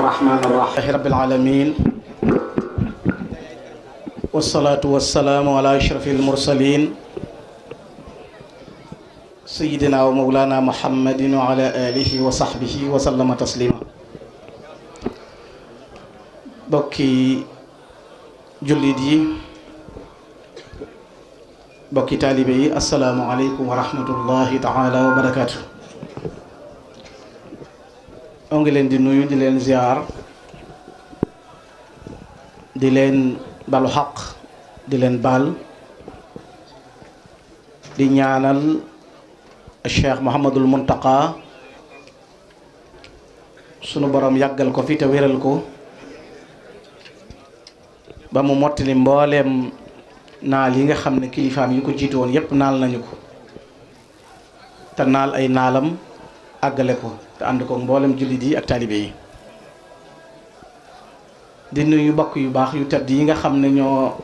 الرحمن الرحيم رب العالمين والصلاة والسلام على أشرف المرسلين سيدنا ومولانا محمد وعلى آله وصحبه وسلم تسليما. bokki jullit yi bokki taalibe yi assalaamu aleykum wa rahmatullahi taala wa barakaatu. o ngi leen di nuyu di leen ziar di leen balu xaq di leen baal di ñaanal Cheikh Mouhamadul Muntaqa sunu borom yàggal ko fi te wéral ko ba mu mottali mbooleem naal yi nga xam ne kilifaam yi ko jiitu woon yépp naal nañu ko te naal ay naalam àggale ko te ànd ko mboolem jullit yi ak taalibe yi. di nuyu bokk yu baax yu tedd yi nga xam ne ñoo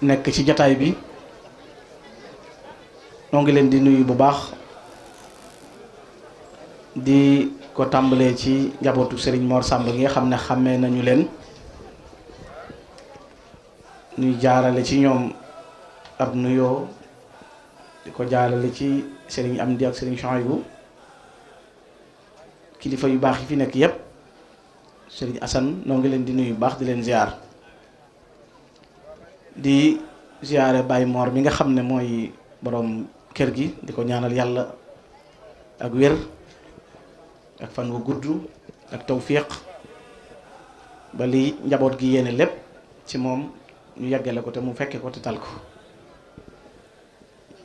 nekk ci jataay bi ñoo ngi leen di nuyu bu baax di ko tàmbalee ci njabootu Serigne Mor Samb gi nga xam ne xàmmee nañu leen ñuy jaarale ci ñoom ab nuyoo di ko jaarale ci Serigne Amdi ak Serigne Chouaïbou kilifa yu baax yi fi nekk yépp Serigne Assane noo ngi leen di nuyu bu baax di leen ziar di ziare Baye Mor mi nga xam ne mooy borom kër gi di ko ñaanal yàlla ak wér ak fan wu gudd ak tawfiq ba li njaboot gi yéene lépp ci moom ñu yeggale ko te mu fekke ko te tal ko.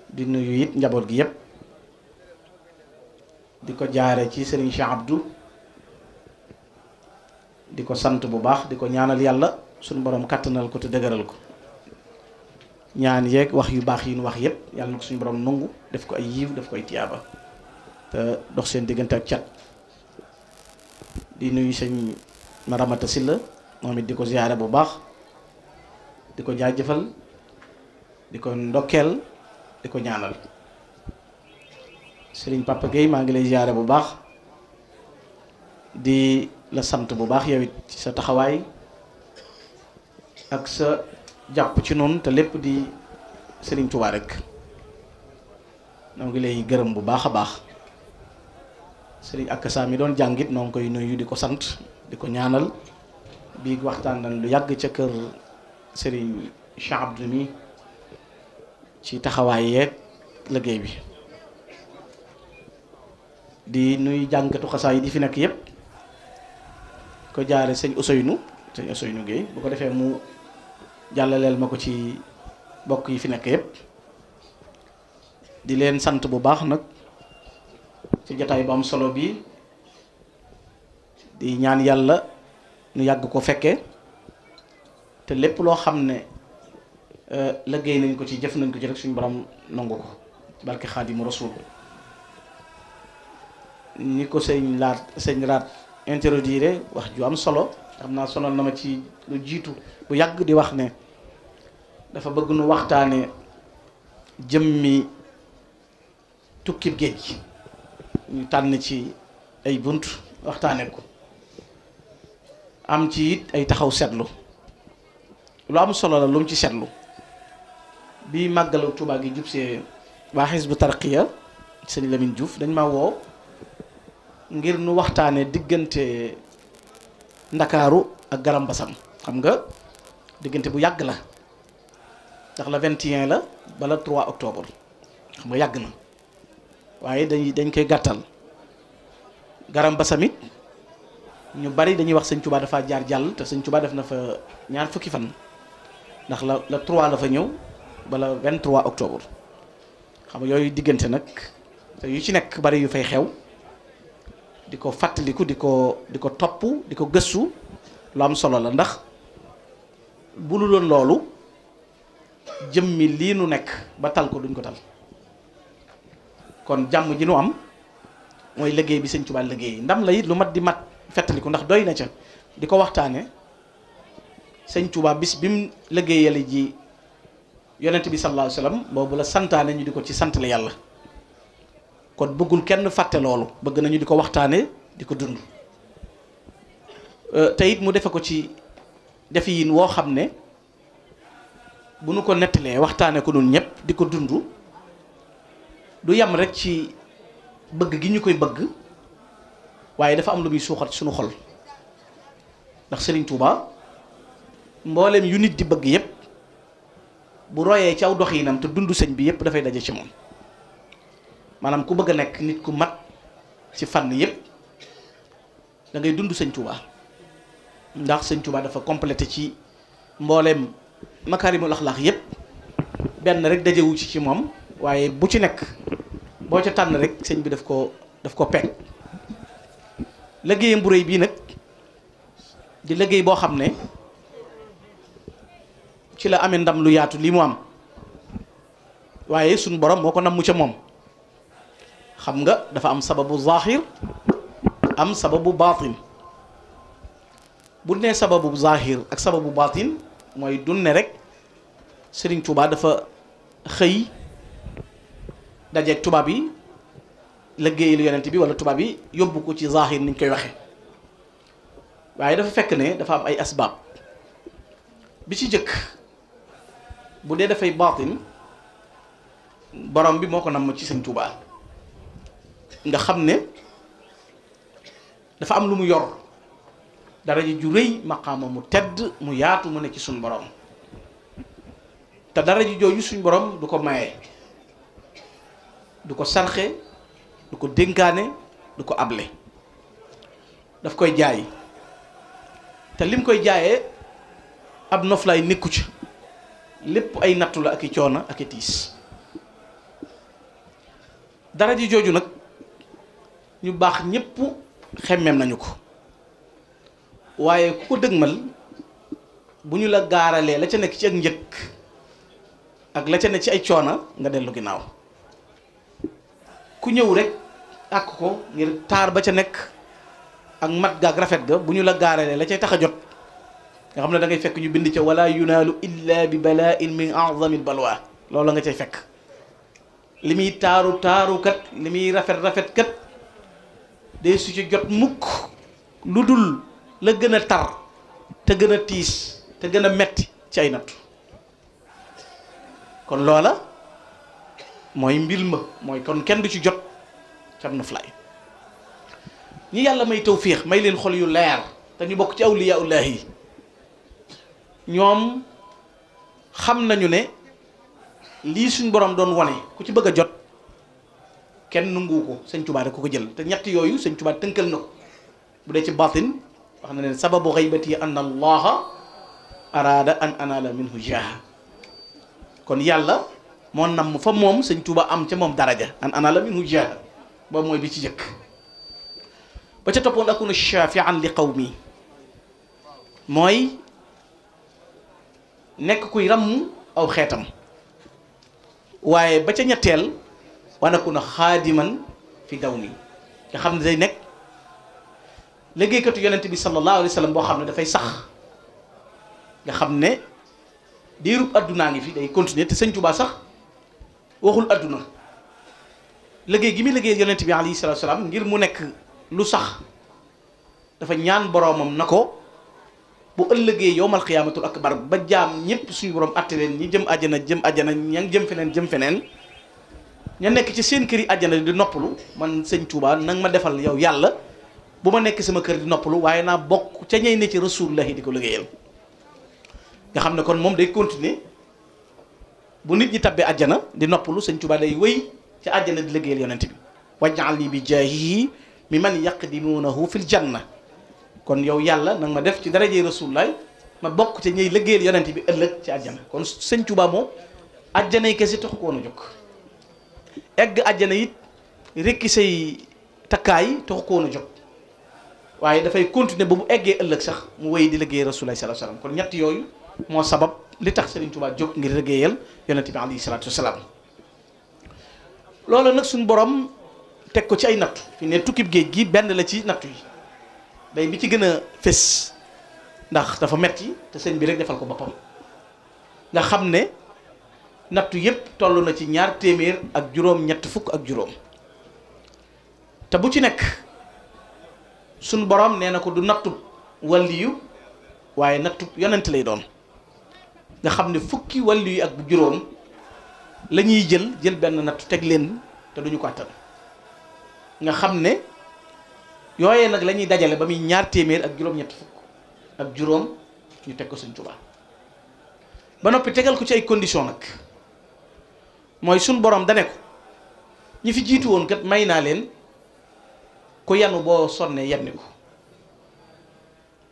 di nuyu it njaboot gi yépp di ko jaare ci Serigne Cheikh Abdou di ko sant bu baax di ko ñaanal yàlla suñu borom kàttanal ko te dëgëral ko ñaan yeeg wax yu baax yi ñu wax yépp yàlla na ko suñu borom nungu def ko ay yiw def ko ay tiyaaba te dox seen diggante ak cat. di nuyu sëñ Maramata Silla moom it di ko ziyaare bu baax di ko jaajëfal di ko ndokkeel di ko ñaanal. Sëriñ Papa Gueye maa ngi lay ziyaare bu baax di la sant bu baax yow it ci sa taxawaay ak sa jàpp ci noonu te lépp di Sëriñ Tuubaa rek noo ngi lay gërëm bu baax a baax. Sëriñ Akassa mi doon jàngit noo ngi koy nuyu di ko sant di ko ñaanal bii waxtaan nañ lu yàgg ca kër Sëriñ Cheikh Abdou mi ci taxawaay yeeg liggéey bi. di nuyu jàngkatu xasaa yi di fi nekk yépp ko jaare sëñ Ousseynou Gueye bu ko defee mu jàllaleel ma ko ci bokk yi fi nekk yépp di leen sant bu baax nag ci jataay bu am solo bi di ñaan yàlla nu yàgg ko fekke te lépp loo xam ne liggéey nañ ko ci jëf nañ ko ci rek suñu borom nangu ko barke Xaadimu Rasuul. ni ko sëñ raat introduire wax ju am solo xam naa sonal na ma ci lu jiitu bu yàgg di wax ne dafa bëgg nu waxtaane jëmmi tukkib géej gi ñu tànn ci ay bunt waxtaane ko am ci it ay taxaw seetlu lu am solo la lu mu ci seetlu bi màggalu Tuubaa gi jub see waa Hizbu Tarqiya sëñ Lamine Diouf dañ ma woo ngir nu waxtaane diggante Ndakaaru ak Garam Basam xam nga diggante bu yàgg la ndax la 21 la bala 3 octobre xam nga yàgg na waaye dañ koy gàttal. Garam Basam it ñu bari dañuy wax sëñ Tuubaa dafa jaar jàll te sëñ Tuubaa def na fa ñaar fukki fan ndax la 3 la fa ñëw bala 23 octobre xam nga yooyu diggante nag te yu ci nekk bari yu fay xew di ko fàttaliku di ko topp di ko gëstu lu am solo la ndax bu lu doon loolu jëmmi lii nu nekk ba tal ko duñ ko tal kon jàmm ji nu am mooy liggéey bi sëñ Tuubaa liggéey ndam la it lu mat di mat fàttaliku ndax doy na ca di ko waxtaane sëñ Tuubaa bis bi mu liggéeyale ji yonent bi sallallahu alayhi wa sallam boobu la santaane ñu di ko ci santale yàlla kon bëggul kenn fàtte loolu bëgg nañu di ko waxtaane di ko dund te it mu defe ko ci def yin woo xam ne bu nu ko nettalee waxtaane ko nun ñëpp di ko dund du yam rek ci bëgg gi ñu koy bëgg waaye dafa am lu muy suuxat suñu xol ndax Serigne Touba mboolem yu nit di bëgg yëpp bu royee ci aw doxinam te dund sëñ bi yëpp dafay daje ci moom maanaam ku bëgg a nekk nit ku mat ci fànn yëpp da ngay dund sëñ Touba ndax sëñ Touba dafa complété ci mbooleem makaarimul axlaaq yëpp benn rek dajewu ci moom waaye bu ci nekk boo ca tànn rek sëñ bi daf ko pegg liggéeyam bu réy bii nag di liggéey boo xam ne ci la amee ndam lu yaatu lii mu am waaye suñu borom moo ko namm ca moom xam nga dafa am sababu zahir am sababu baatin bu nee sababu zahir ak sababu baatin mooy dunne rek Serigne Touba dafa xëy dajeeg tubaab yi liggéeyal yonent bi wala tubaab yi yóbbu ko ci zahir niñ koy waxe waaye dafa fekk ne dafa am ay asbaab bi ci jëkk bu dee dafay baatin borom bi moo ko namm ci Serigne Touba nga xam ne dafa am lu mu yor daraja ju rëy maqaama mu tedd mu yaatu mu ne ci suñ borom te daraja jooju suñ borom du ko maye du ko sarxe du ko dénkaane du ko able daf koy jaay te lim koy jaayee ab noflaay nekku ci lépp ay nattu la ak i coono ak i tiis daraja jooju nag ñu baax ñépp xemmeem nañu ko waaye ku ko dëgmal bu ñu la gaaralee la ca nekk ci ak njëkk ak la ca nekk ci ay coona nga dellu ginnaaw ku ñëw rek ak ko ngir taar ba ca nekk ak mat ga ak rafet ga bu ñu la gaaralee la cay tax a jot nga xam ne da ngay fekk ñu bind ca wala yunaalu illa bi bala'in min a'zamil balwa loolu nga cay fekk li muy taaru kat li muy rafet kat de su ci jot mukk lu dul la gën a tar te gën a tiis te gën a metti ci ay nattu kon loola mooy mbir ma mooy kon kenn du ci jot cam na fly ñi yàlla may tawfiix may leen xol yu leer te ñu bokk ci awliyaullahi yi ñoom xam nañu ne lii suñ borom doon wone ku ci bëgg a jot kenn nangu ko sëñ Tuubaa rek ko jël te ñett yooyu sëñ Tuubaa tënkal na ko bu dee ci baatin wax na ne sababu xaybati anna allaha araada an anala minhu jaaha kon yàlla moo nam fa moom sëñ Tuubaa am ca moom daraja an anala minhu jaaha boobu mooy bi ci jëkk ba ca toppoon akuna shafian li qawmi mooy nekk kuy ràmm aw xeetam waaye ba ca ñetteel wa nakuna xaadiman fi daw mi nga xam ne day nekk liggéeykatu yonent bi sallallahu alayhi wa sallam boo xam ne dafay sax nga xam ne diirub addunaa ngi fi day continuer te sëñ Tuubaa sax waxul adduna liggéey gi muy liggéey yonent bi alayhi salaatu salaam ngir mu nekk lu sax dafa ñaan boroomam na ko bu ëllëgee yowmal xiyaamatul akbar ba jaam ñépp suñu borom atte leen ñi jëm àjjana ña jëm feneen ña nekk ci seen kër yi àjjana di noppalu man sëñ Touba nag ma defal yow yàlla bu ma nekk sama kër di noppalu waaye naa bokk ca ñey ne ci rasulullahi di ko liggéeyal nga xam ne kon moom day continuer bu nit ñi tabbee àjjana di noppalu sëñ Touba day wéy ca àjjana di liggéeyal yonent bi waj'alni bi jaahihi mi man yaqdimunahu fil janna kon yow yàlla nag ma def ci darajey rasulullahi ma bokk ca ñey liggéeyal yonent bi ëllëg ci àjjana kon sëñ Touba moom àjjana yi kese taxu ko woon a jóg egg àjjana it rekki say takkaay taxu ko woon a jóg waaye dafay continuer ba bu eggee ëllëg sax mu wéy di liggéey rasulullahi sallallahu alayhi wasallam kon ñett yooyu moo sabab li tax Serigne Touba jóg ngir liggéeyal yonent bi alayhi salaatu wasalaam loolu nag suñu borom teg ko ci ay nattu fi ne tukkib géej gi benn la ci nattu yi day bi ci gën a fés ndax dafa metti te sëñ bi rek defal ko boppam nga xam ne nattu yépp toll na ci 200 ak juróom ñett fukk ak juróom te bu ci nekk suñ borom nee na ko du nattu waliyu waaye nattu yonent lay doon nga xam ne fukki waliyu ak juróom la ñuy jël benn nattu teg leen te duñu ko attan nga xam ne yooyee nag la ñuy dajale ba muy 2 téeméer ak juróom-ñett fukk ak juróom ñu teg ko Sëñ Tuubaa ba noppi tegal ko ci ay condition nag mooy suñ borom dane ko ñi fi jiitu woon kat may naa leen ku yanu boo sonnee yenni ko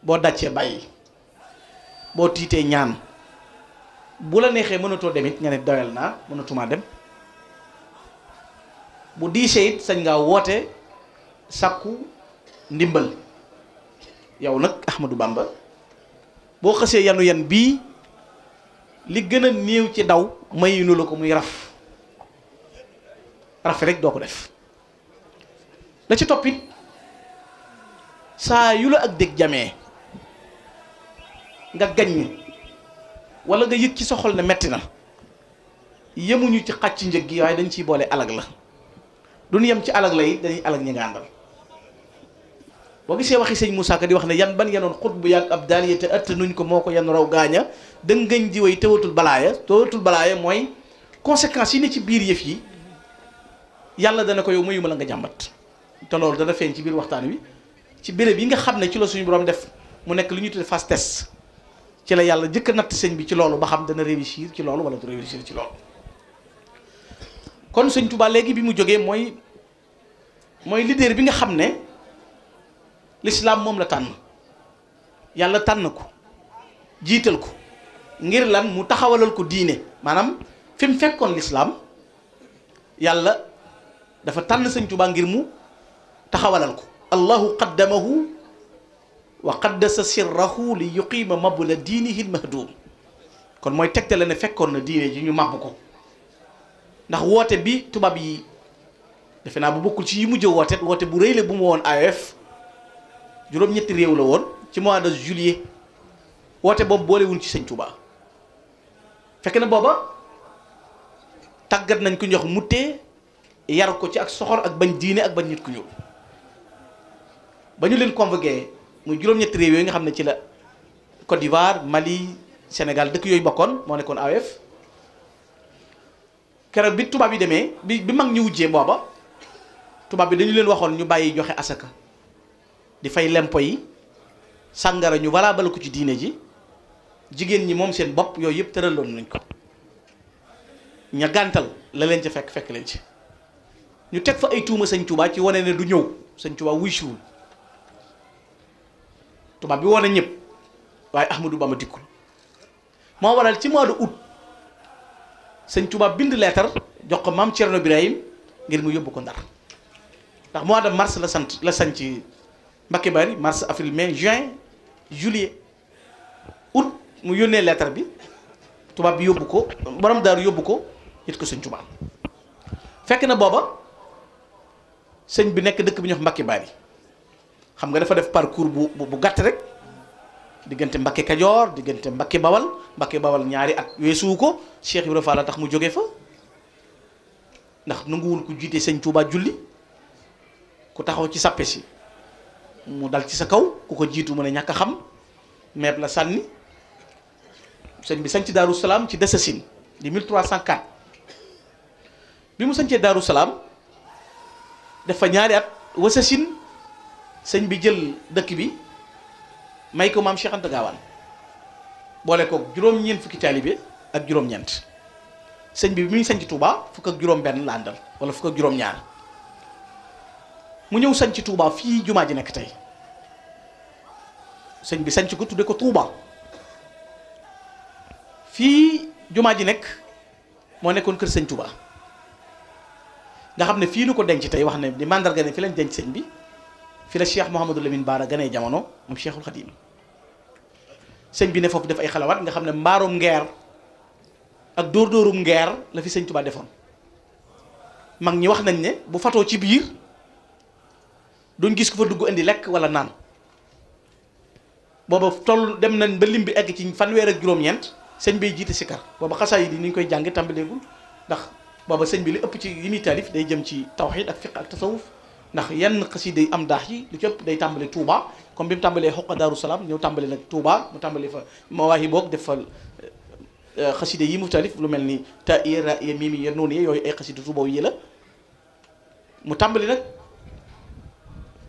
boo dàccee bàyyi boo tiitee ñaan bu la neexee mënatoo dem it nga ne doyal naa mënatumaa dem bu diisee it sañ ngaa woote sàkku ndimbal yow nag Ahmadou Bamba boo xësee yanu yan bii li gën a néew ci daw mayinu la ko muy raf rek doo ko def la ci toppit saa yu la ak dégg jamee nga gaññ wala nga yëg ci sa xol ne metti na yemuñu ci xàcc njëg gi waaye dañ ciy boole alag la duñ yem ci alag la it dañuy alag ñi nga àndal boo gisee waxi sëñ Moussa Ka di wax ne yan ban yanoon xut bu yàgg ab daal yi te ëtt nuñ ko moo ko yan raw gaaña dëngañ di way tewatul balaaya mooy conséquences yi ne ci biir yëf yi yàlla dana ko yow mayuma la nga jàmbat te loolu dana feeñ ci biir waxtaan wi ci béréb yi nga xam ne ci la suñu borom def mu nekk lu ñu tudde phase test ci la yàlla jëkk a natt sëñ bi ci loolu ba xam dana réussir ci loolu wala du réussir ci loolu kon sëñ Touba léegi bi mu jógee mooy leader bi nga xam ne l'islam moom la tànn yàlla tànn ko jiital ko ngir lan mu taxawalal ko diine maanaam fi mu fekkoon l'islam yàlla dafa tànn sëñ Touba ngir mu taxawalal ko allahu qaddamahu wa qaddasa sirrahu li yuqiima mabla diinihi lmahdum kon mooy tegtale ne fekkoon na diine ji ñu màbb ko ndax woote bi tubaab yi defe naa bu bokkul ci yi mujj woote bu rëy la bu mu woon AOF juróom-ñetti réew la woon ci mois de juillet woote boobu boolewuñ ci sëñ Touba fekk na booba tàggat nañ ko ñox muttee yar ko ci ak soxor ak bañ diine ak bañ nit ku ñuul ba ñu leen convoqué muy juróom-ñetti réew yooyu nga xam ne ci la Côte d'Ivoire Mali Sénégal dëkk yooyu bokkoon moo nekkoon AOF keroog bi tubaab yi demee bi mag ñu wujjee booba tubaab bi dañu leen waxoon ñu bàyyi joxe asaka di fay lempo yi sàngara ñu valable ko ci diine ji jigéen ñi moom seen bopp yooyu yëpp tëraloon nañ ko ña gàntal la leen ca fekk leen ci ñu teg fa ay tuuma sëñ Touba ci wane ne du ñëw sëñ Touba wuy siwul tubaab bi wane ñëpp waaye Ahmadou Bamba dikkul moo waral ci mois de août sëñ Touba bind leetar jox ko maam Thierno Birahim ngir mu yóbbu ko Ndar ndax mois de mars la sanc Mbacké Bari mars avril mai juin juillet août mu yónnee leetar bi tubaab bi yóbbu ko borom daaru yóbbu ko yët ko sëñ Touba fekk na booba sëñ bi nekk dëkk bi ñuy wax Mbacké Bari xam nga dafa def parcours bu gàtt rek diggante Mbacké Kajoor diggante Mbacké Bawal ñaari at weesuwu ko Cheikh Ibrahima Fall tax mu jóge fa ndax nanguwul ku jiite sëñ Touba julli ku taxaw ci sàppe si mu dal ci sa kaw ku ko jiitu mën a ñàkk a xam meeb la sànni sëñ bi sañc Daaru Salaam ci Desassine di 1304 bi mu sañcee Daaru Salaam def fa ñaari at Wasassine sëñ bi jël dëkk bi may ko maam Cheikh Anta Gaawaan boole ko juróom-ñeent fukki taalibe ak juróom-ñeent sëñ bi muy sañc Touba fukk ak juróom-benn la àndal wala fukk ak juróom-ñaar mu ñëw sañc Touba fii jumaa ji nekk tey sëñ bi sañc ko tudde ko Touba fii jumaa ji nekk moo nekkoon kër sëñ Touba nga xam ne fii nu ko denc tey wax ne di mandarga ne fi lañ denc sëñ bi fi la Cheikh Mouhamadou Lamine Bara ganee jamono moom Cheikhul Khadim sëñ bi ne foofu def ay xalawaat nga xam ne mbaarum ngeer ak dóor-dóorum ngeer la fi sëñ Touba defoon mag ñi wax nañ ne bu fatoo ci biir duñ gis ko fa dugg indi lekk wala naan booba toll dem nañ ba lim bi egg ci fanweer ak juróom-ñeent sëñ bay jiite sikar booba xasaa yi di ni ñu koy jànge tàmbaleegul ndax booba sëñ bi li ëpp ci yi muy taalif day jëm ci tawxiid ak fiq ak tasawuf ndax yenn xasida yi am daax yi lu ci ëpp day tàmbali Touba comme bi mu tàmbalee xoqa Daaru Salaam ñëw tàmbali nag Touba mu tàmbali fa mawaahi boog def fa xasida yi mu talif lu mel ni ta iya ra iya mimi ya noonu yooyu ay xasida Touba yi la mu tàmbali nag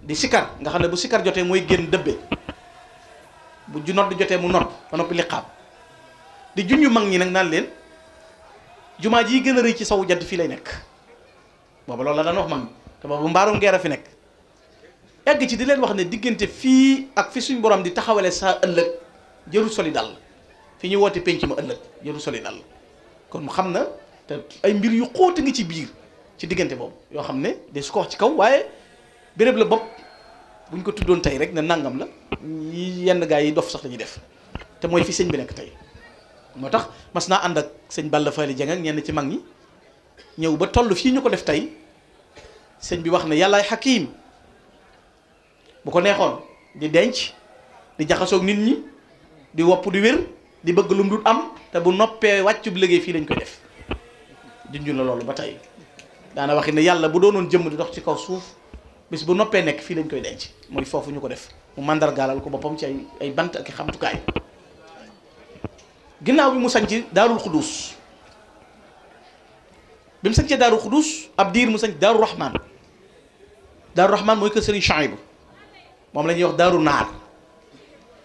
di sikar nga xam ne bu sikar jotee mooy génn dëbbe bu ju nodd jotee mu nodd ba noppi liqaam di junñu mag ñi nag naan leen jumaa ji gën a rëy ci sawu jant fii lay nekk booba loolu la daan wax mag ñi te boobu mbaarum ngeer a fi nekk egg ci di leen wax ne diggante fii ak fi suñ borom di taxawale sa ëllëg jëru soli dal fi ñuy woote penc ma ëllëg jëru soli dal kon mu xam na te ay mbir yu xóota ngi ci biir ci diggante boobu yoo xam ne de su ko wax ci kaw waaye béréb la bopp buñ ko tuddoon tey rek ne nangam la yenn gaa yi dof sax lañuy def te mooy fi sëñ bi nekk tey moo tax mas naa ànd ak sëñ Balla Fally Dieng ak ñenn ci mag ñi ñëw ba toll fii ñu ko def tey sëñ bi wax ne yàllaay xakiim bu ko neexoon di denc di jaxasoog nit ñi di wopp di wér di bëgg lu mu dul am te bu noppee wàccu bu liggéey fii lañ koy def junju la loolu ba tey daana waxi ne yàlla bu doonoon jëmm di dox ci kaw suuf bis bu noppee nekk fii lañ koy denc mooy foofu ñu ko def mu màndargaalal ko boppam ci ay bant ak i xamtukaay ginnaaw bi mu sañ ci daarul xudus bi mu sañ ci daarul xudus ab diir mu sañ ci daaru rahman mooy kër Serigne Chouaïbou moom la ñuy wax daaru naar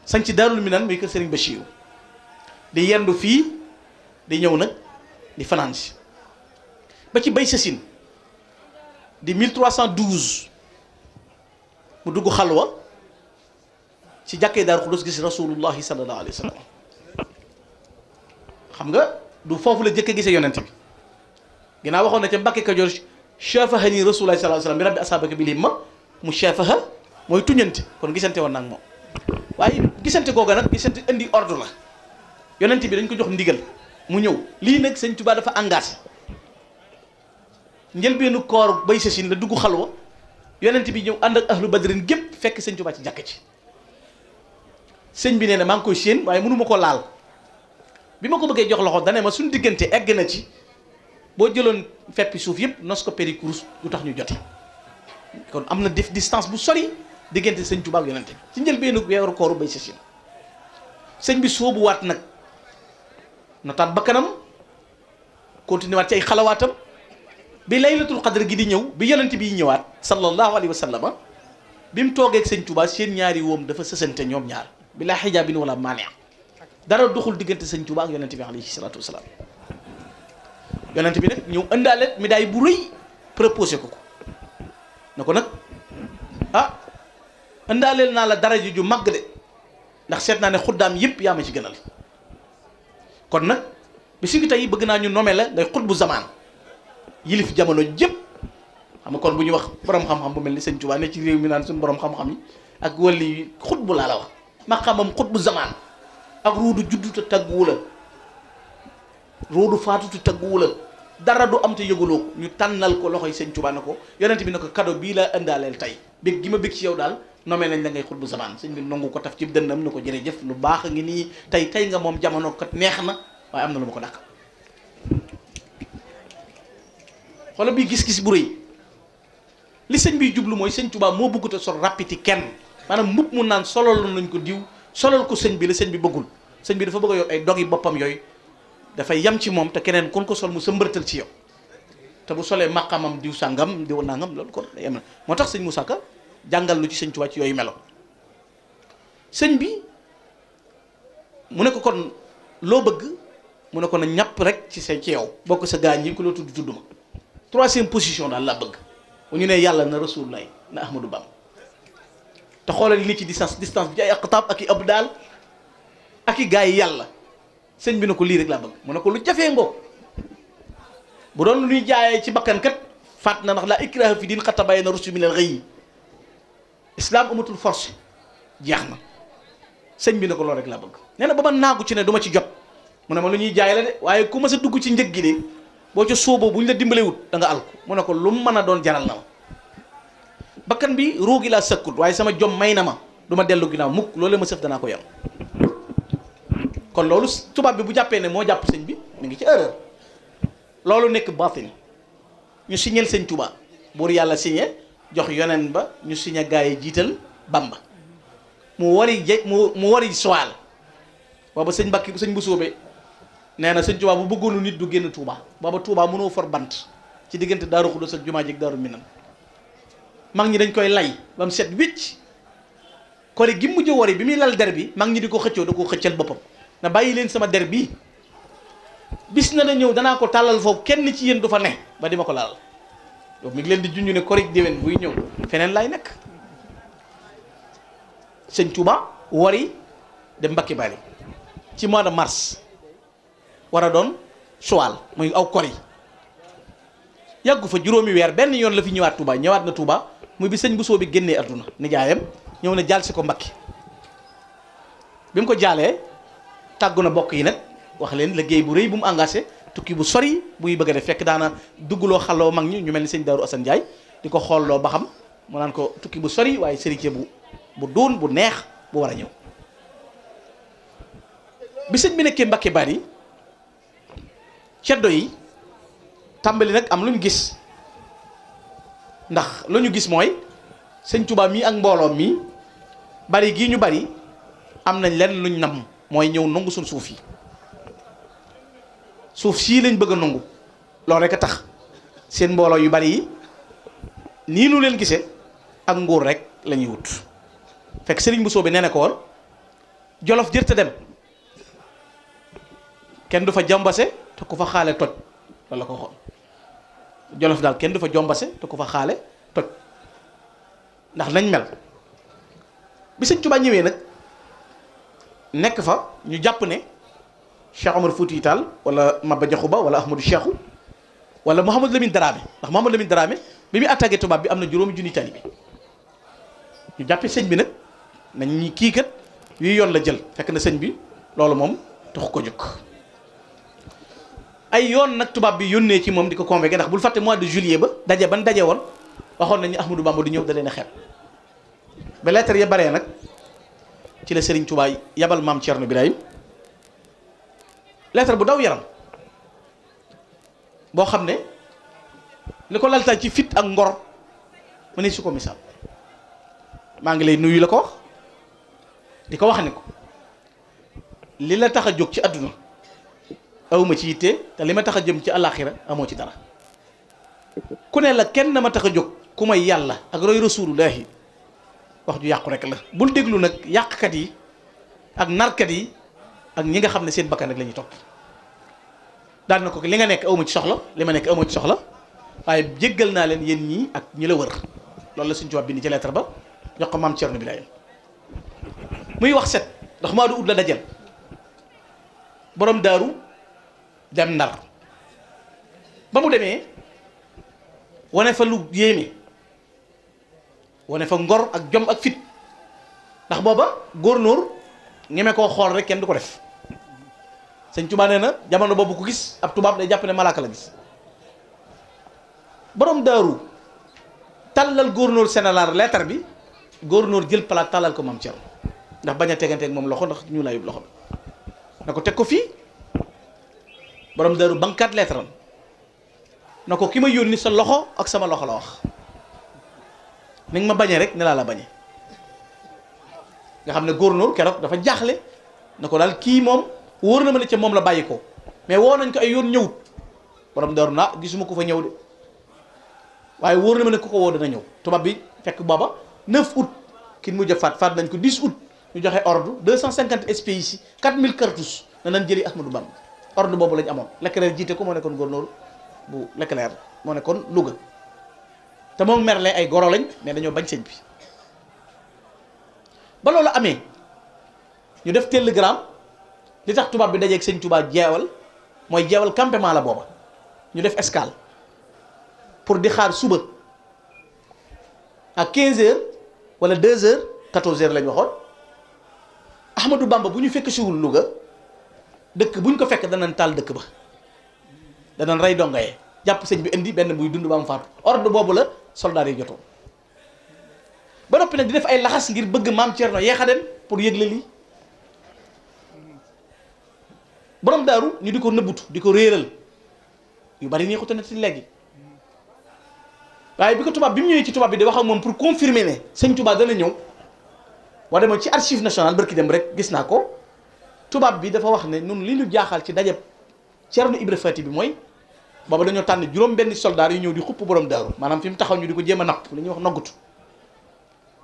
sañ ci daarul minan mooy kër Serigne Bachirou di yendu fii di ñëw nag di fanaan si ba ci bay sasin di 1312 mu dugg xalwa ci jàkkee daaru xudus gis rasulullahi sallallahu alayhi wa sallam xam nga du foofu la jëkk gisee yonent bi ginnaaw waxoon na ca Mbàkke Kajoor shafahani rasulullahi sallallahu alayhi wa sallam bi rabbi asabaka bil himma mu shafaha mooy tuñante kon gisante woon nag moom waaye gisante googa nag gisante indi ordre la yonent bi dañ ko jox ndigal mu ñëw lii nag sëñ Tuubaa dafa engagé njëlbeenu koor bay sasin la dugg xalwa yonent bi ñëw ànd ak ahlu badrin gépp fekk sëñ Tuubaa ci jàkk ci sëñ bi nee na maa ngi koy séen waaye mënu ma ko laal bi ma ko bëggee jox loxo dane ma suñu diggante egg na ci boo jëloon feppi suuf yëpp nos ko péricrous du tax ñu jote kon am na def distance bu sori diggante sëñ Tuubaa ak yonent bi ci njëlbeenu weeru kooru bay sasin sëñ bi soobu waat nag notaat bakkanam continué waat ci ay xalawaatam bi laylatul qadr gi di ñëw bi yonent bi ñëwaat sallallahu alayhi wa sallam bi mu toogee ak sëñ Tuubaa seen ñaari woom dafa sësante ñoom ñaar bi laa xijaabin wala maani dara doxul diggante sëñ Tuubaa ak yonent bi alayhi salaatu wa salaam yonent bi nag ñëw ëndaale médaille bu rëy proposé ko na ko nag ah ëndaaleel naa la daraja ju màgg de ndax seet naa ne xuddaam yëpp yaa ma ci gënal kon nag bi si tey bëgg naa ñu nommer la ngay xut bu zamaan yilif jamono jëpp xam nga kon bu ñu wax borom xam-xam bu mel ni sëñ Tuubaa ne ci réew mi naan suñu borom xam-xam yi ak wàllu yi xut bu laa la wax ma xamam xut bu zamaan ak ruudu juddu te tagguwu la ruudu faatu te tagguwu la dara du am te yëguloo ko ñu tànnal ko loxoy sëñ Tuubaa na ko yonent bi ne ko cadeau bii laa indaaleel tey bég gi ma bég ci yow daal nommé nañ la ngay xut bu zamaan sëñ bi nangu ko taf ci dënnam na ko jërëjëf lu baax a ngi nii tey nga moom jamono kat neex na waaye am na lu ma ko dàq xoolal bii gis-gis bu rëy li sëñ bi jublu mooy sëñ Tuubaa moo bëggut a sol rappiti kenn maanaam mbub mu naan solal nañ ko diw solal ko sëñ bi la sëñ bi bëggul sëñ bi dafa bëgg a yor ay dogi boppam yooyu dafay yam ci moom te keneen kon ko sol mu sa mbërtal ci yow te bu solee maqamam diw sàngam diw nangam loolu kon yem na moo tax sëñ Moussa Ka jàngal lu ci sëñ Tuubaa ci yooyu melo sëñ bi mu ne ko kon loo bëgg mu ne ko na ñàpp rek ci yow bokk sa gaañ yi ku la tudd ma troisième position daal laa bëgg bu ñu ne yàlla na Rasulullah na Ahmadou Bam te xoolal li ci distance bi ci ay aqtaab ak i abdaal ak i gaa yi yàlla sëñ bi ne ko lii rek laa bëgg mu ne ko lu jafee ngoo bu doon lu ñuy jaayee ci bakkan kat faat na ndax laa ikraha fi diin qad tabayyana rushdu minal ghayy islam amatul force jeex na sëñ bi ne ko loolu rek laa bëgg nee na ba ma naagu ci ne du ma ci jot mu ne ma lu ñuy jaay la de waaye ku ma sa dugg ci njëg gi de boo ca sóoboo bu ñu la dimbalewut da nga alku mu ne ko lu mu mën a doon jaral na ma bakkan bi ruugi laa sëkkut waaye sama jom may na ma du ma dellu ginnaaw mukk loolu ma sëf danaa ko yam kon loolu tubaab bi bu jàppee ne moo jàpp sëñ bi mu ngi ci erreur loolu nekk batin ñu signal sëñ Tuubaa buur yàlla signé jox yonen ba ñu signé gaa yi jiital Bamba mu wari soal booba sëñ Mbàkke sëñ bu sóobee nee na sëñ Tuubaa bu bëggoonu nit du génn Touba booba Touba mënoo for bant ci diggante Daaru Xudoos ak jumaa ji ak Daaru Minan mag ñi dañ koy lay ba mu set wicc kori gi mujj wari bi muy lal der bi mag ñi di ko xëccoo da ko xëccal boppam na bàyyi leen sama der bii bis na ñëw danaa ko tàllal foofu kenn ci yéen du fa ne ba di ma ko laal yow mi ngi leen di junj ne korig déwén buy ñëw feneen lay nekk sëñ Touba wari dem Mbacke Bari ci mois de mars war a doon suwaal muy aw kori yàggu fa juróomi weer benn yoon la fi ñëwaat Touba ñëwaat na Touba muy bi sëñ Bousso bi génnee adduna nijaayam ñëw na jaal si ko Mbacke bi mu ko jaalee tàggu na bokk yi nag wax leen liggéey bu rëy bu mu engagé tukki bu sori buy bëgg a def fekk daana duggloo xaloo mag ñi ñu mel ni sëñ Daaru Assane Ndiaye di ko xoolloo ba xam mu naan ko tukki bu sori waaye sërite bu doon bu neex bu war a ñëw bi sëñ bi nekkee Mbacke Bari ceddo yi tàmbali nag am lu ñu gis ndax lu ñu gis mooy sëñ Touba mii ak mbooloo mii bari gii ñu bari am nañ lenn luñ nam mooy ñëw nangu suñ suuf yi suuf sii lañ bëgg a nangu loolu rek a tax seen mbooloo yu bari yi nii nu leen gisee ak nguur rek la ñuy wut fekk sëriñ Bousso bi nee na ko woon Jolof jërte dem kenn du fa jambase te ku fa xaale toj wala ko xool Jolof daal kenn du fa jombase te ku fa xaale toj ndax nañ mel bi sëñ Tuubaa ñëwee nag nekk fa ñu jàpp ne Cheikh Omar Fouti Tall wala Maba Jaxu Ba wala Ahmadou Cheikhou wala Mouhamadou Lamine Dramé ndax Mouhamadou Lamine Dramé bi muy attaqué tubaab bi am na juróomi junni tali bi ñu jàppee sëñ bi nag nañ ñi kii kat yuy yoon la jël fekk na sëñ bi loolu moom taxu ko jóg ay yoon nag tubaab bi yónnee ci moom di ko convoqué ndax bul fàtte mois de juillet ba daje ban daje woon waxoon nañu Ahmadou Bamba du ñëw da leen a xeeb ba lettre ya baree nag ci la Serigne Touba yabal maam Thierno Birahim lettre bu daw yaram boo xam ne li ko laltaay ci fit ak ngor mu ne su ko misaal maa ngi lay nuyu la ko wax di ko wax ne ko li la tax a jóg ci àdduna awma ci yitte te li ma tax a jëm ci àllaaxira amoo ci dara ku ne la kenn ma tax a jóg ku may yàlla ak roy rasulullahi wax ju yàqu rek la bul déglu nag yàqkat yi ak narkat yi ak ñi nga xam ne seen bakkan rek la ñuy topp daan na ko li nga nekk awma ci soxla li ma nekk awma ci soxla waaye jéggal naa leen yéen ñii ak ñi la wër loolu la suñ tubaab bi ni ci lettre ba jox ko maam Thierno Birahim muy wax set ndax maa du ut la dajal borom daaru dem Ndar ba mu demee wane fa lu yéeme wane fa ngor ak jom ak fit ndax booba góornóor ñeme koo xool rek kenn du ko def sëñ Tuubaa nee na jamono boobu ku gis ab tubaab day jàpp ne malaaka la gis borom daaru tàllal góornóor sénélar lettre bi góornóor jël palaat tàllal ko maam Thierno ndax bañ a teganteeg moom loxo ndax ñu layub loxo na ko teg ko fii borom daaru bankaat lettre am na ko ki ma yónni sa loxo ak sama loxo la wax ni nga ma bañee rek ne laa la bañee nga xam ne góornóor keroog dafa jaaxle na ko daal kii moom wóor na ma ne ca moom la bàyyi ko mais woo nañ ko ay yoon ñëwut borom daaru naa gisuma ko fa ñëw de waaye wóor na ma ne ku ko woo dana ñëw tubaab bi fekk booba 9 août kin mujj a faat nañ ko 10 août ñu joxe ordre 250 SPI 4000 cartouches na nañ jëli Ahmadou Bamba ordre boobu lañ amoon Leclerc jiite ko moo nekkoon góornóor bu Leclerc moo nekkoon Louga te moom Merlin ay goro lañ mais dañoo bañ sëñ bi ba loolu amee ñu def télégramme li tax tubaab bi dajeeg sëñ Tuubaa jeewal mooy jeewal campement la booba ñu def escale pour di xaar suba à 15h wala 2h 14h lañ waxoon Ahmadou Bamba bu ñu fekk siwul Louga dëkk bu ñu ko fekk danañ taal dëkk ba danañ rey dongaye jàpp sëñ bi indi benn buy dund ba am faatu ordre boobu la soldat yi jotoon ba noppi nag di def ay laxas ngir bëgg maam Thierno yeex a dem pour yëgle lii borom daaru ñu di ko nëbbutu di ko réeral yu bari nii xuta net si léegi waaye bi ko tubaab bi mu ñëwee ci tubaab bi di wax ak moom pour confirmer ne sëñ Touba dana ñëw boo demoon ci archive nationale barki dem rek gis naa ko tubaab bi dafa wax ne nun li ñu jaaxal ci dajeb Ceerno Ibra Faati bi mooy booba dañoo tànn juróom benn soldaar yu ñëw di xupp borom daaru maanaam fi mu taxaw ñu di ko jéem a napp li ñuy wax noggutu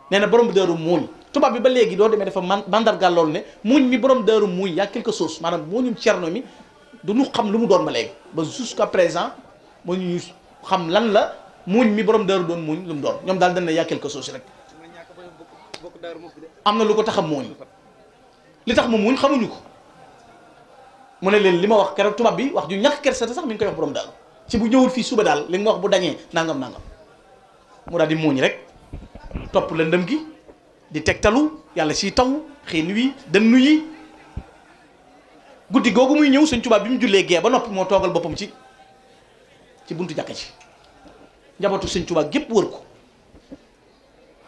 nee na borom daaru muuñ tubaab bi ba léegi doo demee dafa mandargal loolu ne muuñ mi borom daaru muuñ yaa quelque chose maanaam muuñum Ceerno mi du ñu xam lu mu doon ba léegi ba jusqu'à présent moo ñu xam lan la muuñ mi borom daaru doon muuñ lu mu doon ñoom daal dañ ne yaa quelque chose rek am na lu ko tax a muuñ li tax mu muuñ xamuñu ko mu ne leen li ma wax keroog tubaab bi wax ju ñàkk kersa sax mi ngi koy wax borom daaru ci bu ñëwul fii suba daal li nga wax bu dañee nangam nangam mu daal di muuñ rek topp lëndëm gi di tegtalu yàlla siy taw xiin wi dënnu yi guddi googu muy ñëw sëñ Tuubaa bi mu jullee gee ba noppi moo toogal boppam ci buntu jàkka ci njabootu sëñ Tuubaa gépp wër ko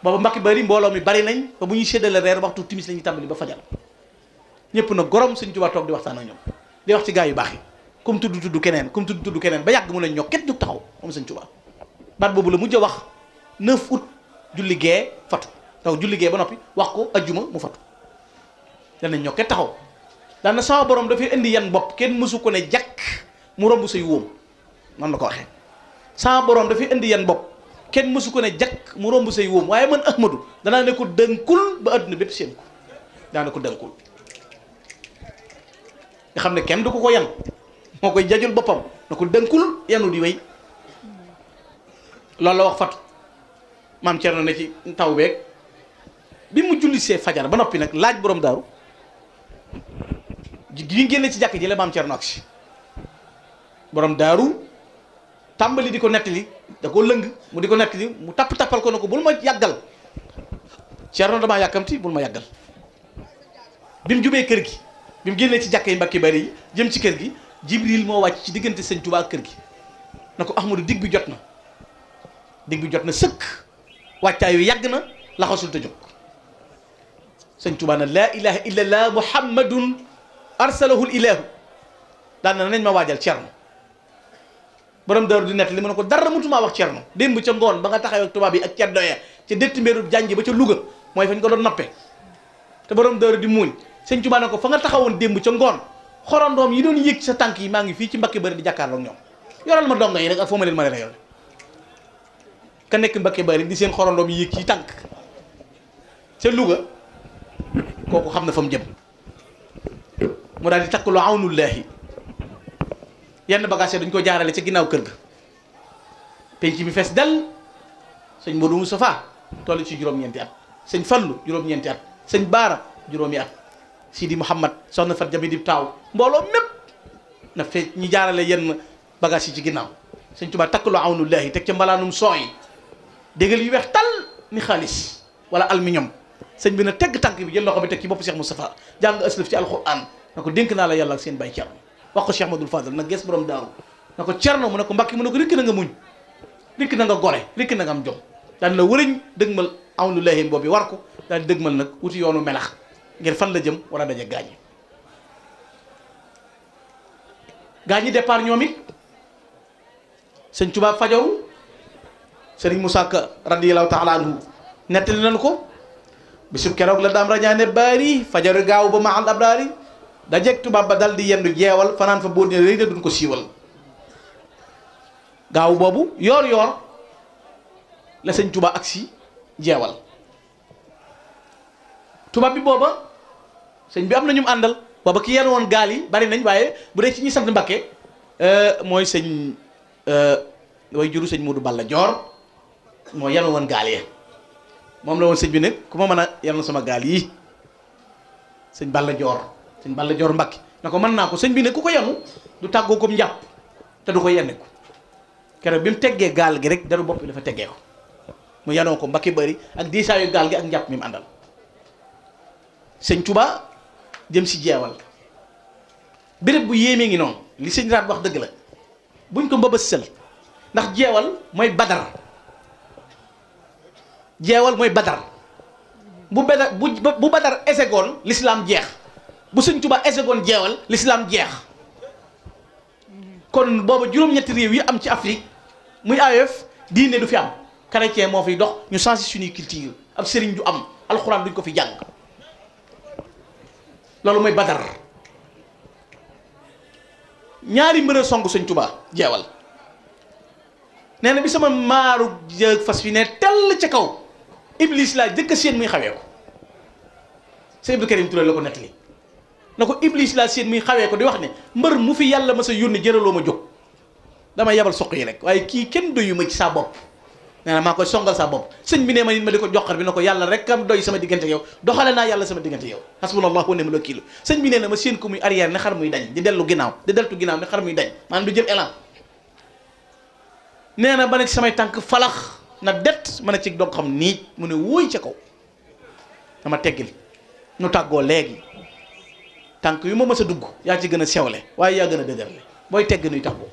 booba Mbàkke Bari mbooloo mi bari nañ ba bu ñuy séddale reer waxtu timis la ñuy tàmbali ba fajar ñëpp na gorom sëñ Tuubaa toog di waxtaan ak ñoom di wax ci gaa yu baax yi comme tudd keneen comme tudd keneen ba yàgg mu ne ñoo ket jóg taxaw moom sëñ Tuubaa baat boobu la mujj a wax 9 août julli gee fatu taw julli gee ba noppi wax ko ajjuma mu fatu dana ñoo ket taxaw daana sama borom dafay indi yan bopp kenn mësu ko ne jàkk mu romb say wóom man la ko waxee sama borom dafay indi yan bopp kenn mësu ko ne jàkk mu romb say wóom waaye man Ahmadu danaa ne ko dënkul ba adduna bépp seen ko daana ko dënkul nga xam ne kenn du ko yan moo koy jajul boppam na ko dënkul yanu di wéy loolu la wax fatu maam Cerno ne ci taw beeg bi mu julli see fajar ba noppi nag laaj borom daaru gi génne ci jàkk ji la maam Cerno ak si borom daaru tàmbali di ko nettali da ko lëng mu di ko nettali mu tappal ko ne ko bul ma yàggal Cerno damaa yàkkamti bul ma yàggal bi mu jubee kër gi bi mu génnee ci jàkk yi Mbàkke Bari yi jëm ci kër gi Jibril moo wàcc ci diggante sëñ Tuubaa ak kër gi na ko Ahmadu dig bi jot na sëkk wàccaay yu yàgg na laxasul te jóg sëñ Tuubaa na laa ilaha illallah muhammadun arsalahul ilahu daan na nañ ma waajal Cerno borom daaru di nett li mu ne ko dara mutumaa wax Cerno démb ca ngoon ba nga taxaw ak tubaab yi ak ceddo ya ca détti mbéeru jànji ba ca Louga mooy fañ ko doon noppe te borom daaru di muuñ sëñ Tuubaa ne ko fa nga taxawoon démb ca ngoon xorondoom yi doon yéeg sa tànk yi maa ngi fii ci Mbàkke Bari di jàkkaarloog ñoom yoral ma donga yi rek ak foo ma leen mën a yoral ka nekk Mbàkke Bari di seen xorondoom yi yéeg ci tànk ca Louga kooku xam na fa mu jëm mu daal di takk lu awnullaahi yenn bagage dañ ko jaarale ca ginnaaw kër ga penc mi fees del sëñ Modou Moustapha toll ci juróom-ñeenti at sëñ Fallu juróom-ñeenti at sëñ Baara juróomi at Sidi Mouhamad soxna Fat Jami di taaw mbooloo mépp na fee ñi jaarale yenn bagage yi ci ginnaaw sëñ Tuubaa takk lu awnullaahi teg ca mbalaanum sooy déggal yu weex tal ni xaalis wala aluminium sëñ bi na tegg tànk bi jël loxo bi teg ci bopp Cheikh Moustapha jàng aslëf ci alquran na ko dénk naa la yàlla ak seen bay Cerno wax ko Cheikh Madul Fadal nag gees borom daaru na ko Cerno mu ne ko Mbàkke mu ne ko rikk na nga muñ rikk na nga gore rikk na nga am jom daan la wërëñ dëgmal awnullaahi boobu war ko daan dëgmal nag wuti yoonu melax ngir fan la jëm war a daje gaañi départ ñoom it sëñ Tuubaa fajaru sëriñ Musaa Ka radiyallaahu taala anhu nettali nañu ko bisub keroog la daam rañaane baari fajaru gaaw ba ma al abraari dajeeg tubaab ba dal di yendu jeewal fanaan fa bóor ne rëy na duñ ko siiwal gaaw boobu yoor la sëñ Tuubaa agsi jeewal tubaab bi booba sëñ bi am na ñu mu àndal booba ki yenn woon gaal yi bari nañ waaye bu dee ci ñi sant Mbàkke mooy sëñ way juru sëñ Moodu Balla Joor moo yenn woon gaal yi moom la woon sëñ bi nag ku ma mën a yenn sama gaal yi sëñ Balla Joor Mbàkke na ko mën naa ko sëñ bi nag ku ko yenu du tàggoo ko njàpp te du ko yenn ko keroog bi mu teggee gaal gi rek daru bopp bi dafa teggee ko mu yenoo ko Mbàkke Bari ak diisaayu gaal gi ak njàpp mi mu àndal sëñ Tuubaa jëm si jeewal béréb bu yéemee ngi noonu li sëñ Raat wax dëgg la buñ ko mbëbës sël ndax jeewal mooy badar bu badar esegoon l'islam jeex bu sëñ Tuubaa esegoon jeewal l'islam jeex kon booba juróom-ñetti réew yi am ci Afrique muy AOF diine du fi am chrétien moo fiy dox ñu changé suñuy culture ab sëriñ du am alxuraan duñ ko fi jàng loolu mooy Badar ñaari mbër a song Sëñ Tuubaa jeewal nee na bi sama maaru jëg fas fi ne tell ca kaw Iblis laa jëkk seen muy xawee ko Sëñ Abdou Karim Touré la ko nettali na ko Iblis laa seen muy xawee ko di wax ne mbër mu fi yàlla ma sa yónni jëraloo ma jóg dama yabal soq yi rek waaye kii kenn doyu ma ci saa bopp nee na maa koy songal saa bopp sëñ bi ne ma nit ma di ko joxar bi na ko yàlla rek am doy sama diggante yow doxale naa yàlla sama diggante yow hasbunallahu wa ni'mal wakiil sëñ bi nee na ma seen ko muy arrière ne xar muy dañ di dellu ginnaaw di deltu ginnaaw ne xar muy dañ maanaam du jël élan nee na ba ne ci samay tànk falax na det ma ne ci dog xam niij mu ne wóoy ca kaw dama teggil nu tàggoo léegi tànk yu ma mës a dugg yaa ci gën a sewle waaye yaa gën a dëgërle booy tegg nuy tàggoo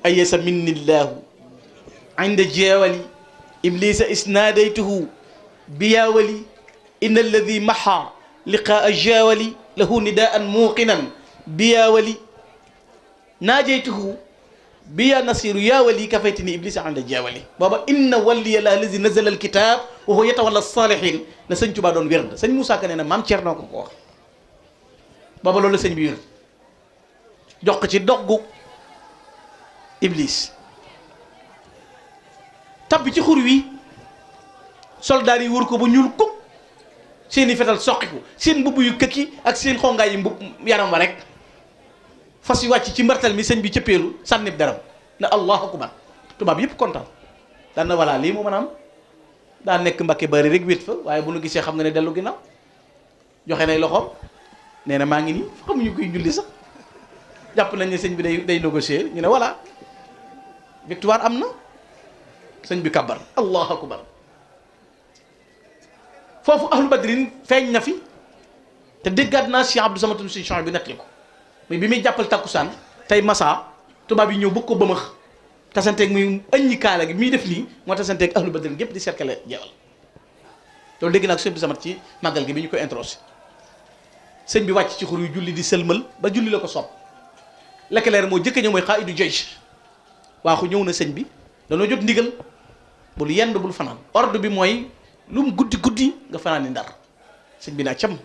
ayesa minnillahu inda jeewali iblisa isnaadaytuhu biyaawali inna alladi maha liqaa jeewali lahu nidaan muuqinan biyaawali naajaytuhu biya nasiru yaawali kafaytini iblisa inda jeewali booba inna waliya la lazi nazala alkitab wa huwa yatawalla salihin la sëñ Tuubaa doon wérd sëñ Moussa Ka nee na maam Cerno ko wax booba loolu la sëñ bi wér jox ko ci doggu Iblis tabbi ci xur wi soldaar yi wër ko ba ñuul kuk seeni fetal soqiku seen mbubb yu këkki ak seen xongaay yi mbubb yaram wa rek fas yu wàcc ci mbartal mi sëñ bi cëppeelu sànnib daram ne allahu akbar tubaab yëpp kontaan daan na voilà lii mu mën a am daa nekk Mbakke bari rek wét fa waaye bu nu gisee xam nga ne dellu ginnaaw joxe nay loxoom nee na maa ngi nii xamuñu koy julli sax jàpp nañ ne sëñ bi day négocier ñu ne voilà victoire am na sëñ bi kàbbar allahu akbar foofu ahlu badrin feeñ na fi te déggaat naa Cheikh Abdou Samad si champs bi nettali ko mais bi muy jàppal takkusaan tey massa tubaab yi ñëw bëgg ko bëmax tasanteeg muy ëññi kaala gi muy def nii moo tasanteeg ahlu badrin gépp di cercle jeewal loolu dégg naa ko Cheikh Abdou Samad ci màggal gi bi ñu koy introsé sëñ bi wàcc ci xur yu julli di sëlmal ba julli la ko soob Leclerc moo jëkk ñëw mooy xaaidu jaysh waaxu ñëw na sëñ bi danoo jot ndigal bul yend bul fanaan ordre bi mooy lu mu guddi guddi nga fanaan ni Ndar sëñ bi naa cam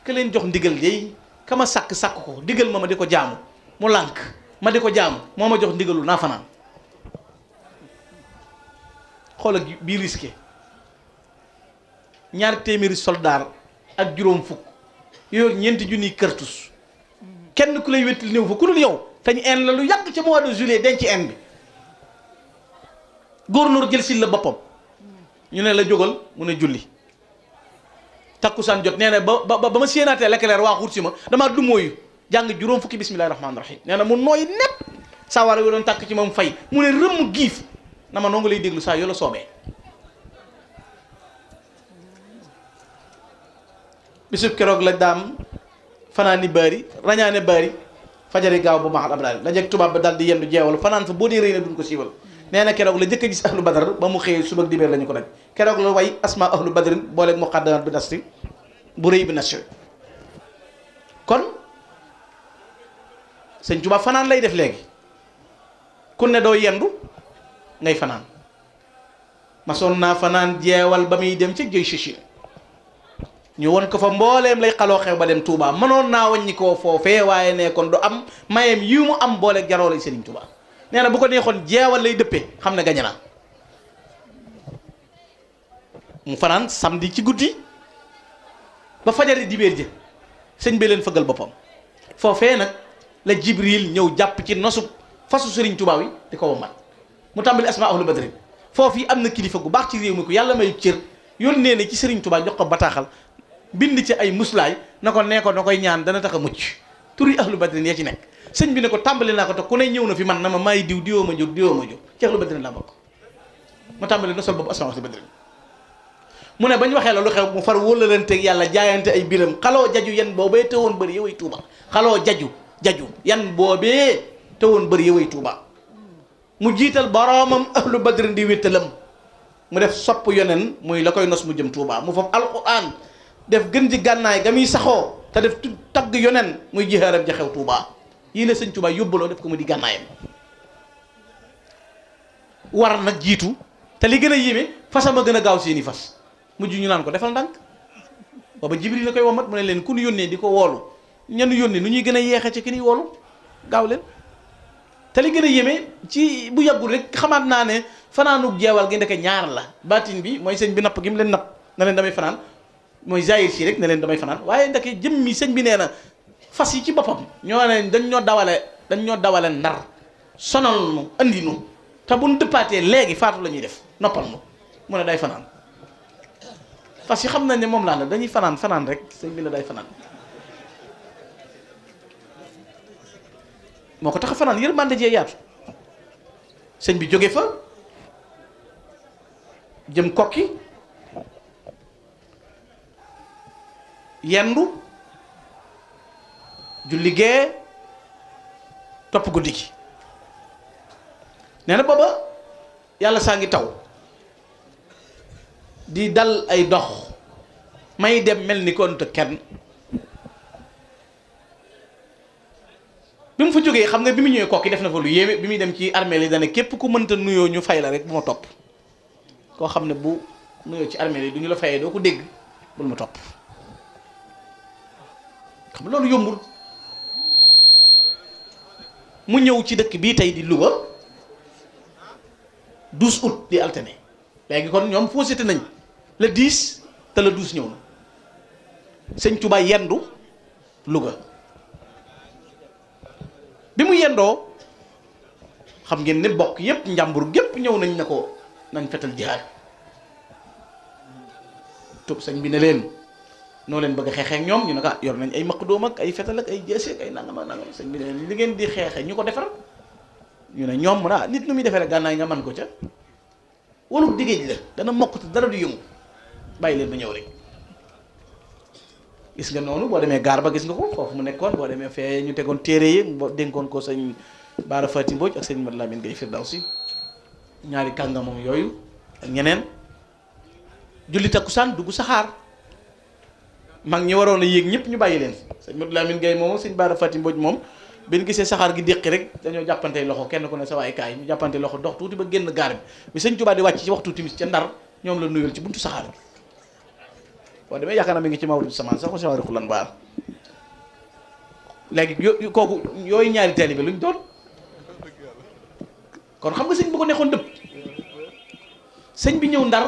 ke leen jox ndigal day kama sàkk ko digal ma di ko jaamu mu lànk ma di ko jaamu moo ma jox ndigalu naa fanaan xoola bii risqué ñaar téeméeri soldaar ak juróom fukk yooyu ñeenti junniy kërtus kenn ku lay wettil néew fa ku dul yow te ñu en la lu yàgg ca mois de juillet denc en bi gouverneur jël si la boppam ñu ne la jógal mu ne julli takkusaan jot nee na ba ma séenaatee Leclerc waa xut si ma damaa du mooyu jàng juróom fukki bismillahi rahmaani rahim nee na mu nooy nepp saa war a doon tàkk ci moom fay mu ne rëmm giif na ma noo nga lay déglu saa yoo la soobee bisub keroog la daam fanaani baari rañaane baari fajari gaaw bu maaxal abraari la jeg tubaab ba daal di yendu jeewal fanaan fa boo dee rëy na duñ ko siiwal nee na keroog la jëkk a gis ahlu badar ba mu xëyee suba ak dibéer la ñu ko daj keroog la way asma ahlu badrin booleeg muqaddamat bi nasri bu rëy bi nasri kon sëñ Tuubaa fanaan lay def léegi ku ne doo yendu ngay fanaan masoon naa fanaan jeewal ba muy dem ci jëy chichi ñu won ko fa mbooleem lay xaloo xew ba dem Touba mënoon naa wàññi koo foofee waaye ne kon du am mayem yi mu am booleeg jaroo lay Serigne Touba nee na bu ko neexoon jeewal lay dëppee xam ne gañe naa mu fanaan samedi ci guddi ba fajari dibéer ji sëñ bi leen fëggal boppam foofee nag la Jibril ñëw jàpp ci nosu fasu Serigne Touba wi di ko wommat mu tàmbali asma ahlu badrin foofu yi am na kilifa gu baax ci réew mi ko yàlla may cër yónnee ne ci Serigne Touba jox ko bataaxal bind ci ay muslaay na ko nee ko na koy ñaan dana tax a mucc turi ahlu badrin ya ci nekk sëñ bi ne ko tàmbali naa ko te ku ne ñëw na fi man na ma maay diw diwoo ma jóg diwoo ma jóg ci ahlu badrin laa bokk ma tàmbali na sol boobu asma ahlu badrin mu ne bañ waxee la lu xew mu far wóolalanteeg yàlla jaayante ay biram xaloo jaju yan boobee tewoon bëri yoway Tuuba xaloo jaju yan boobee tewoon bëri yoway Tuuba mu jiital boroomam ahlu badrin di wéttalam mu def sopp yonen muy la koy nos mu jëm Tuuba mu foofu alquran def gën ji gànnaay ga muy saxoo te def tagg yonen muy jihaaram ja xew Tuuba yii la sëñ Tuuba yóbbaloo def ko mu di gànnaayam war nag jiitu te li gën a yéeme fasama gën a gaaw seeni fas mujj ñu naan ko defal ndànk booba Jibril la koy womat mu ne leen ku ñu yónnee di ko woolu ñanu yónnee nu ñuy gën a yeexe ci ki ñuy woolu gaaw leen te li gën a yéeme ci bu yàggul rek xamaat naa ne fanaanug jeewal gi ndeke ñaar la baatin bi mooy sëñ bi napp gi mu leen napp na leen damay fanaan mooy zahir si rek ne leen damay fanaan waaye ndeke jëmmi sëñ bi nee na fas yi ci boppam ñoo ne dañ ñoo dawale ndar sonal nu andi nu te bu nu dëppaatee léegi faatu la ñuy def noppal nu mu ne day fanaan fas yi xam nañ ne moom laa ne dañuy fanaan rek sëñ bi la day fanaan moo ko tax a fanaan yërmande jee yaatu sëñ bi jóge fa jëm kokki yendu julli gee topp guddi gi nee na booba yàlla saa ngi taw di dal ay dox may dem mel ni kon te kenn bi mu fa jógee xam nga bi mu ñëwee kokki def na fa lu yéeme bi muy dem ci armée li dana képp ku mënta nuyoo ñu fay la rek bu ma topp koo xam ne bu nuyoo ci armée li du ñu la fayee doo ko dégg bul ma topp xam nga loolu yombul mu ñëw ci dëkk bii tey di Louga 12 août di alterné léegi kon ñoom fausseté nañ le 10 te le 12 ñëw na sëñ Touba yendu Louga bi mu yendoo xam ngeen ne bokk yépp njàmbur gépp ñëw nañ ne ko nañ fetal jihaad tub sëñ bi ne leen noo leen bëgg a xeexee ak ñoom ñu ne ko yor nañ ay maqdoom ak ay fetal ak ay jeese ak ay nangam ak nangam sëñ bi ne leen li ngeen di xeexee ñu ko defar ñu ne ñoom mu nit nu muy defee rek gànnaay nga man ko ca walu diggéej la dana mokk te dara du yëngu bàyyi leen ba ñëw rek gis nga noonu boo demee gaar ba gis nga ko foofu mu nekkoon boo demee fee ñu tegoon téere yi dénkoon ko sëñ Baara Fati Mbodj ak sëñ Mat Lamine Gueye Firdawsi ñaari kàngamam yooyu ak ñeneen julli takkusaan dugg saxaar mag ñi waroon a yéeg ñëpp ñu bàyyi leen sëñ Mat Lamine Gueye moom sëñ Baara Fati Mbodj moom bi ñu gisee saxaar gi déqi rek dañoo jàppante loxo kenn ku ne sa waay kaay ñu jàppante loxo dox tuuti ba génn gaar bi sëñ Tuubaa di wàcc ci waxtu timis ca Ndar ñoom la nuyul ci buntu saxaar bi boo demee yaakaar naa mi ngi ci mawlid samaan sax ko sawari xulan baar léegi kooku yooyu ñaari taalibe luñ doon kon xam nga sëñ bu ko nekkoon dëpp sëñ bi ñëw Ndar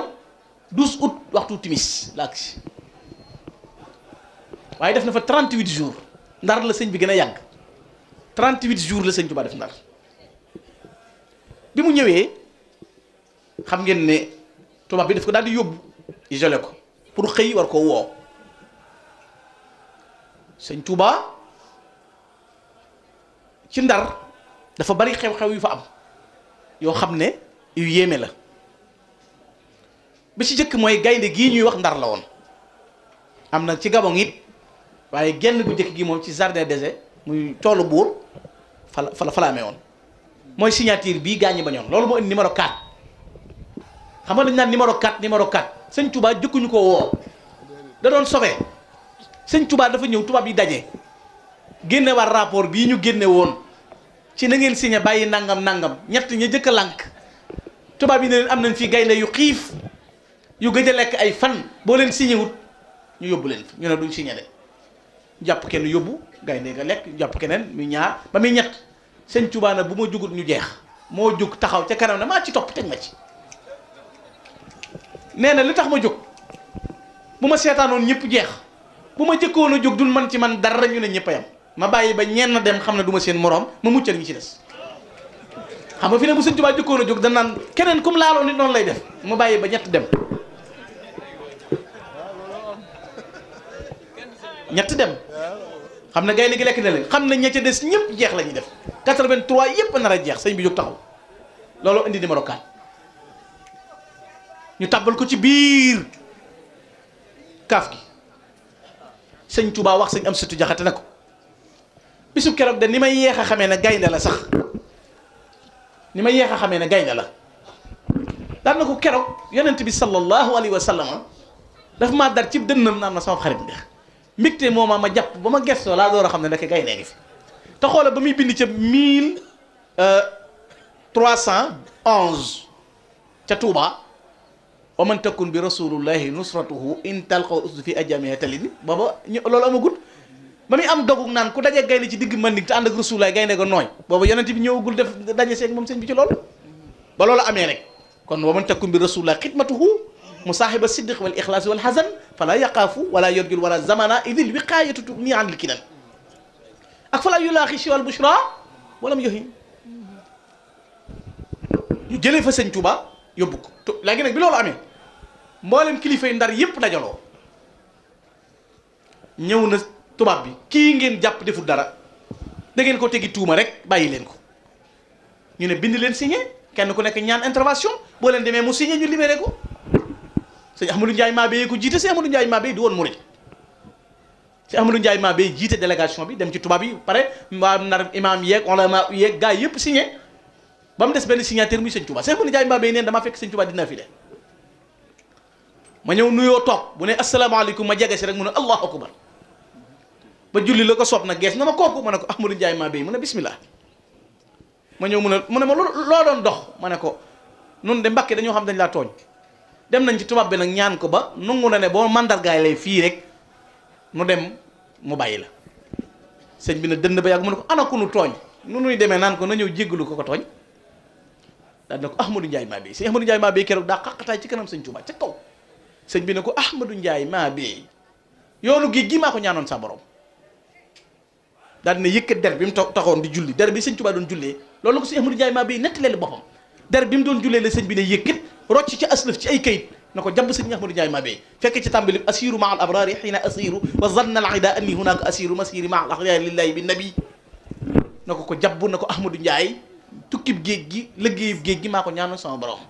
12 août waxtu timis la agsi waaye def na fa 38 jours Ndar la sëñ bi gën a yàgg 38 jours la sëñ Tuubaa def Ndar bi mu ñëwee xam ngeen ne tubaab bi daf ko daal di yóbbu isolé ko pour xëy war ko woo sëñ Tuubaa ci Ndar dafa bari xew-xew yu fa am yoo xam ne yu yéeme la bi ci jëkk mooy gaynde gii ñuy wax Ndar la woon am na ci Gabon it waaye genn gu jëkk gi moom ci jardin des muy toolu buur fa la amee woon mooy signature bii gaañi bañoon loolu moo indi numéro 4 xam nga dañ naan numéro 4 sëñ Touba jëkkuñu ko woo da doon sobee sëñ Touba dafa ñëw tubaab yi daje génne war rapport bii ñu génne woon ci na ngeen signé bàyyi nangam ñett ña jëkk a lànk tubaab yi ne leen am nañ fii gaynde yu xiif yu gëj a lekk ay fan boo leen signé wut ñu yóbbu leen ñu ne duñ signé de jàpp kenn yóbbu gaynde nga lekk jàpp keneen muy ñaar ba muy ñett sëñ Touba na bu ma jugut ñu jeex moo jug taxaw ca kanam ne maa ci topp teg ma ci nee na li tax ma jóg bu ma seetaanoon ñëpp jeex bu ma jëkkoon a jóg dul man ci man dara ñu ne ñëpp a yam ma bàyyi ba ñenn dem xam ne du ma seen moroom ma muccal ñi ci des xam nga fi ne bu sëñ Tuubaa jëkkoon a jóg da naan keneen kum laaloo nit noonu lay def ma bàyyi ba ñett dem xam ne gaynde gi lekk na leen xam ne ña ca des ñëpp jeex la ñuy def 83 yëpp nar a jeex sëñ bi jóg taxaw loolu indi numéro 4 ñu tàbbal ko ci biir kaaf gi sëñ Touba wax sëñ Amsatu Jaxate na ko bisub keroog de ni may yeex a xamee ne gaynde la sax ni may yeex a xamee ne gaynde la daan na ko keroog yonent bi sallallahu alayhi wa sallam dafa maa dar ci dënnam naan ma sama xarit nga mbégte mooma ma jàpp ba ma gestoo laa door a xam ne ndeke gaynde ngi fi te xoola ba muy bind ca 1311 ca Touba wa man takun bi rasulullahi nusratuhu in talqaw usdu fi ajamiha talini booba loolu amagul ba muy am dogug naan ku daje gaynde ci digg Manding te ànd ak rasulullahi gaynde ga nooy booba yonent bi ñëwagul def daje seeg moom sëñ bi ci loolu ba loolu amee rek kon wa man takun bi rasulillahi xidmatuhu musaahiba siddiq wal ixlaas wal xasan fala yaqaafu wala yorjul wala zamana idil wiqaayatu tugni an lkinan ak fala yulaaxi siwal bushra walam yohin ñu jëlee fa sëñ Touba yóbbu ko léegi nag bi loolu amee mboolem kilifa yi Ndar yépp dajaloo ñëw na tubaab bi kii ngeen jàpp deful dara da ngeen ko tegi tuuma rek bàyyi leen ko ñu ne bind leen signé kenn ku nekk ñaan intervention boo leen demee mu signé ñu libéré ko sëñ Ahmadou Ndiaye Mabé ko jiite sëñ Ahmadou Ndiaye Mabé du woon murid sëñ Ahmadou Ndiaye Mabé jiite délégation bi dem ci tubaab yi pare waa Ndar imam yeeg ulama yeeg gars yëpp signé ba mu des benn signature muy sëñ Touba sëñ Ahmadou Ndiaye Mabé neen dama fekk sëñ Touba dina fi de ma ñëw nuyoo toog bu ne asalaamaaleykum ma jege si rek mu ne allahu akbar ba julli la ko soob na gees na ma kooku ma ne ko Ahmadou Ndiaye Mabé mu ne bismillah ma ñëw mu ne ma loo doon dox ma ne ko nun de Mbàkke dañoo xam dañ laa tooñ dem nañ ci tubaab bi nag ñaan ko ba nungu na ne boo mandargaay lay fii rek nu dem mu bàyyi la sëñ bi ne dënd ba yàgg mu ne ko ana ku nu tooñ nu nuy demee naan ko na ñëw jéggalu ko tooñ daal ne ko Ahmadou Ndiaye Mabé sëñ Ahmadou Ndiaye Mabé keroog daa xaqataay ci kanam sëñ Touba ca kaw sëñ bi ne ko Ahmadou Ndiaye Mabé yoonu géej gi maa ko ñaanoon sa borom daal dina yëkkat der bi mu taxoon di julli der bi sëñ Touba doon jullee loolu la ko sëñ Ahmadou Ndiaye Mabé nettalee boppam der bi mu doon jullee la sëñ bi ne yëkkat rocc ci aslëf ci ay kayit na ko jàpp sëñ Ahmadou Ndiaye Mabé fekk ci tàmbali asiru maa al abrari xiina asiru wa zanna al ida anni hunaka asiru masiri maa al axyaari lillahi bi nabi na ko jàpp na ko Ahmadou Ndiaye tukkib géej gi liggéeyub géej gi maa ko ñaanoon sama borom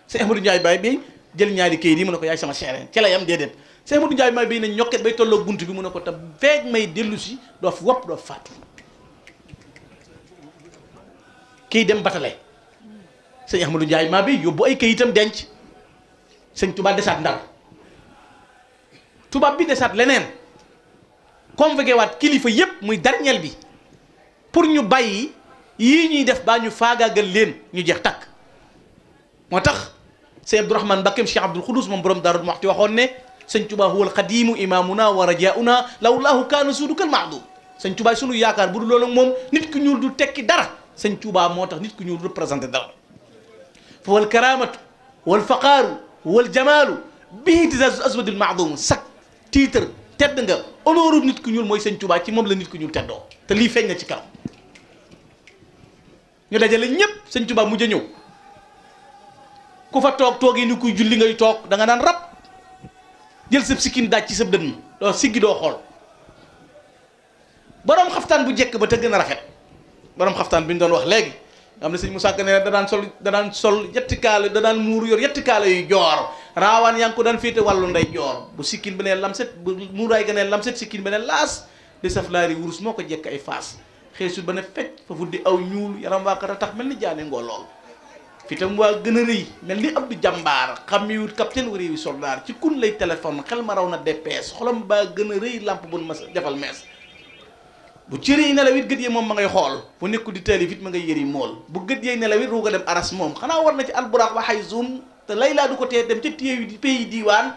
sëñ Ahmadou Ndiaye Mabé jël ñaari kayit yi mu ne ko yaay sama seere ci la yam déedéet sëñ Ahmadou Ndiaye Mabé ne ñokket bay tolloo bunt bi mu ne ko te feeg may dellu si doo fi wopp doo faatu kii dem batale sëñ Ahmadou Ndiaye Mabé yóbbu ay kayitam denc sëñ Touba desaat Ndar tubaab bi desaat leneen convoqué waat kilifa yépp muy dernier bi pour ñu bàyyi yii ñuy def baa ñu faagaagal leen ñu jeex takk moo tax sëñ Abdourahmane Mbakkeem Cheikh Abdoul Khoudous moom borom Daaru Muxti waxoon ne sëñ Touba huwal xadimu imamuna wa rajauna lawlaahu kaana suudukal maadum sëñ Touba sunu yaakaar bu dul loolu moom nit ku ñuul du tekki dara sëñ Touba moo tax nit ku ñuul représenté dara fa wal karamatu wal faqaaru wal jamaalu bii tisasu aswadil maadum sak titre tedd nga honneur nit ku ñuul mooy sëñ Touba ci moom la nit ku ñuul teddoo te lii feeñ na ci kanam ñu dajale ñépp sëñ Touba mujj a ñëw ku fa toog yi ni kuy julli ngay toog da nga naan rab jël sab sikkin daaj ci sab dënn doo siggi doo xool boroom xaftaan bu jekk ba te gën a rafet boroom xaftaan bi ñu doon wax léegi nga xam ne sëñ Moussa Ka ne da daan sol yetti kaala da daan muuru yor yetti kaala yu joor raawaan yaa ngi ko daan féete wàllu nday joor bu sikkin bi ne lamset bu muuraay ga ne lamset sikkin bi ne laas di saf laari wurus moo ko jekk ay faas xeesul ba ne fecc fa fuddi aw ñuul yaram waa ko tax mel ni jaane ngoo lool fitam waa gën a rëy mel ni Abdou Jàmbaar xammiwut capitaine wa réewi soldaar ci kun lay téléphone xel ma raw na DPS xolam baa gën a rëy lamp bun ma defal mees bu cëri yi nelawit gët yee moom ma ngay xool bu nekkul di taalif it ma ngay yëri mool bu gët yee nelawit ruuga dem aras moom xanaa war na ci alburaaq waxay zoom te lay laa du ko tee dem ca téewi di pays diiwaan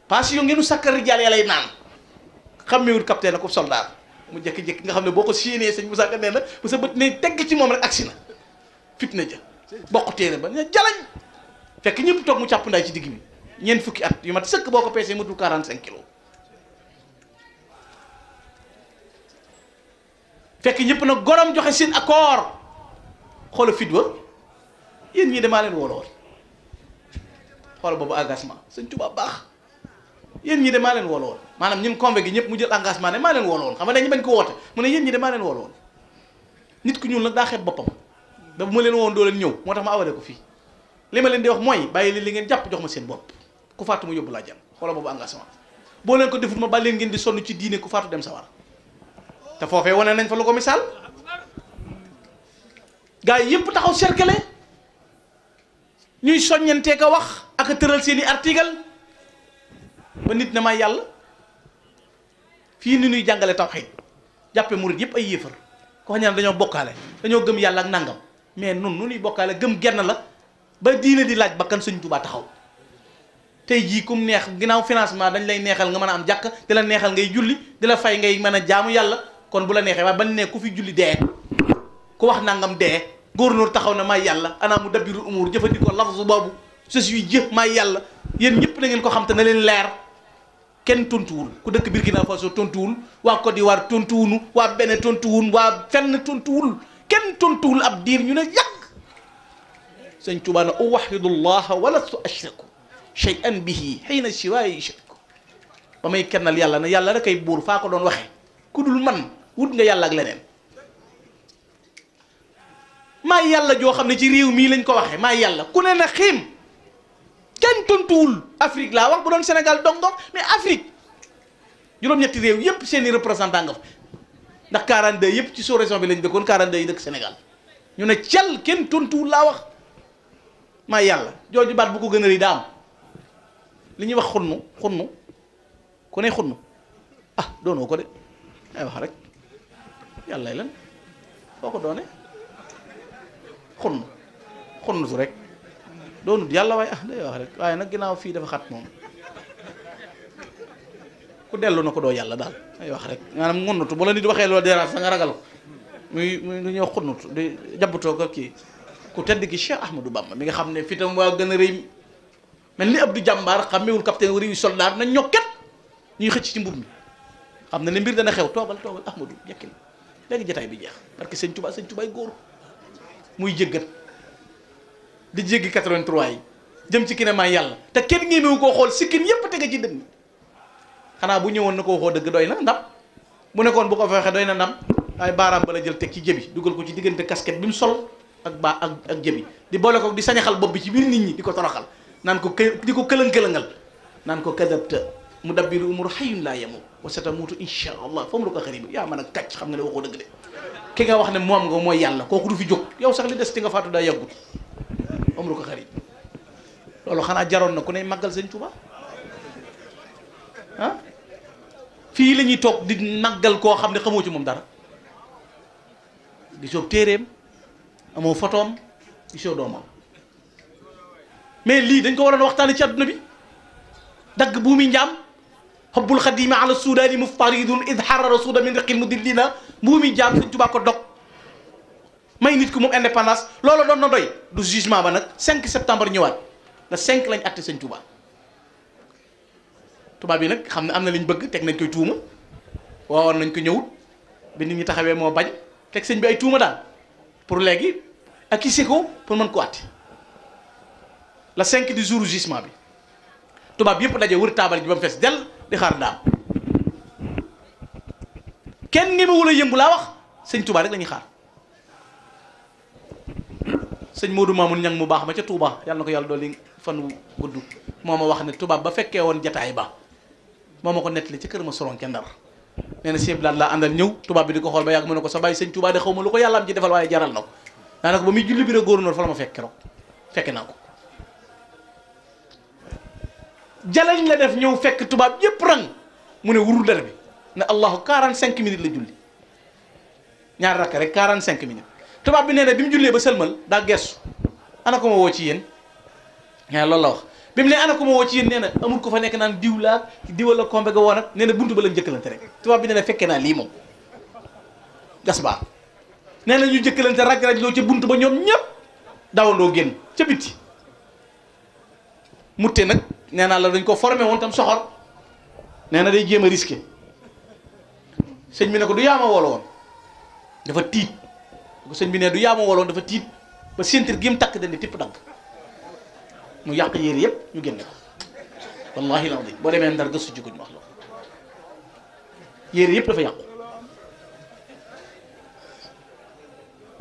passion ngeenu sakkar rijaal ya lay naan xammiwut capitaine ak soldaar mu jékki-jékki nga xam ne boo ko séenee sëñ Moussa Ka nee na bu sa bët ne tegg ci moom rek agsi na fitna ja bokk téere ba ne jalañ fekk ñëpp toog mu càpp ndaay ci digg bi ñeent fukki at yu mat sëkk boo ko peesee matul 45 kilos fekk ñëpp nag gorom joxe seen accord xoola fit wa yéen ñii damaa leen wooloon xoola boobu engagement sëñ Tuubaa baax yéen ñii damaa leen wooloon maanaam ñun convé gi ñëpp mu jël engagement ne maa leen wooloon xam nga dañu bañ ko woote mu ne yéen ñii damaa leen wooloon nit ku ñuul nag daa xeeb boppam da bu ma leen woon doo leen ñëw moo tax ma awale ko fii li ma leen di wax mooy bàyyi leen li ngeen jàpp jox ma seen bopp ku faatu ma yóbbu laa jëm xoola boobu engagement boo leen ko defut ma bàyyi leen ngeen di sonn ci diine ku faatu dem sawar te foofee wane nañ fa lu ko misaal gars yi yëpp taxaw cercle ñuy soññantee ko wax ak a tëral seeni article ba nit na may yàlla fii ni ñuy jàngale tawhid jàppe murid yëpp ay yéefar ko xam ne dañoo bokkaale dañoo gëm yàlla ak nangam mais nun nu ñuy bokkaale gëm genn la ba diine di laaj bakkan sëñ Tuubaa taxaw tey jii kum neex ginnaaw financement dañ lay neexal nga mën a am jàkk di la neexal ngay julli di la fay ngay mën a jaamu yàlla kon bu la neexee waaye bañ ne ku fi julli dee ku wax nangam dee góornóor taxaw na maay yàlla ana mu dabbirul umur jëfandikoo lafzu boobu je suis Dieu maay yàlla yéen ñëpp na ngeen ko xam te na leen leer kenn tontuwul ku dëkk Burkina Faso tontuwul waa Côte d'Ivoire tontuwunu waa Bénin tontuwul waa fenn tontuwul kenn tontuwul ab diir ñu ne yàgg sëñ Tuubaa na uwahidullaha walastu ashriku shay'an bihi hiina siwaayi yushriku ba may kennal yàlla na yàlla rek ay buur faa ko doon waxee ku dul man wut nga yàlla ak leneen maay yàlla joo xam ne ci réew mii lañ ko waxee maay yàlla ku ne na xiim kenn tontuwul Afrique laa wax bu doon Sénégal dong mais Afrique juróom-ñetti réew yépp seeni représentant nga fa ndax 42 yépp ci sous-région bi lañ dëkkoon 42 yi dëkk Sénégal ñu ne cel kenn tontuwul laa wax maay yàlla jooju baat bu ko gën a rëy daa am li ñuy wax xunnu ku ne xunnu ah doonoo ko de ay wax rek yàlla lan foo ko doone xunnu su rek doonut yàlla waaye ah day wax rek waaye nag ginnaaw fii dafa xat moom ku dellu na ko doo yàlla daal ay wax rek maanaam xunnutu bu la nit waxee loolu dérange sa nga ragal ko muy lu ñuy wax xunnutu di jabbutoo ko kii ku tedd ki Cheikh Ahmadou Bamba mi nga xam ne fitam waa gën a rëy mel ni Abdou Jàmbaar xamewul capitaine wari yu soldat na ñokket ñuy xëcc ci mbub mi xam na ne mbir dana xew toogal Ahmadou jekkil léegi jotaay bi jeex parce que sëñ Tuubaa góor muy jéggat di jéggi 83 yi jëm ci ki ne maay yàlla te kenn ñemewu koo xool sikkin yépp tege ci dënn xanaa bu ñëwoon na ko waxoo dëgg doy na ndam bu nekkoon bu ko fexe doy na ndam waaye baaraam ba la jël teg ci jëbi dugal ko ci diggante casquette bi mu sol ak ak jëbi di boole ko di sañaxal bopp bi ci biir nit ñi di ko toroxal naan ko di ko këlëng-këlëngal naan ko kadabta mudabbiru umur hayyun laa yamut wa satamuutu insha allah fa mu lu ko xarib yaa mën a kàcc xam nga ne waxoo dëgg de ki nga wax ne moom nga mooy yàlla kooku du fi jóg yow sax li des ti nga faatu daa yàggut amru ko xarib loolu xanaa jaroon na ku ne màggal sëñ Tuubaa ah fii la ñuy toog di màggal koo xam ne xamoo ci moom dara gisoo téeréem amoo photoom gisoo doomam mais lii dañ ko waroon waxtaane ci àdduna bi dagg buumi njaam xobbul xadima ala sudaani muftaridun id xarara suuda min riqil mudillina buumi njaam sëñ Tuubaa ko dog may nit ku moom indépendance loolu doon na doy du jugement ba nag 5 septembre ñëwaat na 5 lañ atte sëñ Tuubaa tubaab yi nag xam ne am na liñ bëgg teg nañ koy tuuma waawoon nañ ko ñëwut bi nit ñi taxawee moo bañ teg sëñ bi ay tuuma daal pour léegi acquisser ko pour mën ko atte la 5 du jour jugement bi tubaab yëpp daje wër taabal ji ba mu fees del di xaar daam kenn ñemewul a yëngu laa wax sëñ Tuubaa rek la ñuy xaar sëñ Modou Mamoun Ñang mu baax ma ca Touba yàlla na ko yàlla dolli fan wu gudd moo ma wax ne tubaab ba fekkee woon jataay ba moo ma ko nettali ci kër ma soronke Ndar nee na sieb laat laa àndal ñëw tubaab bi di ko xool ba yàgg mu ne ko sa bàyyi sëñ Touba de xaw ma lu ko yàlla am ci defal waaye jaral na ko daanaka ba muy julli bi rek góornóor fa la ma fekk keroog fekke naa ko jalañ la def ñëw fekk tubaab yépp rang mu ne wuru dara bi ne allahu 45 minutes la julli ñaar rakk rek 45 minutes tubaab bi nee na bi mu jullee ba sëlmal daa gestu ana ko ma woo ci yéen ñaa loolu la wax bi mu ne ana ko ma woo ci yéen nee na amul ko fa nekk naan diw laa diwal la kombe ga woon ak nee na buntu ba la njëkkalante rek tubaab bi nee na fekkee naa lii moom gas baa nee na ñu jëkkalante raj-raj loo ca buntu ba ñoom ñëpp dawandoo génn ca bitti mutte nag nee naa la dañ ko formé woon tam soxor nee na day jéem a risqué sëñ bi ne ko du yaama woolo woon dafa tiit ko sëñ bi ne du yaama woolo woon dafa tiit ba sentir gi mu takk dañ di tipp dagg mu yàq yére yëpp ñu génne ko wallahi lazim boo demee Ndar gëstu ci ko ñu wax la yére yëpp dafa yàqu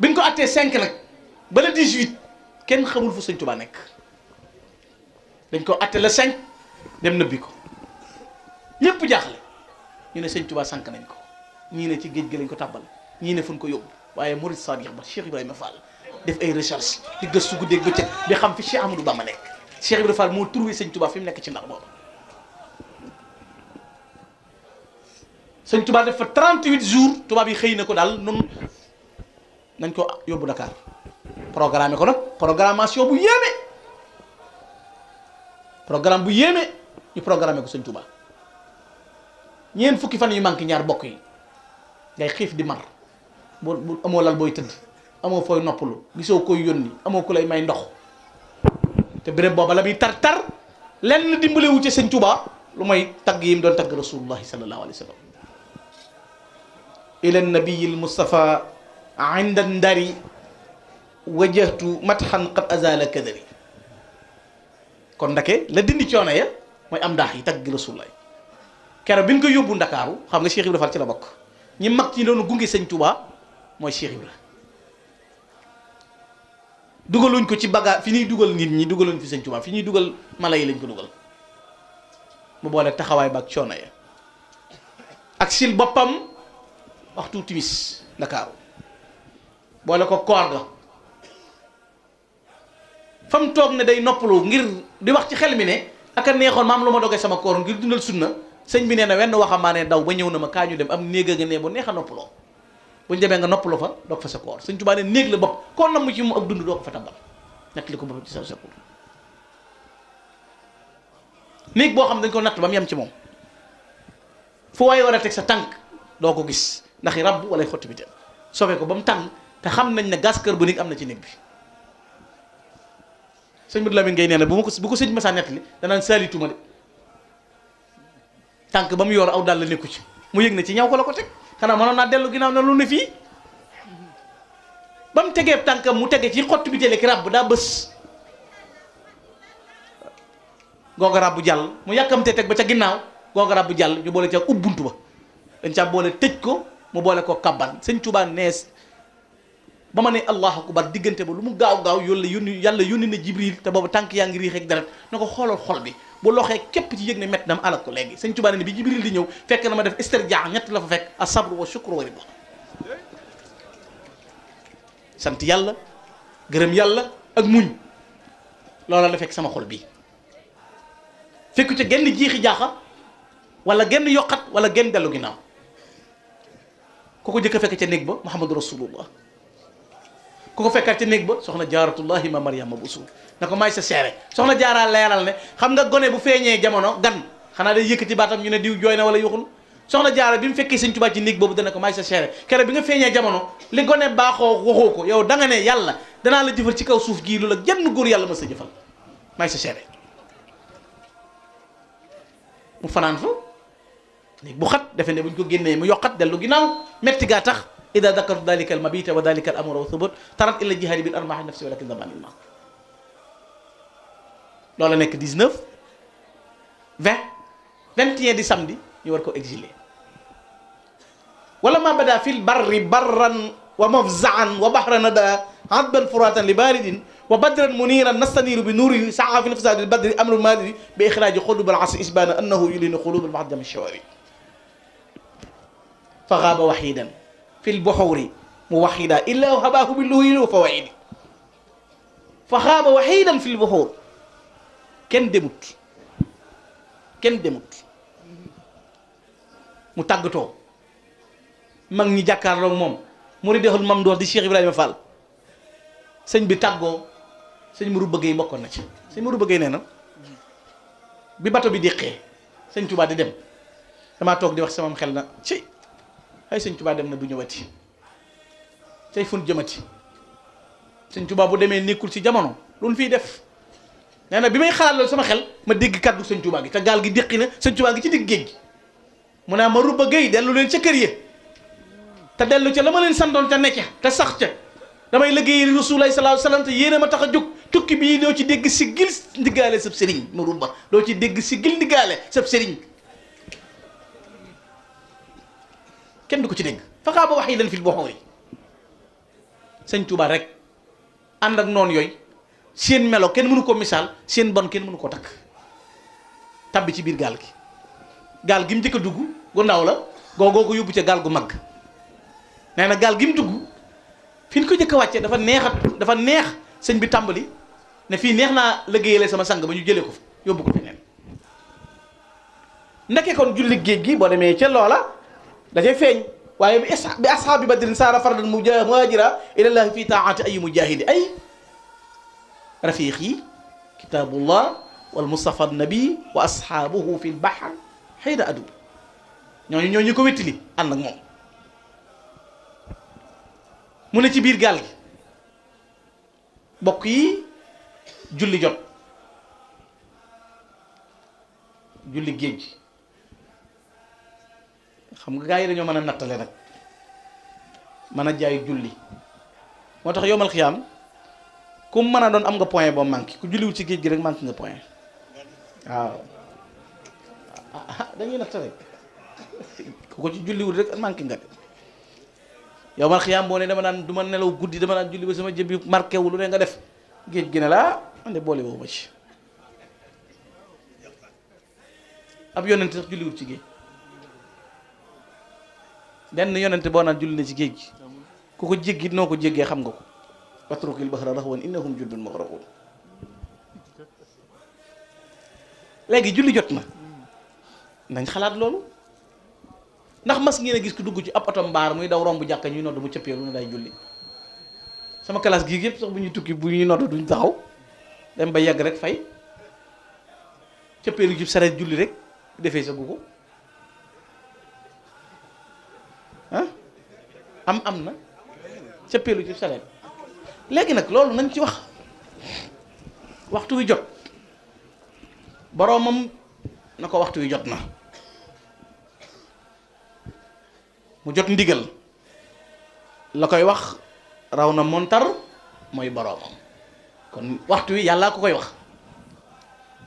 biñ ko attee 5 nag ba le 18 kenn xamul fu sëñ Tuubaa nekk dañ ko atte le 5 dem nëbbi ko ñëpp jaaxle ñu ne sëñ Tuubaa sànk nañ ko ñii ne ci géej gi lañ ko tàbbal ñii ne fu ñu ko yóbbu waaye Murid Sadiq ba Cheikh Ibrahima Fall def ay recherche di gëstu guddeeg bëccëg di xam fi Cheikh Amadou Bamba nekk Cheikh Ibrahima Fall moo trouvé sëñ Tuubaa fi mu nekk ci Ndar boobu sëñ Tuubaa def fa 38 jours tubaab yi xëy na ko daal noonu nañ ko yóbbu Dakar programmé ko nag programmation bu yéeme programme bu yéeme ñu programmé ko sëñ Touba ñeen fukki fan yu manqué ñaar bokk yi ngay xiif di mar bu amoo lal booy tëdd amoo fooy noppalu gisoo koy yónni amoo ku lay may ndox te béréb booba la muy tar lenn dimbale wu ci sëñ Touba lu mooy tagg yi mu doon tagg rasulullahi sallallahu alayhi wa sallam ila nabiyil mustafa inda ndari wajjahtu matxan qad azala kadari kon ndake la dindi coono ya mooy am daax yi tagg rasulullahi keroog bi ñu ko yóbbu ndakaaru xam nga Cheikh Ibra Fall ci la bokk ñi mag ci doon gunge sëñ Touba mooy Cheikh Ibra dugaluñ ko ci baga fi ñuy dugal nit ñi dugaluñ fi sëñ Touba fi ñuy dugal mala yi lañ ko dugal mu boole taxawaay ba ak coono ya ak sil boppam waxtu timis ndakaaru boole ko koor ga fa mu toog ne day noppalu ngir di wax ci xel mi ne ak a neexoon maam lu ma dogee sama koor ngir dundal sunna sëñ bi nee na wenn waxambaane daw ba ñëw na ma kaa ñu dem am néeg a nga ne bu neex a noppaloo bu ñu demee nga noppaloo fa doog fa sa koor sëñ Tuubaa ne néeg la bopp koo namm ci mu ak dund doo ko fa tabal nekk li ko boppam ci sa secours néeg boo xam dañ ko natt ba mu yem ci moom fu waaye war a teg sa tànk doo ko gis ndax i rabb wala xotti bi te soobee ko ba mu tàng te xam nañ ne gas kër bu néeg am na ci néeg bi sëñ Modou Lamine Gueye nee na bu ko sëñ Massa nettali danaan saalituma de tànk ba mu yor aw dal la nekku ci mu yëg na ci ñaw ko la ko teg xanaa mënoon naa dellu ginnaaw na lu ne fii ba mu tegee tànkam mu tege ci xottu bi tele ki ràbb daa bës googa ràbb jàll mu yàkkamte teg ba ca ginnaaw googa ràbb jàll ñu boole ca ubbuntu ba dañ ca boole tëj ko mu boole ko kabban sëñ Tuubaa nees ba ma ne allahu akbar diggante ba lu mu gaaw yàlla yónni na Jibril te boobu tànk yaa ngi riix ak deret na ko xoolal xol bi bu loxee képp ci yëg ne mett dama alak ko léegi sëñ Tuubaa ne bi Jibril di ñëw fekk na ma def istirjaa ñett la fa fekk as-sabr wa shukr wa ridha sant yàlla gërëm yàlla ak muñ loola la fekk sama xol bii fekku ca genn jiixi jaaxa wala genn yokkat wala genn dellu ginnaaw ku ko jëkk a fekk ca néeg ba Muhammadu Rasulullah ku ko fekkaat ca néeg ba soxna jaaratullahi ma Mariama Busu na ko may sa seere soxna jaaraa leeral ne xam nga gone bu feeñee jamono gan xanaa day yëkkati baatam ñu ne diw jooy na wala yuxul soxna jaara bi mu fekkee sëñ Tuubaa ci néeg boobu dana ko may sa seere kere bi nga feeñee jamono li gone baaxoo waxoo ko yow da nga ne yàlla danaa la jëfal ci kaw suuf gii lu la jenn góor yàlla ma sa jëfal may sa seere mu fanaan fa néeg bu xat defe ne buñ ko génnee mu yokkat dellu ginnaaw metti gaa tax ida dakartu dalika al mabita wa dalika al amra wa thubut tarat illa jihadi bil armahi nafsi walakin damanil ma loola nekk 19 20 21 di samedi ñu war ko exilé wala ma bada fil barri barran wa mafzaan wa bahra nada adban furatan li baridin wa badran muniran nastaniru bi nuurihi saa fi lfisadi badri amru madiri bi ixraji xulub al asr isbana annahu yulinu xulub al mahdam shawari fa gaaba waxidan fi lbuxuuri muwaxida illa habaahu billuhili wa fawaidi fa gaaba waxidan fi lbuxuur kenn demut mu tàggatoo mag ñi jàkkaarloog moom muridul mamduux di Cheikh Ibrahima Fall sëñ bi tàggoo sëñ Mourou Bëggey bokkoon na ci sëñ Mourou Bëggey nee na bi bato bi déqee sëñ Touba di dem damaa toog di wax sama xel na ci ay sëñ Touba dem na du ñëwati tey fun jëmati sëñ Touba bu demee nekkul ci jamono lu ñu fiy def nee na bi may xalaat loolu sama xel ma dégg kaddu sëñ Touba gi te gaal gi déqi na sëñ Touba gi ci digg géej gi mu ne ma Rubba Gueye dellu leen ca kër ya te dellu ca la ma leen santoon te necca te sax ca damay liggéey Rasulullahi sallallahu alayhi wasallam te yéene ma tax a jóg tukki bii doo ci dégg si gil ndiggaale sab sëriñ ma Rubba doo ci dégg si gil ndiggaale sab sëriñ kenn du ko ci dégg faxaa ba wax yi leen fil buxuuri sëñ Touba rek ànd ak noonu yooyu seen melo kenn mënu ko misaal seen bon kenn mënu ko takk tabbi ci biir gaal gi mu njëkk a dugg gu ndaw la googoo ko yóbbu ca gaal gu mag nee na gaal gi mu dugg fi ñu ko njëkk a wàccee dafa neex sëñ bi tàmbali ne fii neex naa liggéeyale sama sang ba ñu jëlee ko fa yóbbu ko feneen ndeke kon julli géej gi boo demee ca loola dafay feeñ waaye bi ashaabi badrin saara fardan muhaajira ilallahi fi taati ay mujahidi ay rafiq yi kitabullah wal mustafa nabi wa ashaabuhu fi lbahr xayda adu ñooñu ñu ko wéttali ànd ak moom mu ne ci biir gaal gi bokk yi julli jot julli géej gi xam nga gaa yi dañoo mën a nattale nag mën a jaay julli moo tax yowmal xiyaam ku mën a doon am nga point boo manqué ku julliwul ci géej gi rek manqué nga point waaw dañuy nattale ku ko ci julliwul rek manqué nga de yowmal xiyaam boo ne dama naan du ma nelaw guddi dama naan julli ba sama jëb bi marqué wu lu ne nga def géej gi ne laa man de boole boobu ma ci ab yonent sax julliwul ci géej benn yonent boo naan julli na ci géej gi ku ko jéggi noo ko jéggee xam nga ko watrukil bahra rahwan innahum jundun mughraqun léegi julli jot na nañ xalaat loolu ndax mas ngeen a gis ku dugg ci ab oto mbaar muy daw romb jàkka ñuy nodd mu cëppeelu ne day julli sama classe gii yëpp sax bu ñuy tukki bu ñuy nodd duñ taxaw dem ba yegg rek fay cëppeelu ci sareet julli rek defee sa gu ko ah am na cëppeelu ci sareet léegi nag loolu nañ ci wax waxtu wi jot boroomam na ko waxtu wi jot na mu jot ndigal la koy wax raw na montar mooy boroomam kon waxtu wi yàllaa ko koy wax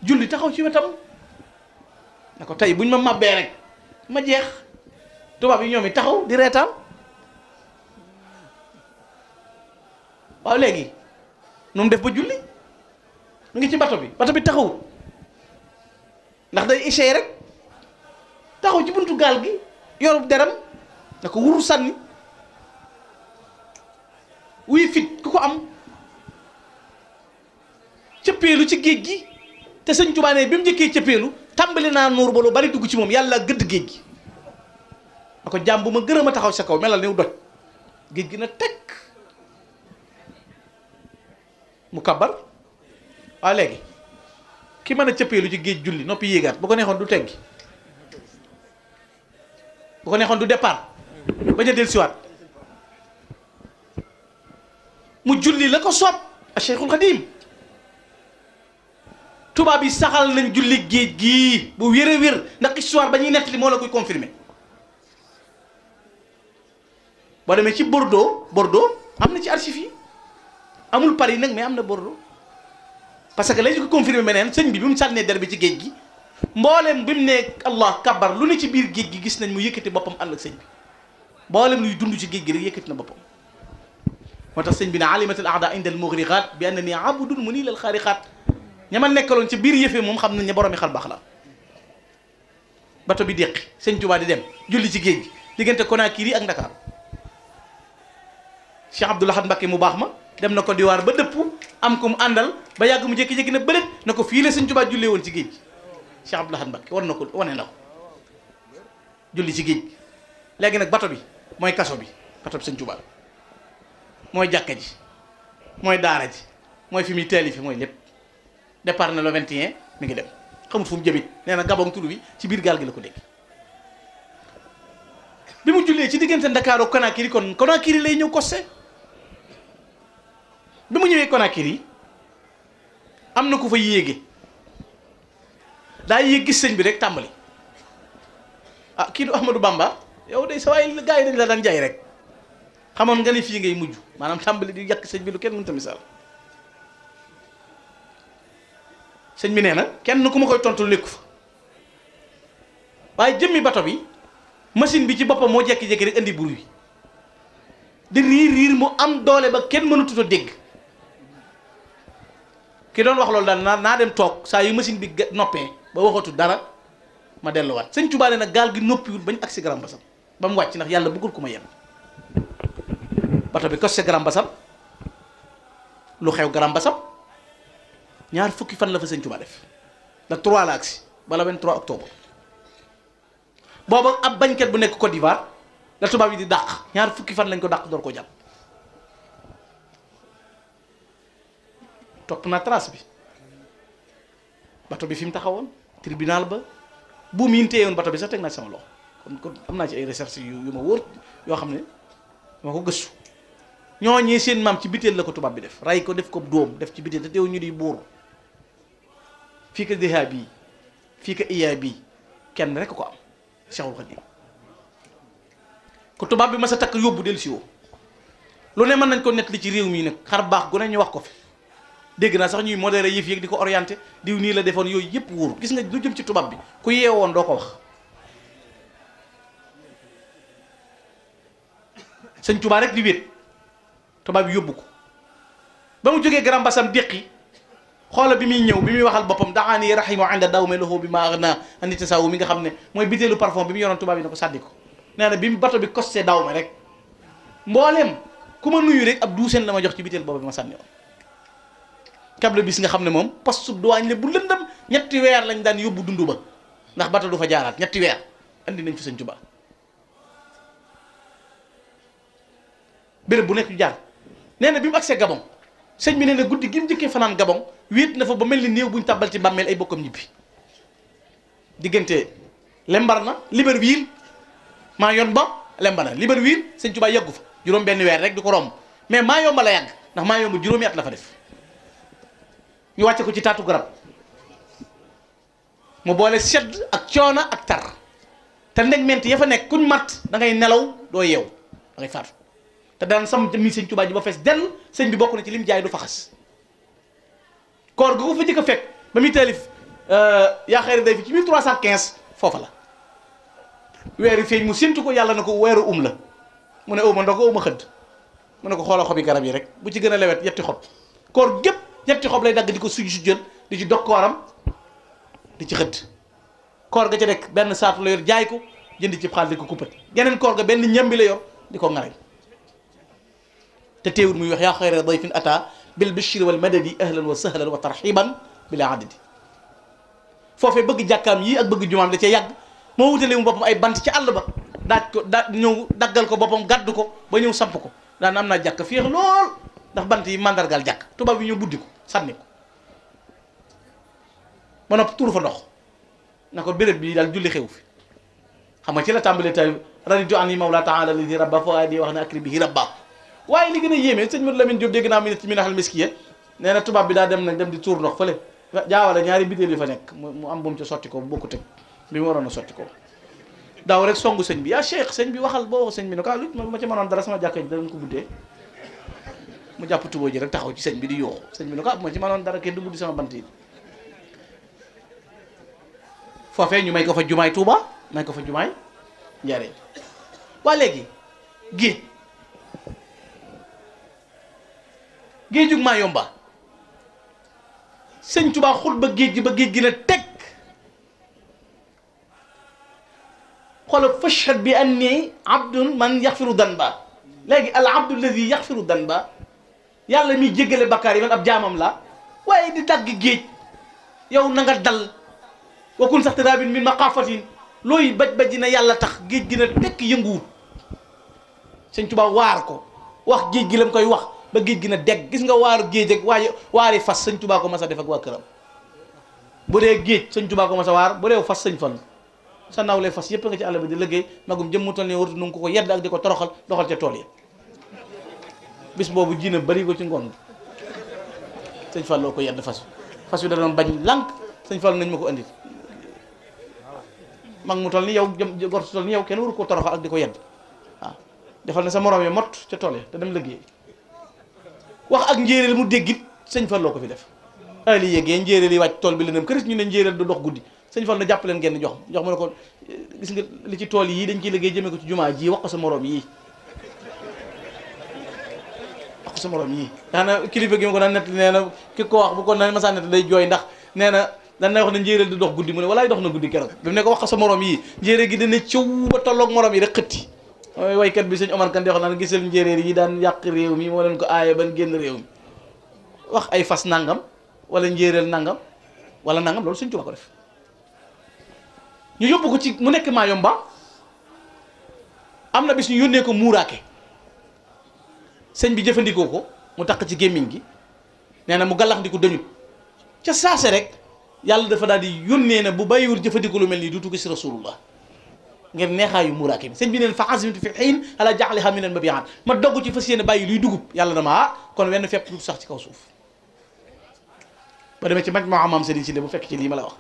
julli taxaw ci wetam na ko tey buñ ma màbbee rek ma jeex tubaab yi ñoom i taxaw di reetaan waaw léegi nu mu def ba julli mu ngi ci bato bi taxawut ndax day échec rek taxaw ci buntu gaal gi yorub deram na ko wuru sànni wuy fit ku ko am cëppeelu ci géej gi te sëñ Tuubaa ne bi mu njëkkee cëppeelu tàmbali naa nuur ba lu bari dugg ci moom yàlla gëdd géej gi na ko jàmm bu ma gërëm a taxaw sa kaw melal new doj géej gi na tekk mu kabar waaw léegi ki mën a cëppeelu ci géej julli noppi yéegaat bu ko neexoon du teggi bu ko neexoon du départ bañ a dellusiwaat mu julli la ko soob a Cheikhul Khadim tubaab yi saxal nañ julli géej gii bu wér a wér ndax histoire ba ñuy nettali moo la koy confirmer boo demee ci Bordeaux am na ci archive yi amul Paris nag mais am na Bordeaux parce que lañu ko confirmer meneen sëñ bi mu sànnee der bi ci géej gi mboolem bi mu ne allah kabar lu ne ci biir géej gi gis nañ mu yëkkati boppam ànd ak sëñ bi mboolem luy dund ci géej gi rek yëkkati na boppam moo tax sëñ bi ne alimatul aada inda al mughriqat bi annani abudun munil al xaariqat ñama nekkaloon ci biir yëfee moom xam nañ ne boroomi xal baax la bato bi déqi sëñ Tuubaa di dem julli ci géej gi diggante Conakry ak Ndakaaru Cheikh Abdoul Ahad Mbacké mu baax ma dem na ko diwaar ba dëpp am ko mu àndal ba yàgg mu jékki-jékki ne bëreet na ko fii la sëñ Tuubaa jullee woon ci géej gi Cheikh Abdoul Ahad Mbacké war na ko wane na ko julli ci géej gi léegi nag bato bi mooy kaso bi bato bi sëñ Tuubaa mooy jàkka ji mooy daara ji mooy fi muy teeli fi mooy lépp départ na le 21 mi ngi dem xamul fu mu jëmit nee na Gabon tur bi ci biir gaal gi la ko dégg bi mu jullee ci diggante Ndakaaru Conakry kon Conakry lay ñëw Cossé bi mu ñëwee Conakry am na ku fa yéege daa yéeg gis sëñ bi rek tàmbali ah kii du Ahmadou Bamba yow de sa waay gars yi dañ la daan jaay rek xamoon nga ne fii ngay mujj maanaam tàmbali di yàq sëñ bi lu kenn mënta misaal sëñ bi nee na kenn ku ma koy tontu nekku fa waaye jëmmi bato bi machine bi ci boppam moo jekki-jekki rek indi bruit di riir mu am doole ba kenn mënatut a dégg ki doon wax loolu daal naa dem toog saa yu machine bi noppee ba waxatu dara ma delluwaat sëñ Tuubaa nee na gaal gi noppiwul bañ agsi Grand Bassam ba mu wàcc ndax yàlla bëggul ku ma yem bato bi kos Grand Bassam lu xew Grand Bassam ñaar fukki fan la fa sëñ Tuubaa def la 3 la agsi bala 23 octobre booba ab bañkat bu nekk Côte d'Ivoire la tubaab yi di dàq ñaar fukki fan lañ ko dàq door ko jàpp topp naa trace bi bato bi fi mu taxawoon tribunal ba bu miin téyewoon bato bi sax teg naa ci sama loxo kon am naa ci ay recherche yu ma wóor yoo xam ne dama ko gëstu ñooñee seen maam ci biteel la ko tubaab bi def ray ko def ko dóom def ci biteel te teew ñu di buur fii ko déha bii fii ko iya bii kenn rek ko am Cheikhul Khadim ko tubaab bi ma sa takk yóbbu del si woo lu ne mën nañ ko nett li ci réew mii nag xar baax gu ne ñu wax ko fi dégg naa sax ñuy modéré yëf yi di ko orienté diw nii la defoon yooyu yëpp wóoru gis nga lu jëm ci tubaab bi ku yeewoon doo ko wax sëñ Tuubaa rek di wéet tubaab bi yóbbu ko ba mu jógee Grand Bassam déqi xoola bi muy ñëw bi muy waxal boppam daxaani rahimu inda dawme lahu bi ma agna ani tasawu mi nga xam ne mooy biteelu parfum bi mu yoroon tubaab yi ne ko sàddi ko nee na bi mu bato bi costé dawme rek mbooleem ku ma nuyu rek ab duuseen la ma jox ci biteel boobu bi ma sànni woon kable bis nga xam ne moom poste douane la bu lëndam ñetti weer lañ daan yóbbu dundu ba ndax bato du fa jaaraat ñetti weer andi nañ fi sëñ Tuubaa béréb bu nekk ñu jaar nee na bi mu agsee Gabon sëñ bi nee na guddi gi mu njëkkee fanaan Gabon wéet na fa ba mel ni néew buñ tàbbal ci bàmmeel ay bokkam ñibbi diggante Lembarna Libreville Mayomba Lembarna Libreville sëñ Tuubaa yàggu fa juróom benn weer rek di ko romb mais Mayomba la yàgg ndax Mayomba juróomi at la fa def ñu wàcce ko ci taatu garab mu boole sedd ak coono ak tar te ndeg ment ya fa nekk kuñ mat da ngay nelaw doo yeew da ngay faatu te daan sam jëmmi sëñ Tuubaa ji ba fees dell sëñ bi bokk na ci lim jaay du faxas koor gu ko fa jëkk a fekk ba muy taalif yaa xayri day fi ci 1315 foofa la weer yi feeñ mu séntu ko yàlla na ko weeru la mu ne aw ma ndox aw ma xëdd mu ne ko xoolal xobi garab yi rek bu ci gën a lewet yetti xob koor gépp ñetti xob lay dagg di ko sujjal di ci dog kooram di ci xëdd koor ga ca nekk benn saatu la yor jaay ko jënd ci xaalis di ko kuppati geneen koor ga benn ñambi la yor di ko ngarañ te teewul muy wax yaa xayra dayfin ata bil bishri wal madadi ahlan wa sahlan wa tarxiban bila adadi foofee bëgg jàkkaam yi ak bëgg jumaam da cee yàgg moo wutale mu boppam ay bant ci àll ba daaj ko ñëw daggal ko boppam gàddu ko ba ñëw samp ko daan am naa jàkk féex lool ndax bant yi mandargal jàkk tubaab yi ñëw buddi ko sànni ko ba noppi tuuru fa ndox na ko béréb bi daal julli xew fi xam nga ci la tàmbalee tay raditu an yi mawla taala lidi rabba fo ay di wax ne akri bihi rabba waaye li gën a yéeme sëñ Modou Lamine Diop dégg naa mi naxal miskiya nee na tubaab bi daa dem nag dem di tuur ndox fële jaawale ñaari bitéel yi fa nekk mu am bu mu ca sotti ko bu bokkut ak bi mu waroon a sotti ko daaw rek songu sëñ bi yaa cheikh sëñ bi waxal boo wax sëñ bi ne ko lu ma ci mënoon dara sama jàkka ji danañ ko buddee mu jàpp tuboo ji rek taxaw ci sëñ bi di yooxu sëñ bi ne ko bu ma ci mënoon dara kenn du buddi sama bant yi foofee ñu may ko fa jumaay Tuuba may ko fa jumaay Njaaréem waa léegi géejug Mayomba sëñ Tuubaa xut ba géej gi la teg xoolal fashhad bi anni abdun man yaxfiru danba léegi al abdu alladi yaxfiru danba yàlla miy jéggale bakkaar yi man ab jaamam la waaye di dagg géej yow na nga dal wakun sax taraabin min maqaafatin looy baj na yàlla tax géej gi na tekk yënguwut sëñ Tuubaa waar ko wax géej gi la mu koy wax ba géej gi na degg gis nga waaru géej ak waari fas sëñ Tuubaa ko mas a def ak waa këram bu dee géej sëñ Tuubaa ko mas a waar bu dee fas sëñ fan sa nawle fas yëpp nga ci àll bi di liggéey magum jëm mu toll nii waratu nu ko yedd ak di ko toroxal doxal ca tool yi bis boobu ji na bari ko ci ngoon sëñ Fall loo ko yedd fas wi da doon bañ lànk sëñ Fall nañ ma ko andi mag mu toll ni yow jëm gor toll ni yow kenn waru ko toroxal ak di ko yedd waaw defal na sa morom yi mot ca tool yi te dem liggéey wax ak njéeréel mu déggit sëñ Fall loo ko fi def ali yéegee njéeréel yi wàcc tool bi lëndëm këris ñu ne njéeréel du dox guddi sëñ Fall na jàpp leen genn jox mu ne ko gis nga li ci tool yii dañ ciy liggéey jëmee ko ci jumaa ji wax ko sa morom yii wax ko sa morom yii daana kilifa gi ma ko daan nett nee na ki ko wax bu ko na masaa nett day jooy ndax nee na dan na wax ne njéeréel du dox guddi mu ne walaay dox na guddi keroog bi mu ne ko wax ko sa morom yii njéeréel gi dana cëw ba tolloog morom yi rek xëtti mooy waykat bi sëñ Omar Kan di wax naan gisal njéeréer yi daan yàq réew mi moo leen ko aaye ban génn réew mi wax ay fas nangam wala njéeréel nangam wala nangam loolu sëñ Tuubaa ko def ñu yóbbu ko ci mu nekk Mayomba am na bis ñu yónnee ko muuraake sëñ bi jëfandikoo ko mu takk ci gémmiñ gi nee na mu gàllax ndi ko dañut ca saase rek yàlla dafa daal di yónnee na bu bàyyiwul jëfandikoo lu mel nii duutu gis rasulullah ngir neexaayu muraake bi sëñ bi neen fa azimtu fi xiin ala jaxliha min al mabiat ma dogg ci fas yéene bàyyi luy dugub yàlla dama kon wenn fepp du sax ci kaw suuf ba demee ci maj moo amam sëriñ si le bu fekk ci lii ma la wax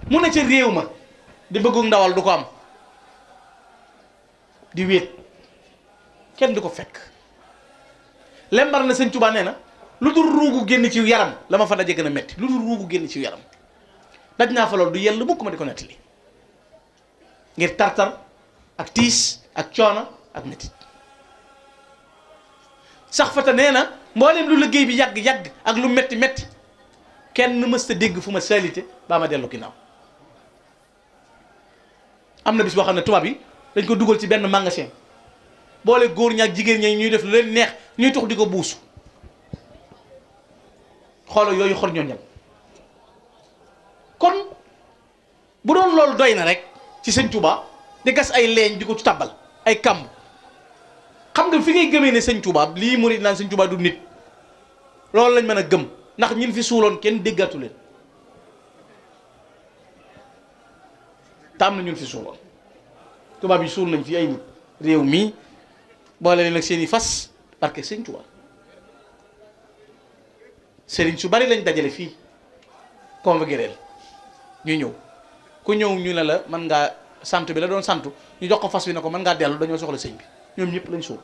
mu ne ca réew ma di bëggu ndawal du ko am di wéet kenn du ko fekk lembar na sëñ Tuubaa nee na lu dul ruugu génn ci yaram la ma fa daje gën a metti lu dul ruugu génn ci yaram daj naa fa loolu du yell mukk ma di ko nettali ngir tartar ak tiis ak coono ak mettit sax fata nee na mboolem lu liggéey bi yàgg-yàgg ak lu metti metti kenn mësta dégg fu ma salité baa ma dellu ginnaaw am na bis boo xam ne tubaab yi dañ ko dugal ci benn magasin boole góor ñaak jigéen ñi ñuy def lu leen neex ñuy tux di ko buusu xoolal yooyu xor ñoo ñam kon bu doon loolu doy na rek ci sëñ Touba di gas ay leeñ di ko ci tàbbal ay kamb xam nga fi ngay gëmee ne sëñ Touba lii murid naan sëñ Touba du nit loolu lañ mën a gëm ndax ñin fi suuloon kenn déggatu leen te am na ñun fi suuloon tubaab yi suul nañ fi ay nit réew mii boole leen ak seen i fas parce que sëñ Touba sëriñ su bari lañ dajale fii convoqué leen ñu ñëw ku ñëw ñu ne la mën ngaa sant bi la doon santu ñu jox ko fas wi ne ko mën ngaa dellu dañoo soxla sëñ bi ñoom ñëpp lañ suul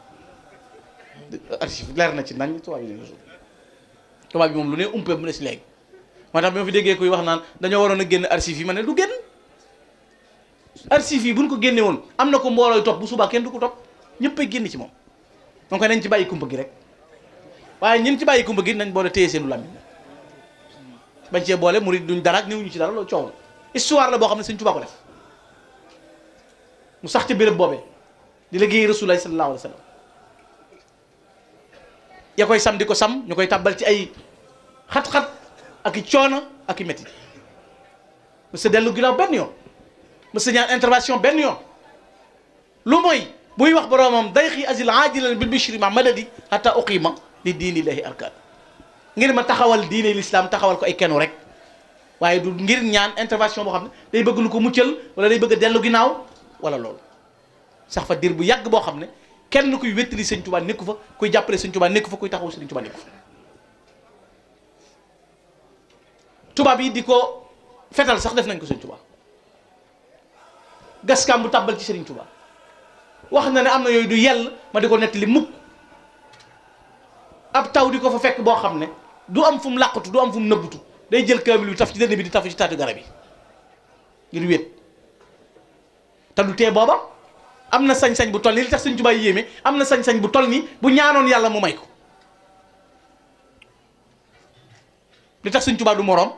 archive leer na ci nañ tubaab yi lañ suul tubaab bi moom lu ne umpee mu ne si léegi moo tax bi ma fi déggee kuy wax naan dañoo waroon a génn archive yi ma ne du génn archive yi buñ ko génne woon am na ko mboolooy topp bu subaa kenn du ko topp ñëpp ay génn ci moom donc nañ ci bàyyi kumpa gi rek waaye ñun ci bàyyi kumpa gi nañ boole téye seenu làmmiñ bañ cee boole murid duñ dara ak néewuñu ci dara loolu coow la histoire la boo xam ne Sëñ Tuubaa ko def mu sax ci béréb boobee di liggéey Rasulullaah sallallaahu alayhi wa sallam ya koy sam di ko sam ñu koy tàbbal ci ay xat-xat ak i coono ak i métti mu sa dellu ginnaaw benn yoon mu sa ñaan intervention benn yoon lu mooy buy wax boroomam day xii asil ajilan bil bishri ma madadi hatta uqima li diinillahi arkaan ngir ma taxawal diine l'islam taxawal ko ay kenu rek waaye du ngir ñaan intervention boo xam ne day bëgg lu ko muccal wala day bëgg a dellu ginnaaw wala loolu sax fa dir bu yàgg boo xam ne kenn kuy wéttali sëñ Tuubaa nekku fa kuy jàppale sëñ Tuubaa nekku fa kuy taxaw sëñ Tuubaa nekku fa tubaab yi di ko fetal sax def nañ ko sëñ Tuubaa gaskaam bu tàbbal ci sëriñ Tuubaa wax na ne am na yooyu du yell ma di ko nettali mukk ab taw di ko fa fekk boo xam ne du am fu mu làqatu du am fu mu nëbbutu day jël kaamil bi taf ci dënn bi di tafu ci taatu garab yi ngir wéet te du tee booba am na sañ-sañ bu toll nii li tax sëñ Tuubaa yéeme am na sañ-sañ bu toll nii bu ñaanoon yàlla mu may ko li tax sëñ Tuubaa du moroom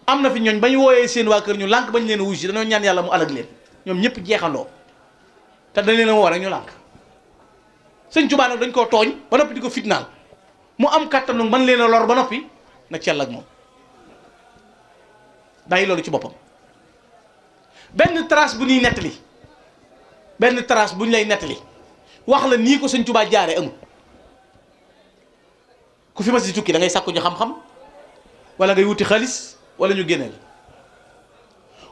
am na fi ñooñ ba ñu wooyee seen waa kër ñu lànk bañ leen a wuy si dañoo ñaan yàlla mu alag leen ñoom ñëpp jeexandoo te dañ leen a woo rek ñu lànk sëñ Tuubaa nag dañ koo tooñ ba noppi di ko fitnaal mu am kàttanu man leen a lor ba noppi nag cell ak moom bàyyi loolu ci boppam benn trace bu ñuy nettali benn trace bu ñu lay nettali wax la nii ko sëñ Tuubaa jaaree amul ku fi mas di tukki da ngay sàkku ñu xam-xam wala ngay wuti xaalis wala ñu génneel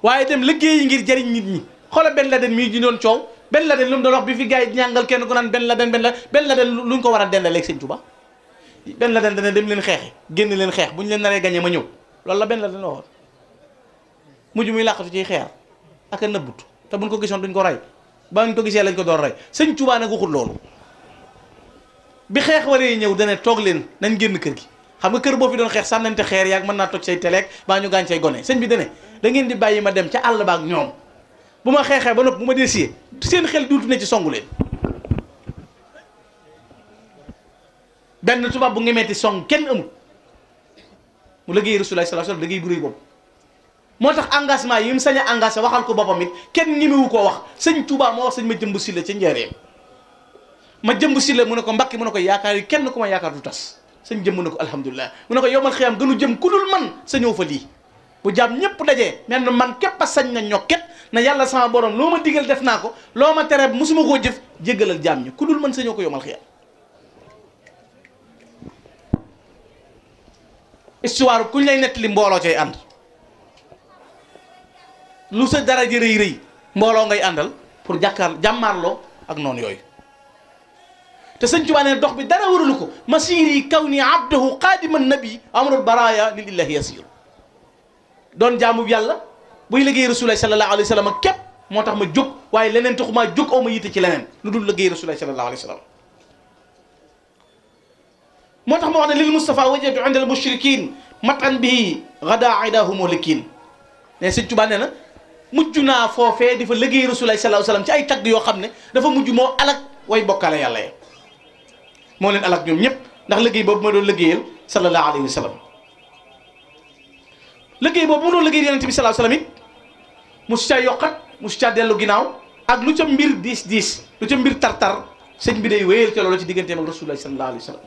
waaye dem liggéey yi ngir jariñ nit ñi xoolal Ben Laden mii di doon coow Ben Laden lu mu doon wax bi fi gars yi ñàngal kenn ku naan Ben Laden luñ ko war a dendaleeg sëñ Tuubaa Ben Laden dana dem leen xeexi génn leen xeex bu ñu leen naree gañe ma ñëw loolu la Ben Laden waxoon mujj muy làqatu ciy xeer ak a nëbbutu te buñ ko gisoon duñ ko rey ba ñu ko gisee lañ ko doon rey sëñ Tuubaa nag waxul loolu bi xeex waree ñëw dana toog leen nañ génn kër gi xam nga kër boo fi doon xeex sànnante xeer yaag mën naa toj say teleeg baa ñu gaañ say gone sëñ bi dane da ngeen di bàyyi ma dem ca àll baak ñoom bu ma xeexee ba nopp bu ma desiyee seen xel duutu ne ci songu leen benn tubaab bu ngemeeti song kenn amul mu liggéey Rasulullah sallallahu alayhi wasallam liggéey bu rëy boobu moo tax engagement yi mu sañ a engagé waxal ko boppam it kenn ñemewu koo wax sëñ Touba moo wax sëñ ma jëmb silla ca njaareem ma jëmb silla mu ne ko mbakki mu ne ko yaakaar yi kenn ku ma yaakaar du tas sëñ jëmb ne ko alhamdulilah mu ne ko yowmal xiyaam gënu jëm ku dul man sa ñëw fa lii bu jaam ñépp dajee mel na man képp a sañ na ñokket na yàlla sama borom loo ma digal def naa ko loo ma tere musuma koo jëf jéggalal jaam ñi ku dul man sa ñëw ko yowmal xiyaam histoire kuñ lay nettali mbooloo cay ànd lu sa dara ji rëy rëy mbooloo ngay àndal pour jàmmaarloo ak noonu yooyu te sëñ Tuubaa ne dox bi dara waralu ko masiri kaw ni abdahu qaadiman nabi amrul baraya lillahi yasiru doon jaamu yàlla buy liggéey rasulullahi sallallahu alayhi wa sallam képp moo tax ma jóg waaye leneen taxumaa jóg aw ma yitte ci leneen lu dul liggéey rasulullahi sallallahu alayhi wa sallam moo tax ma wax ne lil Mustafa wajadu inda al mushrikin matan bihi gada aidahu muhlikin ne sëñ Tuubaa nee na mujj naa foofee di fa liggéey rasulullahi sallallahu alayhi wa sallam ci ay tagg yoo xam ne dafa mujj moo alak way bokkaale yàlla ye moo leen alak ñoom ñëpp ndax liggéey boobu ma doon liggéeyal sallallahu alayhi wa sallam liggéey boobu ma doon liggéeyal yonent bi sallallahu alayhi wa sallam it musu caa yokkat musu caa dellu ginnaaw ak lu ca mbir diis lu ca mbir tar-tar sëñ bi day wéyal ca loolu ci digganteem ak rasulullahi sallallahu alayhi wa sallam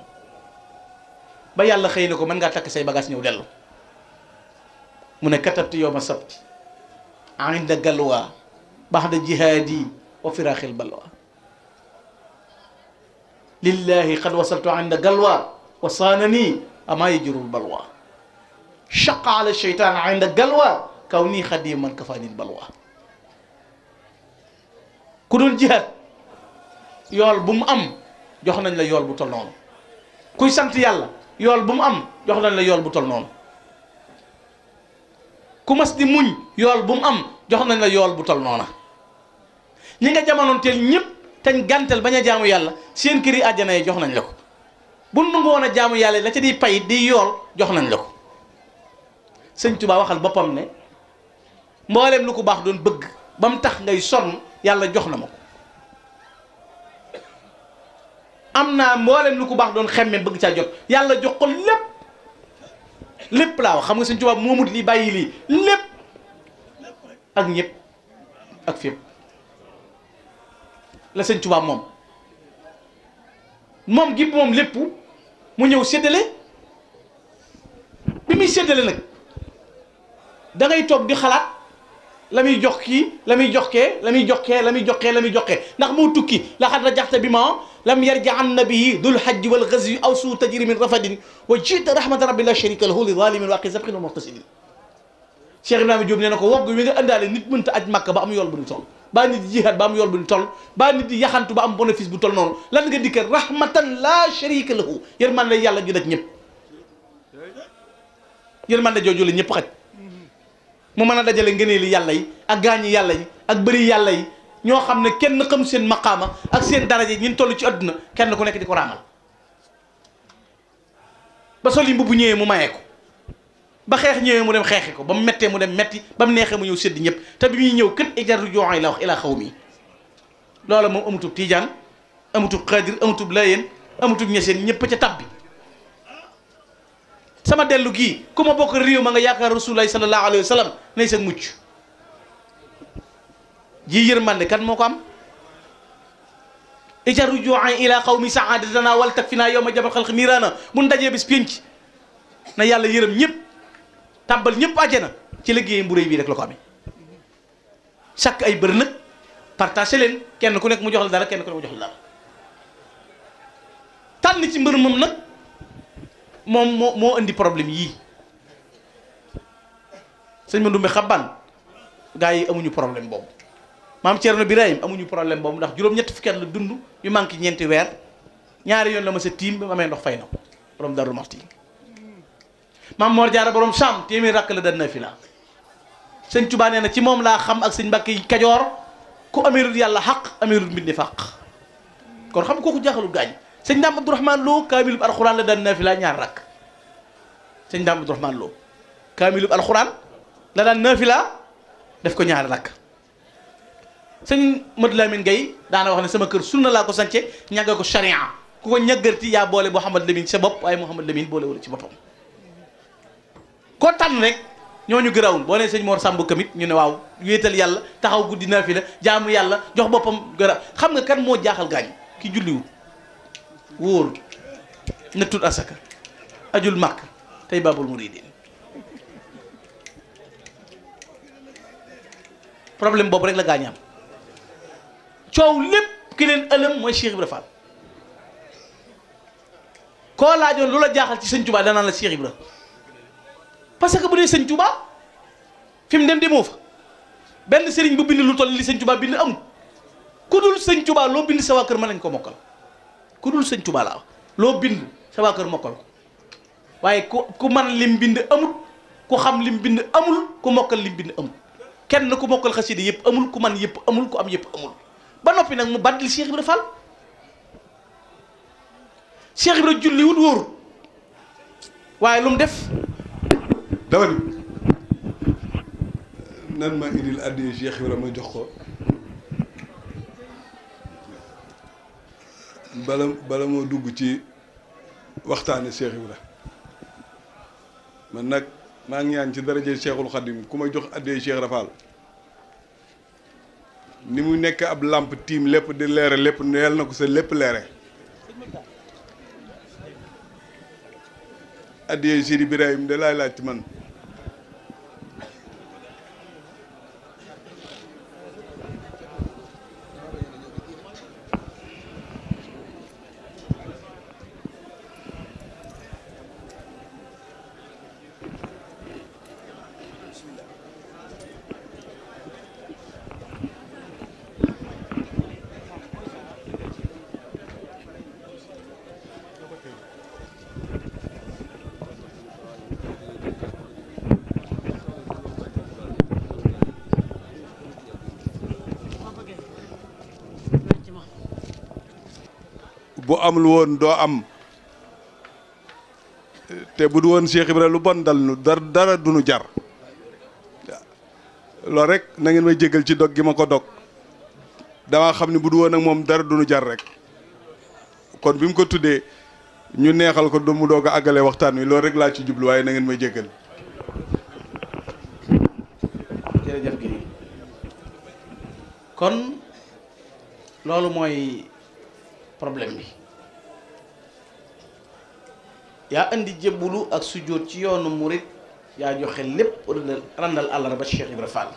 ba yàlla xëy na ko mën ngaa takk say bagage ñëw dellu mu ne katabti yawma sabti inda galwa baxda jihaadi wa firaaxil balwa lillahi qad wasaltu inda galwa wa saanani ama yajurul balwa shaqa ala sheytaan inda galwa kaw nii xadiman kafaanil balwa ku doon jihaad yool bu mu am jox nañ la yool bu tol noonu kuy sant yàlla yool bu mu am jox nañ la yool bu tol noonu ku mas di muñ yool bu mu am jox nañ la yool bu tol noona ñi nga jamonoonteel ñëpp teñ gàntal bañ a jaamu yàlla seen kër yi àjjana yi jox nañ la ko bu nangu woon a jaamu yàlla la ca di pay di yool jox nañ la ko sëñ Tuubaa waxal boppam ne mbooleem lu ko baax doon bëgg ba mu tax ngay sonn yàlla jox na ma ko am naa mbooleem lu ko baax doon xemme bëgg caa jot yàlla jox ko lépp laa wax xam nga sëñ Tuubaa moomut lii bàyyi lii lépp ak ñëpp ak fépp la sëñ Tuubaa moom gi moom lépp mu ñëw séddale bi muy séddale nag da ngay toog di xalaat la muy jox kii la muy jox kee la muy jox kee la muy jox kee la muy jox kee ndax moo tukki la xat rajaxta bi ma lam yarji an nabii dul hajji wal ghazwi aw suu tajri min rafadin wa jita rahmata rabbi la sharika lahu li zalimin waqi sabqin wa muhtasidin Cheikh Ibrahima Diop nee na ko wogg wi nga ëndaale nit mënta aj Makka ba am yool bu ñu toll baa nit di jihaad ba am yool bu ñu toll baa nit di yaxantu ba am bénéfice bu toll noonu lan nga dikkal rahmatan la sharika lahu yërmande yàlla ju daj ñëpp yërmande jooju la ñëpp xaj mu mën a dajale ngëneeli yàlla yi ak gaañi yàlla yi ak bëri yàlla yi ñoo xam ne kenn xam seen maqaama ak seen daraja ñun toll ci àdduna kenn ku nekk di ko raamal ba sol yi mbubb ñëwee mu mayee ko ba xeex ñëwee mu dem xeexi ko ba mu mettee mu dem metti ba mu neexee mu ñëw sédd ñëpp te bi muy ñëw kët ijaru joxoy la wax ilaa xaw mi loola moom amutub tiijaan amutub xaadir amutub layeen amutub ñeseen ñëpp ca tab bi sama dellu gii ku ma bokk réew ma nga yaakaar rasulullahi sallallahu alayhi wa sallam nay sa mucc ji yërmande kan moo ko am ijaru joxoy ilaa xaw mi saadatana wal tak fi naa yow ma jabal xalq niiraana mun dajee bis pénc na yàlla yërëm ñëpp tàbbal ñëpp àjjana ci liggéey bu réy bii rek la ko amee chaque ay bër nag partagé leen kenn ku nekk mu jox la dara kenn ku nekk mu jox la dara tànn ci mbër moom nag moom moo indi problème yii sëñ Mandoumbe Xaban gaa yi amuñu problème boobu maam Thierno Birahim amuñu problème boobu ndax juróom-ñetti fukki at la dund yu manqué ñeenti weer ñaari yoon la ma sa tiim ba mu amee ndox fay na ko borom Darou Mouhty maam Mor Jaara borom Saam téeméer rakk la dan na fi la sëñ Tuubaa nee na ci moom laa xam ak sëñ Mbàkke Kajoor ku ameerul yàlla xaq ameerul mbindi fàq kon xam kooku jaaxalul gaañ sëñ Daam Abdourahmane Lo kaamilub alxuraan la dan na fi la ñaar rakk sëñ Daam Abdourahmane Lo kaamilub alxuraan la daan na fi la def ko ñaari rakk sëñ Modou Lamine Gueye daana wax ne sama kër sunna laa ko sance ñàgga ko charia ku ko ñàggarti yaa boole Mouhamad Lamine sa bopp waaye Mouhamad Lamine boole wala ci boppam koo tànn rek ñooñu gërawul boo nee sëñ Mor Samb kamit ñu ne waaw wéetal yàlla taxaw guddi naa fi la jaamu yàlla jox boppam gëra xam nga kan moo jaaxal gaañ ki julliwul wóor na tut asaka ajul màkk tey babul muridin problème boobu rek la gaañ am coow lépp ki leen ëlëm mooy Cheikh Ibra Fall koo laajoon lu la jaaxal ci sëñ Tuubaa danaan la Cheikh Ibra parce que bu dee sëñ Touba fi mu dem demoo fa benn sëriñ bu bind lu toll li sëñ Touba bind amul ku dul sëñ Touba loo bind sa waa kër mën nañ ko mokkal ku dul sëñ Touba laa loo bind sa waa kër mokkal ko waaye ku man lim bind amul ku xam lim bind amul ku mokkal lim bind amul kenn ku mokkal xasida yëpp amul ku man yëpp amul ku am yëpp amul ba noppi nag mu baddil Cheikh Ibra Fall Cheikh Ibra julli wut wóoru waaye lu mu def dama ni nan ma indil addi Cheikh Ibra ma jox ko bala moo dugg ci waxtaane Cheikh Ibra man nag maa ngi ñaan ci daraje Cheikhul Khadim ku ma jox addee Cheikh Ibra Fall ni mu nekk ab làmp tiim lépp di leere lépp neel na ko sa lépp leere addee Sidi Ibrahim de laay laaj ci man bu amul woon doo am te bu du woon Cheikh Ibra lu bon dal nu dara du nu jar loolu rek na ngeen may jégal ci dog gi ma ko dog dama xam ne bu du woon ak moom dara du nu jar rek kon bi mu ko tuddee ñu neexal ko du mu doog a àggale waxtaan wi loolu rek laa ci jublu waaye na ngeen may jégal. jërëjëf gi kon loolu mooy problème bi yaa indi jébbulu ak sujjóot ci yoonu murit yaa joxe lépp randal àllarba Cheikh Ibra Fall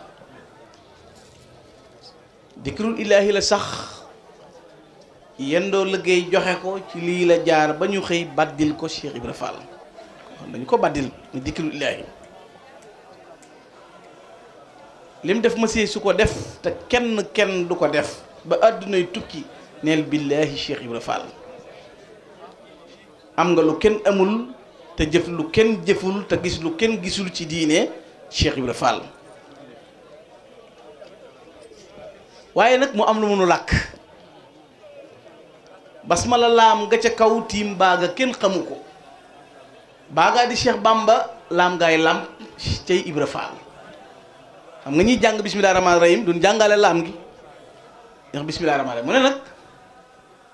dikrul ilaahi la sax yendoo liggéey joxe ko ci lii la jaar ba ñu xëy baddil ko Cheikh Ibra Fall dañu ko baddil ni dikrul ilaahi lim def ma su ko def te kenn du ko def ba àddunay tukki neel billaahi Cheikh Ibra Fall am nga lu kenn amul te jëf lu kenn jëful te gis lu kenn gisul ci diine Cheikh Ibra Fall waaye nag mu am lu mënu làkk basmala laam nga ca kaw tiim baaga kenn xamu ko baagaa di Cheikh Bamba laam ngaay lamp cay Ibra Fall xam nga ñuy jàng bismillaahi rahmaani rahiim duñ jàngale laam gi ndax bismillaahi rahmaani rahiim mu ne nag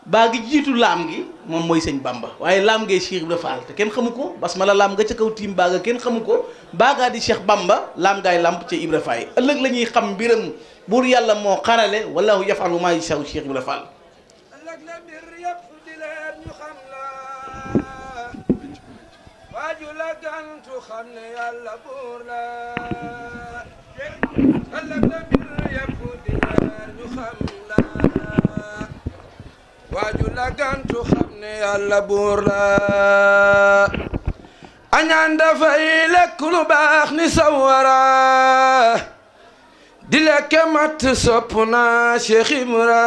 baa gi jiitu laam gi moom mooy sëñ Bamba waaye laam ngay Cheikh Ibra Fall te kenn xamu ko basmala laam nga ca kaw tiim baaga kenn xamu ko baagaa di Cheikh Bamba laam ngaay lamp ca Ibra Fall ëllëg la ñuy xam mbiram buur yàlla moo xarale wallahu yafalu maa yashaa Cheikh Ibra Fall ëllëg la mbir yëpp di leen ñu xam la waaju la gantu xam ne yàlla buur la ëllëg la mbir yëpp di leen ñu xam la waaju la gantu xam ne yàlla buur la añaan dafay lekk lu baax ni sawara di lekk mat sopp na Cheikh Ibra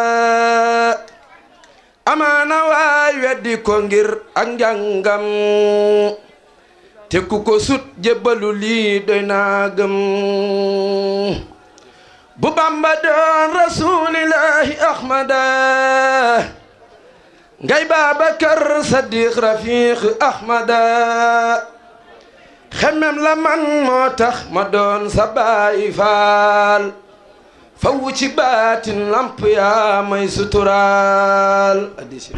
amaana waay weddi ko ngir ak njàngam te ku ko sut jébbalu lii doy naa gëm bu Bamba doon rasulillahi ahmada ngay Babakar Sadiq Rafiq ahmada xemem la man moo tax ma doon sa baay faal faw ci baatin lamp yaa may suturaal addisi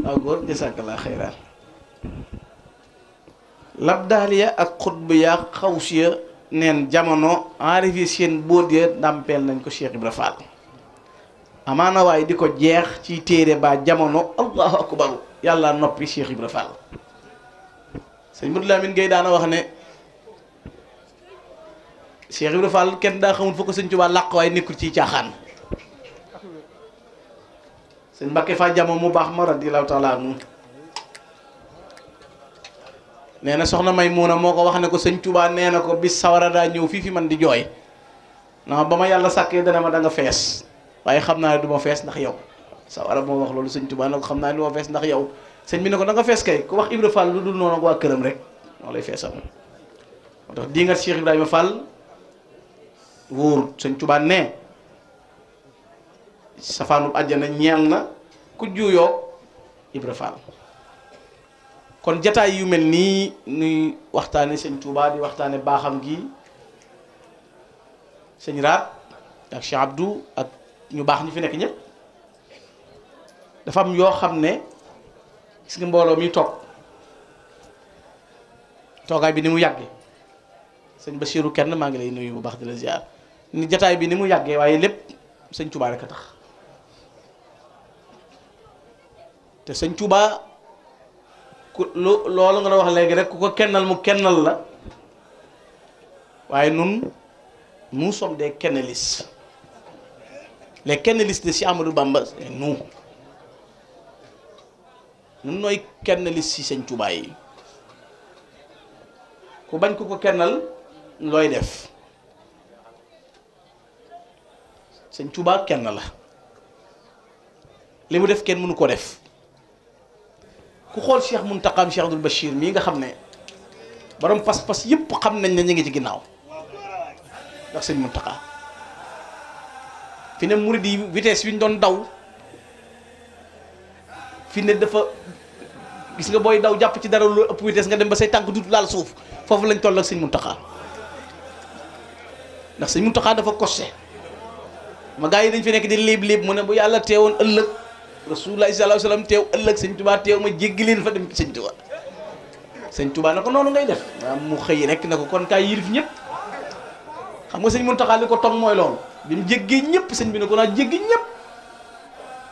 waaw góor jazakallah xayran labdaaliya ak xutb ya xawsiya neen jamono enrivi seen bóot ya ndàmpeel nañ ko Cheikh Ibra Fall amaana waaye di ko jeex ci téere ba jamono allahu akbaru yàlla noppi Cheikh Ibra Fall sëñ Modou Lamine Gueye daana wax ne Cheikh Ibra Fall kenn daa xamul foo ko sëñ Tuubaa làq waaye nekkul ci caaxaan sëñ Mbàkke fa jamo mu baax ma radiyallaahu taala anhu nee na soxna Maymuna moo ko wax ne ko sëñ Touba nee na ko bis sawara daa ñëw fii fi man di jooy na ba ma yàlla sàkkee dana ma da nga fees waaye xam naa ne du ma fees ndax yow sawara moo wax loolu sëñ Touba ne ko xam naa ne du ma fees ndax yow sëñ bi ne ko da nga fees kay ku wax Ibra Fall lu dul noonu ak waa këram rek moo lay feesal moo tax di nga Cheikh Ibrahima Fall wóor sëñ Touba ne safaanub àjjana ñeel na ku juuyoo Ibra Fall kon jataay yu mel nii nuy waxtaane sëñ Touba di waxtaane baaxam gi sëñ Raat ak Cheikh Abdou ak ñu baax ñi fi nekk ñëpp dafa am yoo xam ne gis nga mbooloo mi toog toogaay bi ni mu yàggee sëñ Bachirou kenn maa ngi lay nuyu bu baax di la ziar ni jataay bi ni mu yàggee waaye lépp sëñ Touba rek a tax te sëñ Touba ku loolu nga wax léegi rek ku ko kennal mu kennal la waaye nous sommes des kennelistes les kennelistes de Cheikh Amadou Bamba c'est nous nooy kennelistes ci sëñ Touba yi ku bañ ku ko kennal looy def sëñ Touba kenn la li mu def kenn mënu ko def ku xool Cheikh Mountakha Cheikh Abdoul Bachir mii nga xam ne borom pas-pas yëpp xam nañ ne ñu ngi ci ginnaaw ndax sëñ Mountakha fi ne murid yi vitesse wi ñu doon daw fi ne dafa gis nga booy daw jàpp ci dara lu ëpp vitesse nga dem ba say tànk dut laal suuf foofu lañ toll ak sëñ Mountakha ndax sëñ Mountakha dafa costé ma gaa yi dañ fi nekk di léeb-léeb mu ne bu yàlla teewoon ëllëg Rasulullah sallallahu alayhi wasallam teew ëllëg sëñ Touba teew ma jéggi leen fa dem sëñ Touba sëñ Touba na ko noonu ngay def waaw mu xëy rek na ko kon kaay yilif ñëpp xam nga sëñ Mountakha li ko tong mooy loolu bi mu jéggee ñëpp sëñ bi ne ko naa jéggi ñëpp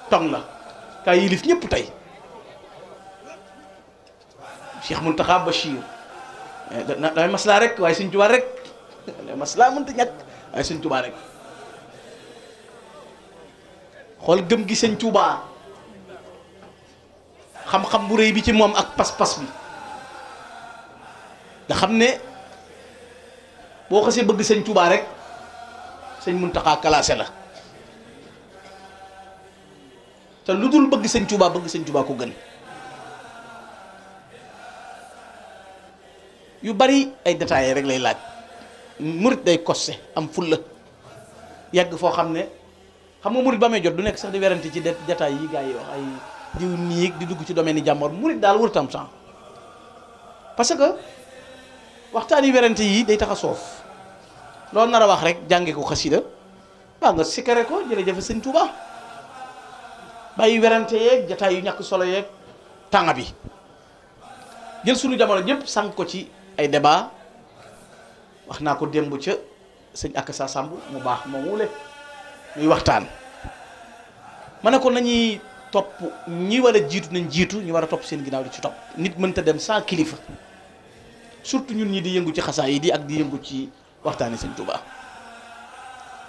tong la kaay yilif ñëpp tey Cheikh Mountakha Bachir damay maslaa rek waaye sëñ Touba rek damay maslaa mënta ñàkk waaye sëñ Touba rek xool gëm gi sëñ Touba xam-xam bu rëy bi ci moom ak pas-pas bi nga xam ne boo xasee bëgg sëñ Touba rek sëñ Mountakha classé la te lu dul bëgg sëñ Touba ko gën yu bari ay détails rek lay laaj murit day kosse am fulla yàgg foo xam ne xam nga murit ba may jot du nekk sax di werante ci détails yi gars yi wax ay diw nii di dugg ci domaine yi jàmbor murit daal wërtam temps parce que waxtaan yi werante yi day tax a soof loolu nar a wax rek jànge ko xasida baa nga sikkare ko jërëjëf sëñ Touba bàyyi werante yeeg jataay yu ñàkk solo yeeg tànga bi jël sunu jamono ñëpp sànq ko ci ay débat wax naa ko démb ca sëñ ak sa Samb mu baax moom wule muy waxtaan ma ne ko nañuy topp ñi war a jiitu nañ jiitu ñu war a topp seen ginnaaw di ci topp nit mënta dem sans kilifa surtout ñun ñi di yëngu ci xasaa yi di ak di yëngu ci waxtaani sëñ Touba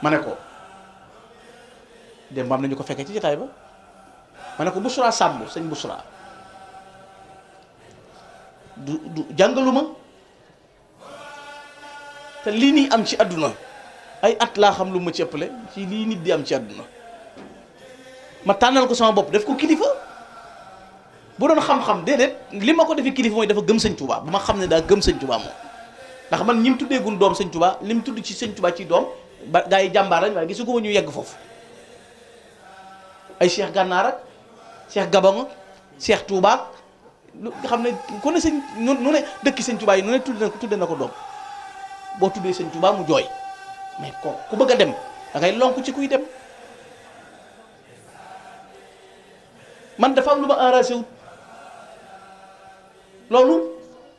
ma ne ko démb am nañu ko fekkee ci jotaay ba ma ne ko Bouchra Samb sëñ Bouchra du jàngaluma te lii nii am ci àdduna ay at laa xam lu ma ci ëppale ci lii nit di am ci àdduna ma tànnal ko sama bopp def ko kilifa bu doon xam-xam déedéet li ma ko defee kilifa mooy dafa gëm sëñ Touba bu ma xam ne daa gëm sëñ Touba moom ndax man ñi mu tuddee gun doom sëñ Touba li mu tudd ci sëñ Touba ci doom ba gaa yi jàmbaar lañ waaye gisu ko ma ñu yegg foofu ay Cheikh Gànnaar ak Cheikh Gabon Cheikh Touba lu nga xam ne ku ne sëñ nu ne dëkki sëñ Touba yi nu ne tudde na ko doom boo tuddee sëñ Touba mu jooy mais ku bëgg a dem da ngay lonku ci kuy dem man dafa am lu ma enragé wut loolu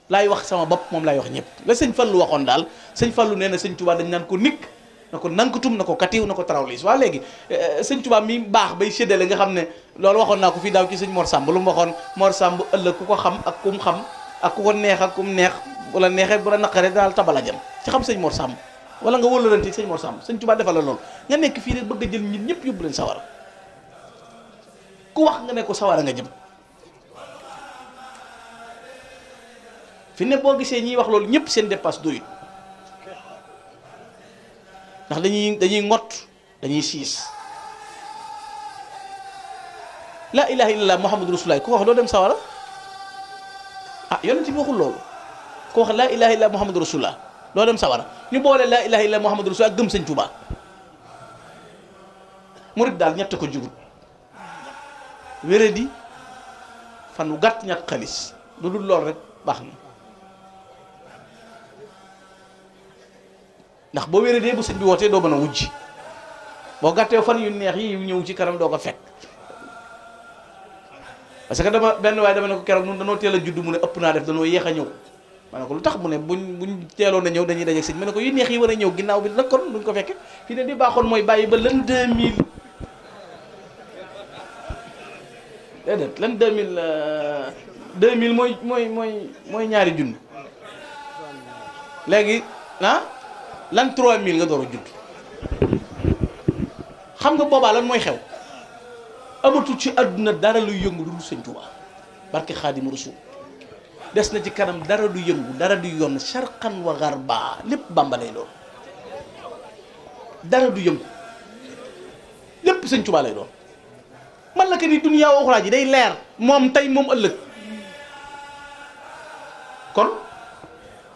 laay wax sama bopp moom laay wax ñëpp la sëñ Fallu waxoon daal sëñ Fallu nee na sëñ Touba dañ naan ko nikk na ko nankutum na ko katiw na ko tarawlis waa léegi sëñ Touba mi baax bay séddale nga xam ne loolu waxoon naa ko fii daaw ci sëñ Mor Samb lu mu waxoon Mor Samb ëllëg ku ko xam ak ku mu xam ak ku ko neex ak ku mu neex bu la neexee bu la naqaree daal tabala jëm ci xam sëñ Mor Samb wala nga wóolarante sëñ Mor Samb sëñ Touba defal la loolu nga nekk fii rek bëgg a jël nit ñëpp yóbbu leen sawara ku wax nga ne ko sawara nga jëm fi ne boo gisee ñiy wax loolu ñëpp seen dépasse doyut ndax dañuy ngott dañuy siis. laa ilaha illallah muhammadu rasulullah ku wax doo dem sawara ah yonent bi waxul loolu ku wax laa ilaha illallah muhammadu rasulullah doo dem sawara ñu boole laa ilaha illallah muhammadu rasulullah ak gëm sëñ Tuubaa murid daal ñett ko jugut wéradi fan wu gàtt ñàkk xaalis lu dul lool rek baax na ndax boo wéradee bu sëñ bi wootee doo mën a wujj boo gàttee fan yu neex yi ñëw ci kanam doo ko fekk parce que dama benn waaye dama ne ko keroog nun danoo teel a judd mu ne ëpp naa def danoo yéex a ñëw ma ne ko lu tax mu ne buñ teeloon a ñëw dañuy dajeeg sëñ ma ne ko yu neex yi war a ñëw ginnaaw bi nag kon duñ ko fekke fii ne di baaxoon mooy bàyyi ba lan 2000 déedéet lan 2000 mooy ñaari junni léegi lan 3000 nga door a judd xam nga boobaa lan mooy xew amatul ci àdduna dara lu yëngu lu dul sëñ Tuubaa barke Xaadimu Rasuul des na ci kanam dara du yëngu dara du yoon sharqan wa garba lépp Bàmba lay doon dara du yëngu lépp sëñ Tuubaa lay doon man la que ni dunya wa uxraa ji day leer moom tey moom ëllëg kon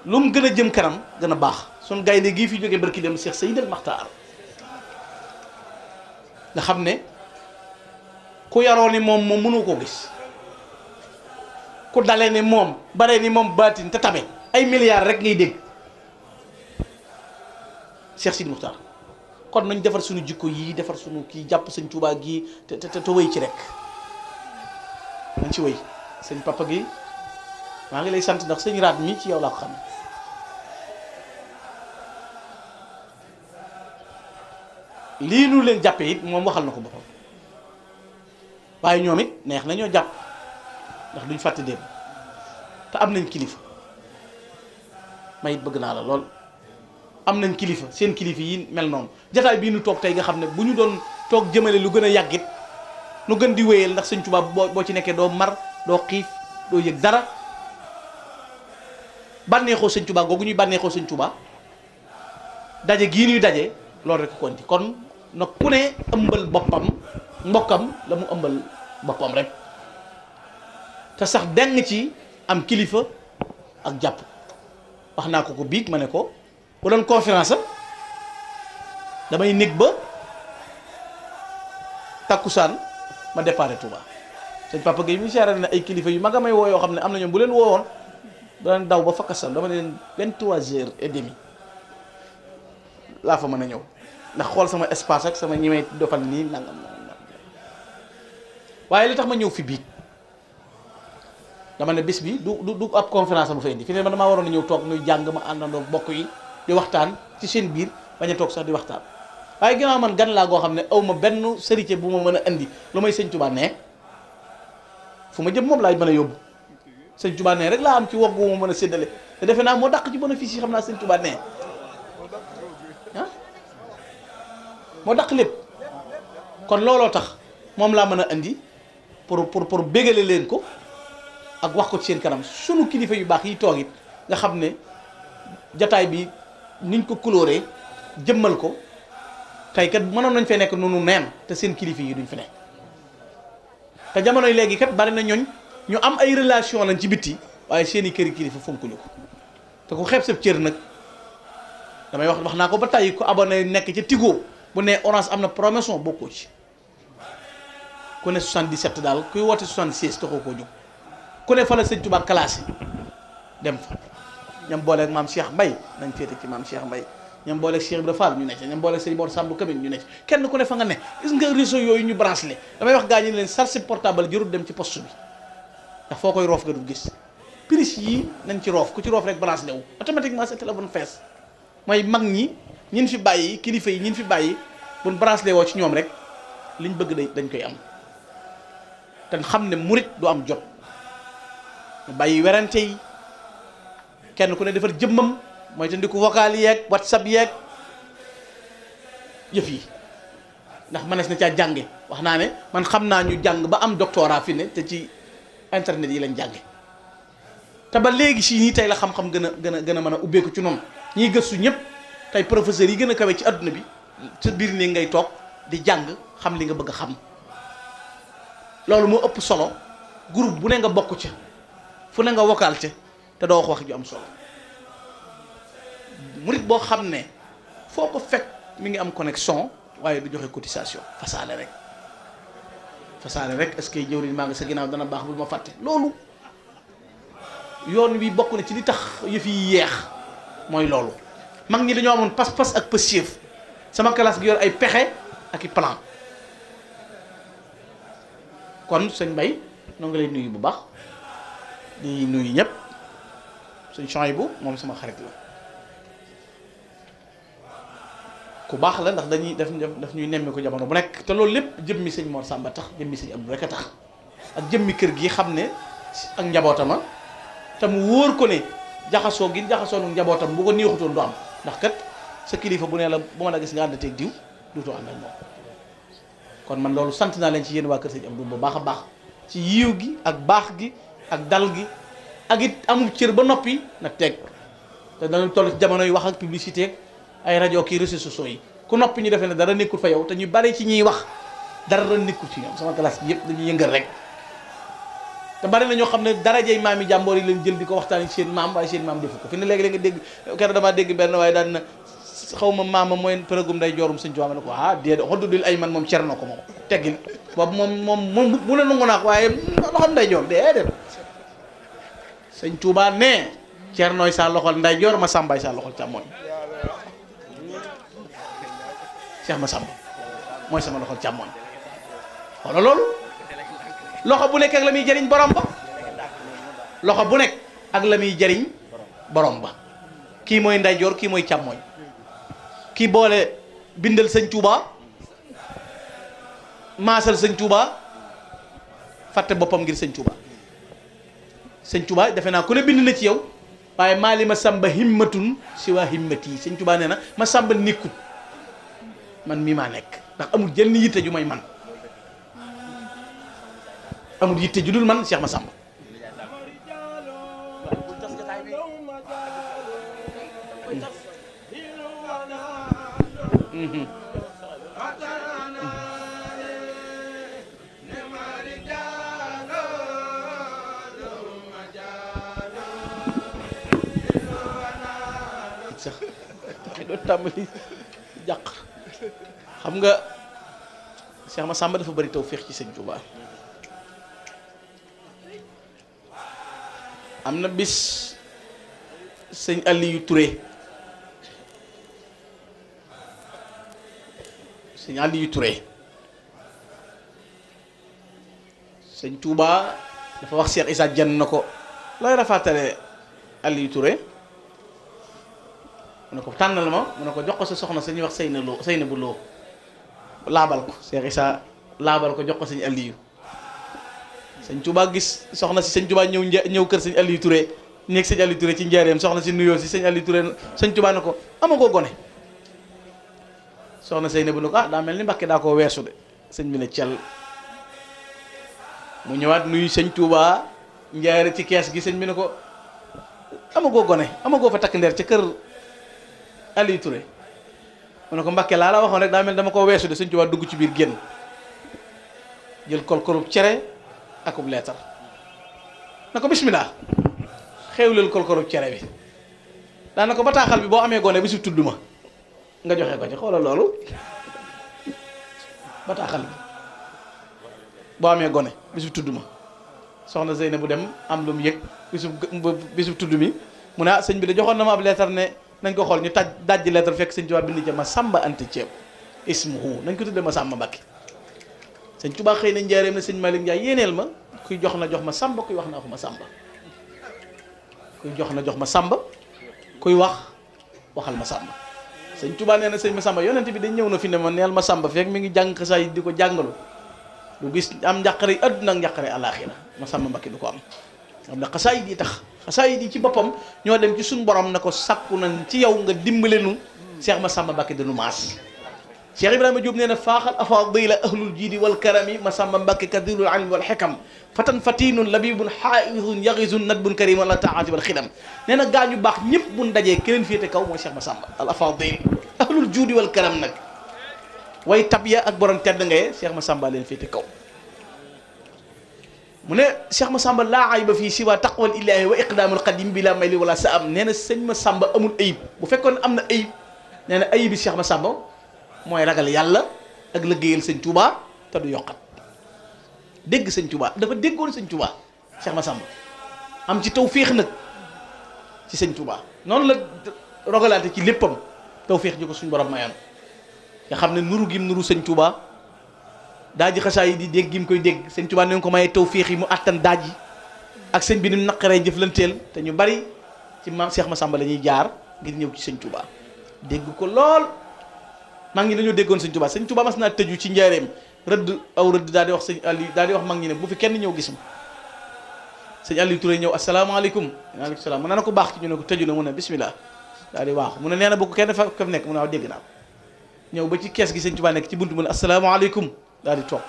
lu mu gën a jëm kanam gën a baax sun gaynde gii fi jógee barki dem Cheikh Seydil Maxtaar nga xam ne ku yaroo ni moom mënu koo gis ku dalee ni moom bare ni moom baatin te tabe ay milliards rek ngay dégg Cheikh Seydil Maxtaar kon nañ defar suñu jikko yii defar suñu kii jàpp sëñ Tuubaa gii te wéy ci rek nañ ci wéy sëñ papa gi maa ngi lay sant ndax sëñ raat mi ci yow laa ko xam lii nu leen jàppee it moom waxal na ko boppam waaye ñoom it neex na ñoo jàpp ndax duñ fàtte démb te am nañ kilifa may it bëgg naa la lool am nañ kilifa seen kilifa yi mel noonu jataay bii nu toog tey nga xam ne bu ñu doon toog jëmale lu gën a yàggit nu gën di wéyal ndax sëñ Tuubaa boo ci nekkee doo mar doo xiif doo yëg dara bànneexoo sëñ Tuubaa googu ñuy bànneexoo sëñ Tuubaa daje gii ñuy daje loolu rek ko indi kon nag ku ne ëmbal boppam mbokkam la mu ëmbal boppam rek te sax deng ci am kilifa ak jàpp wax naa ko biig ma ne ko bu doon conférence damay nekk ba takkusaan ma déparé Touba sëñ Papa Gueye mi siyaare na ay kilifa yu mag a may woo yoo xam ne am na ñoom bu leen woowoon danañ daw ba fakkasal dama leen 23h30 laa fa mën a ñëw ndax xool sama espace ak sama ñi may defal nii nangam waaye li tax ma ñëw fi biig dama ne bis bi du ab conférence bu fa indi fi ne ma damaa waroon a ñëw toog nuy jàng ma àndandoo bokk yi di waxtaan ci seen biir bañ a toog sax di waxtaan waaye ginnaaw man gan laa goo xam ne aw ma benn sërite bu ma mën a indi lu may sëñ Tuubaa ne fu ma jëm moom laay mën a yóbbu sëñ Tuubaa ne rek laa am ci wogg wu ma mën a séddale te defe naa moo dàq ci bénéfice yi xam naa sëñ Tuubaa ne moo dàq lépp kon looloo tax moom laa mën a indi pour bégale leen ko ak wax ko ci seen kanam sunu kilifa yu baax yi toog it nga xam ne jataay bi niñ ko coloré jëmmal ko tey kat mënoon nañ fee nekk noonu neen te seen kilifa yi duñ fi nekk te jamonoy léegi kat bari na ñooñ ñu am ay relation lañ ci bitti waaye seeni këri kilifa fonkuñu ko te ku xeeb sab cër nag damay wax naa ko ba tey ko abonné nekk ca Tigo bu ne Orange am na promotion bokkoo ci ku ne 77 daal kuy woote 76 taxoo koo jóg ku ne fa la sëñ Tuubaa classé dem fa ñam booleeg maam Cheikh Mbaye nañ féete ci maam Cheikh Mbaye ñam booleeg Cheikh Ibra Fall ñu ne ci ñam booleeg sëñ Mor Samb Kamil ñu ne ci kenn ku ne fa nga ne gis nga réseau yooyu ñu branché damay wax gaa ñi ne leen charge portable jërul dem ci poste bi ndax foo koy roof nga du gis prise yii nañ ci roof ku ci roof rek branché wu automatiquement sa téléphone fees mooy mag ñi ñin fi bàyyi kilifa yi ñin fi bàyyi buñ branché woo ci ñoom rek liñ bëgg dañ koy am te xam ne murit du am jot bàyyi werante yi kenn ku ne defar jëmmam mooy te ndi ko vocal yeeg whatsapp yeeg yëf yi ndax mënees na caa jànge wax naa ne man xam naa ñu jàng ba am doctorat fi ne te ci internet yi lañ jànge te ba léegi si nii tey la xam-xam gën a mën a ubbeeku ci noonu ñiy gëstu ñëpp tey professeurs yi gën a kawe ci adduna bi sa biir néeg ngay toog di jàng xam li nga bëgg a xam loolu moo ëpp solo groupe bu ne nga bokk ca fu ne nga vocal ca te doo wax ju am solo murit boo xam ne foo ko fekk mi ngi am connexion waaye du joxe cotisation fasaale rek est-ce que jëwriñ maa ngi sa ginnaaw dana baax bul ma fàtte loolu yoon wi bokk na ci li tax yëf yi yeex mooy loolu mag ñi dañoo amoon pas-pas ak pësief sama classe gi yor ay pexe ak i plan kon sëñ Mbay noo ngi lay nuyu bu baax di nuyu ñëpp sëñ Chouaïbou moom sama xarit la ku baax la ndax dañuy daf ñuy nemme ko jamono bu nekk te loolu lépp jëmmi sëñ Mor Samba tax jëmmi sëñ Abdou rek a tax ak jëmmi kër gi xam ne ak njabootama te mu wóor ko ne jaxasoo gi jaxasoo nu njabootam bu ko neexutoon du am ndax kat sa kilifa bu ne la bu ma la gis nga ànd teeg diw duutoo ànd ak moom kon man loolu sant naa leen ci yéen waa kër sëñ Abdou bu baax a baax ci yiw gi ak baax gi ak dal gi ak it amul cër ba noppi nag teg te danañ toll ci jamono yi wax ak publicité ay rajo kii réseaux sociaux yi ku noppi ñu defee ne dara nekkul fa yow te ñu bari ci ñuy wax dara nekkul ci ñoom sama classe bi yëpp dañuy yëngal rek te bari na ñoo xam ne darajey maam yi jàmboor yi leen jël di ko waxtaan ci seen maam waaye seen maam defu ko fi ne léegi-léegi nga dégg keroog damaa dégg benn waaye daan na xaw ma maama mooy përëgum nday joorum sëñ Tuubaa ne ko déedéet xoddudil ay man moom cer na ko moom teggil boobu moom bu ne nangu naa ko waaye loxol nday joor déedéet sëñ Tuubaa ne cer nooy saa loxol nday joor ma sàmbaay saa loxol càmmooñ Cheikh ma sàmb mooy sama loxol càmmooñ wala loolu loxo bu nekk ak la muy jëriñ borom ba loxo bu nekk ak la muy jëriñ borom ba kii mooy ndeyjoor kii mooy càmmooñ kii boole bindal sëñ Touba maasal sëñ Touba fàtte boppam ngir sëñ Touba defe naa ku ne bind na ci yow waaye maali ma sàmba himmatun si waa himmati sëñ Touba nee na ma sàmba nekkut man mii maa nekk ndax amul jenn yitte ju may man amul yitte ju dul man Cheikh Massamba sax doon tàmbali jàq xam nga Cheikh Massamba dafa bari tawfeex ci sëñ Touba am na bis sëñ Aliou Touré sëñ Touba dafa wax Cheikh Issa Dieng na ko looy rafaatale Aliou Touré mu ne ko tànnal ma mu ne ko jox ko sa soxna sañuy wax Seynabou Lo laabal ko Cheikh Issa laabal ko jox ko sëñ Aliou sëñ Touba gis soxna si sëñ Touba ñëw kër sëñ Aliou Touré nekk sëñ Aliou Touré ci njaareem soxna si nuyoo si sëñ Aliou Touré sëñ Touba ne ko amagoo gone soxna Seynabou ne ko daa mel ni Mbàkke daa koo weesu de sëñ bi ne cel mu ñëwaat nuyu sëñ Touba njaare ci kees gi sëñ bi ne ko amagoo gone amagoo fa takk ndeer ca kër Aliou Touré mu ne ko Mbàkke laa la waxoon rek daa mel dama koo weesu de sëñ Touba dugg ci biir génn jël kolkorub cere akub leetar na ko bismillah xewleel kolkorub cere bi daana ko bataaxal bi boo amee gone bi su tudd ma nga joxe ko ci xoolal loolu bataaxal bi boo amee gone bisu tudd ma soxna Zeyna bu dem am lu mu yëg bisu tudd mi mu ne sëñ bi da joxoon na ma ab leetar ne nañ ko xool ñu dajji leetar fekk sëñ Tuubaa bind ca Massamba Anta Ceeb ismuhu nañ ko tudde Massamba Mbàkke sëñ Tuubaa xëy na njaareem ne sëñ Malick Ndiaye yéeneel ma kuy jox na jox ma Samba kuy wax naa ko ma Samba kuy jox na jox ma Samba kuy waxal ma Samba sëñ Tuubaa nee na sëñ ma Samba yonent bi dañ ñëw na fi ne ma neel ma Samba fekk mi ngi jàng xasaay di ko jàngalu du gis am njàqare yi àdduna ak njàqare àlaaxira ma Samba Mbàkke du ko am xam ne xasaay yi tax xasaay yi ci boppam ñoo dem ci suñu borom na ko sakku nañ ci yow nga dimbale nu Cheikh Massamba Mbàkke dañu maas Cheikh Ibrahima Diop nee na faaxal afadila ahlul jiidi wal karami Masamba Mbàkke kathirul ilmi wal xikam fatan fatinun labibun xaaisun yaxizun nadbun karim wala taati wal xidam nee na gaañu baax ñëpp buñ dajee keneen féete kaw mooy Cheikh Masamba al afadil ahlul juudi wal karam nag way tab ya ak borom tedd ngaye Cheikh Masamba leen féete kaw mu ne Cheikh Masamba laa ayba fii siwa taqwal ilahi wa iqdaamul qadim bila mayli wala sa am nee na sëñ Masamba amul ayib bu fekkoon am na ayib nee na ayibi Cheikh Masamba mooy ragal yàlla ak liggéeyal sëñ Touba te du yokkat dégg sëñ Touba dafa déggoon sëñ Touba Cheikh Massamba am ci tawféex nag ci sëñ Touba noonu la rogalaate ci léppam tawféex ji ko suñ borom mayoon nga xam ne nuru gim nuru sëñ Touba daa ji xasaa yi di dégg gim koy dégg sëñ Touba nañ ko mayee tawféex yi mu attan daaj yi ak sëñ bi ni mu naqaree jëflanteel te ñu bari ci maam Cheikh Massamba la ñuy jaar ngir ñëw ci sëñ Touba dégg ko lool. mag ñi dañoo déggoon sëñ Touba sëñ Touba mas naa tëju ci njaareem rëdd aw rëdd daal di wax sëñ Aliou daal di wax mag ñi ne bu fi kenn ñëw gis ma sëñ Aliou Touré ñëw asalaamaaleykum waaleykum salaam mu ne na ko baax ci ñu ne ko tëju na mu ne bismillah daal di waaxu mu ne nee na bu ko kenn fa nekk mu ne waaw dégg naa ñëw ba ci kees gi sëñ Touba nekk ci buntu mu ne asalaamaaleykum daal di toog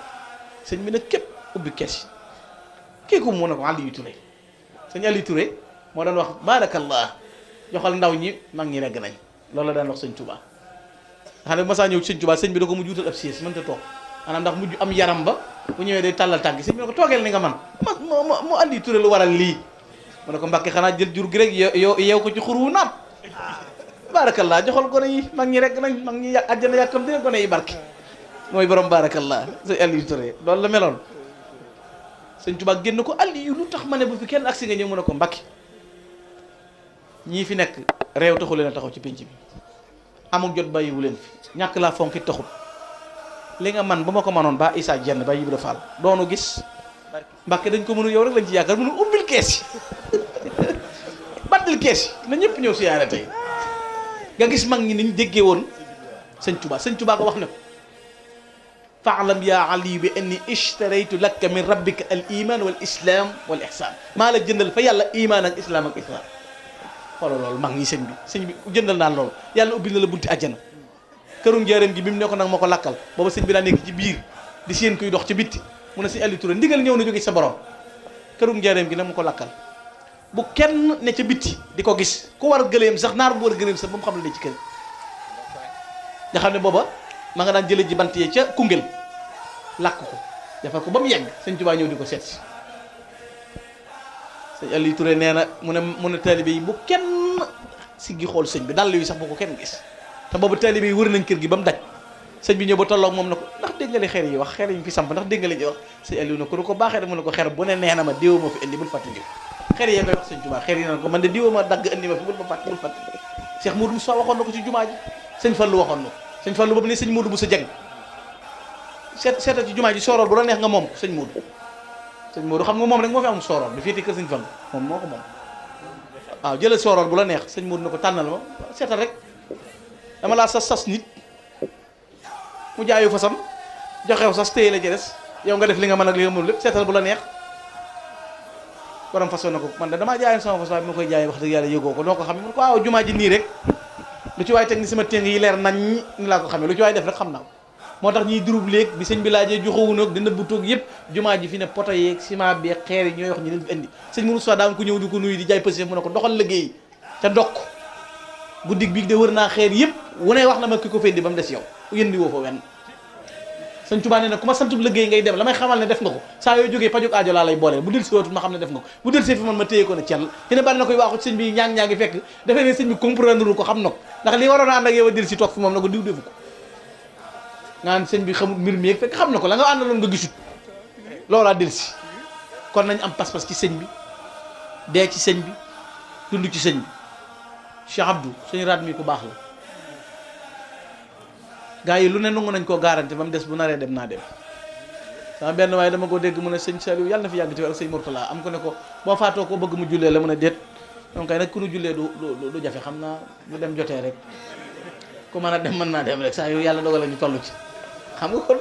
sëñ bi nag képp ubbi kees yi kii ko mu ne ko Aliou Touré sëñ Aliou Touré moo daan wax baarakallah joxal ndaw ñi mag ñi regg nañ loolu la daan wax sëñ Touba xam ne masaa ñëw ci sëñ Touba sëñ bi da ko mu juutal ab siis mënta toog maanaam ndax mujj am yaram ba bu ñëwee day tàllal tànk sëñ bi ne ko toogeel ni nga man mu andi Touré lu waral lii mu ne ko Mbàkke xanaa jël jur gi rek yeew ko ci xur wu naat barakallah joxal gone yi mag ñi rek nañ mag ñi àjjana yàkkam te gone yi barke mooy borom barakallah sëñ Aliou Touré loolu la meloon sëñ Touba génn ko Aliou lu tax ma ne bu fi kenn agsi nga ñëw mu ne ko Mbàkke ñii fi nekk réew taxu leen a taxaw ci pénc bi amul jot bàyyiwu leen fi ñàkk laa fonk it taxut li nga man ba ma ko manoon ba Issa Dieng ba Ibra Fall doonu gis Mbàkke dañ ko mënu yow rek lañ ci yaakaar mënu ubbil kees yi baddil kees yi na ñëpp ñëw siyaare tey nga gis mag ñi niñ déggee woon sëñ Touba ko wax ne ko faalam ya ali bi anni ishtaraytu laka min rabbika al iman wal islam wal ihsan maa la jëndal fa yàlla iman ak islam ak ihsan xoolal loolu mag ñi sëñ bi jëndal naan loolu yàlla ubbil na la bunti àjjana kërum njaareem gi bi mu ne ko nag ma ko lakkal booba sëñ bi daa nekk ci biir di seen kuy dox ci bitti mu ne sëñ Aliou Touré ndigal ñëw na jóge sa borom kërum njaareem gi nag ma ko lakkal bu kenn ne ca bitti di ko gis ku war gëleem sax naar bu war gëleem sax ba mu xam ne ne ci kër nga xam ne booba ma nga daan jële ji bant yee ca Koungheul lakk ko defal ko ba mu yegg sëñ Touba ñëw di ko seet si sëñ Aliou Touré nee na mu ne taalibe yi bu kenn siggi xool sëñ bi dàll yi sax bu ko kenn gis te boobu taalibe yi wër nañ kër gi ba mu daj sëñ bi ñëw ba tolloog moom na ko ndax dégg nga li xeer yi wax xeer yi ñu fi samp ndax dégg nga li ñuy wax sëñ Aliou na ko du ko baaxee da mu ne ko xeer bu ne nee na ma diwoo ma fi indi bul fàtte diw xeer yee koy wax sëñ Touba xeer yi naan ko man de diwoo ma dagg indi ma fi bul fàtte Cheikh Modou Moussa waxoon na ko ci jumaa ji sëñ Fallou waxoon na ko sëñ Fallou boobu ne sëñ Modou Moussa Dieng seeta ci jumaa ji sooroor bu la neex nga moom ko sëñ Modou xam nga moom rek moo fi am sooroor bi féete kër sëñ Fallou moom moo ko moom waaw jëlal sooroor bu la neex sëñ Modou na ko tànnal ma seetal rek dama laa sas nit mu jaayu fasam joxew sas téye la ci des yow nga def li nga mën ak li nga mënul lépp seetal bu la neex borom façon na ko man da damaa jaayoon sama fas waaye bi ma koy jaayee wax dëgg yàlla yëgoo ko noo ko xam ne mun ko waaw jumaa ji nii rek lu ci waay teg ni sama téng yi leer nañ ni laa ko xamee lu ci waay def rek xam naa ko moo tax ñiy durub léeg bi sëñ bi laajee joxewu nag dina bu toog yëpp jumaa ji fi ne poto yeeg ciment bi xeer yi ñooy wax ñi leen fi indi sëñ Mourou Sow daan ko ñëw di ko nuyu di jaay pësif mu ne ko doxal liggéey te ndokk guddig bi de wër naa xeer yëpp wu ne wax na ma ki ko fendi ba mu des yow yëndi woo fa wenn sëñ Tuubaa nee na ku ma santub liggéey ngay dem la may xamal ne def nga ko saa yoo jógee pajuk aajo laa lay boole bu del si wootul ma xam ne def nga ko bu del see fi man ma téye ko ne cell te ne bari na koy waaxu sëñ bi ñaang-ñaangi fekk dafee ne sëñ bi comprendre ko xam na ko ndax li waroon a ànd ak yow a del si toog fi moom na ko diw defu ko nga naan sëñ bi xamul mbir mi yeeg fekk xam na ko la nga àndaloon nga gisut loolaa del si kon nañ am pas-pas ci sëñ bi dee ci sëñ bi dund ci sëñ bi Cheikh Abdou suñu raat mi ku baax la gaa yi lu ne nangu nañ koo garanti ba mu des bu naree dem naa dem sama benn waaye dama ko dégg mu ne sëñ Saliou yàlla na fi yàgg ci ak sëñ Mourtala am ko ne ko boo faatoo ko bëgg mu jullee la mu ne déet donc kay nag ku nu jullee du jafe xam naa lu dem jotee rek ku mën a dem mën naa dem rek saa yow yàlla dogal la ñu toll ci xam nga kon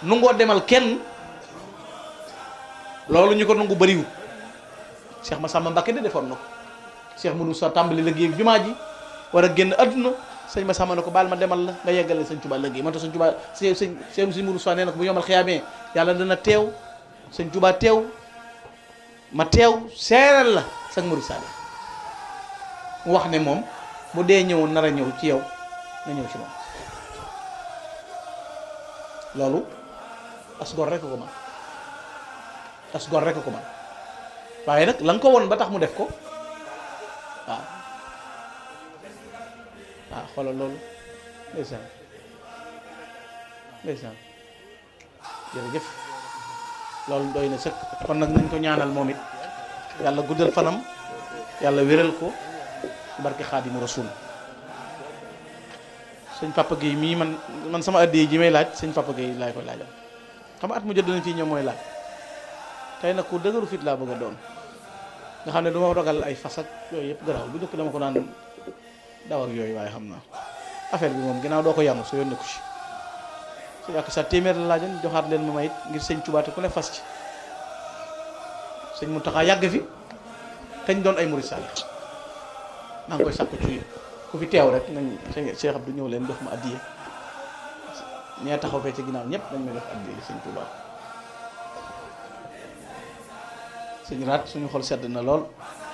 nu ngoo demal kenn loolu ñu ko nangu bëriwu Cheikh Massamba Mbacké de defoon na ko Cheikh Modou Moussa tàmbali liggéey jumaa ji war a génn adduna sëñ ma sàmm ne ko baal ma demal la nga yeggale sëñ Tuubaa léegi moo tax sëñ Tuubaa sëñ Mourou Sow nee na ko bu yomal xiyaamee yàlla dana teew sëñ Tuubaa teew ma teew seeral la sëñ Mourou Sall mu wax ne moom bu dee ñëwoon nar a ñëw ci yow nga ñëw ci moom loolu as gor rek ko man as gor rek ko man waaye nag la nga ko won ba tax mu def ko waaw waaw xoolal loolu ndeysaan ndeysaan jërëjëf loolu doy na sëkk kon nag nañ ko ñaanal moom it yàlla guddal fanam yàlla wéral ko barke Xaadimu Rasuul sëñ Papa Guèye mii man sama addiya ji may laaj sëñ Papa Guèye laay koy laajal xam nga at mu jot dana fii ñëw mooy laaj tey nag ku dëgëru fit laa bëgg a doon nga xam ne du ma dogal ay fas ak yooyu yëpp garaaw bu njëkk dama ko daan daw ak yooyu waaye xam naa affaire bi moom ginnaaw doo ko yàmm su yónnee ko ci su yàq sa téeméer la laajoon joxaat leen ma may it ngir sëñ Tuubaa te ku ne fas ci sëñ Muntaxa yàgg fi teñ doon ay murid saalix maa ngi koy sàkku ci ku fi teew rek nañ Cheikh Abdou ñëw leen jox ma addiya ñee taxaw fee ci ginnaaw ñëpp dañ may def addiya sëñ Tuubaa sëñ Raat suñu xol sedd na lool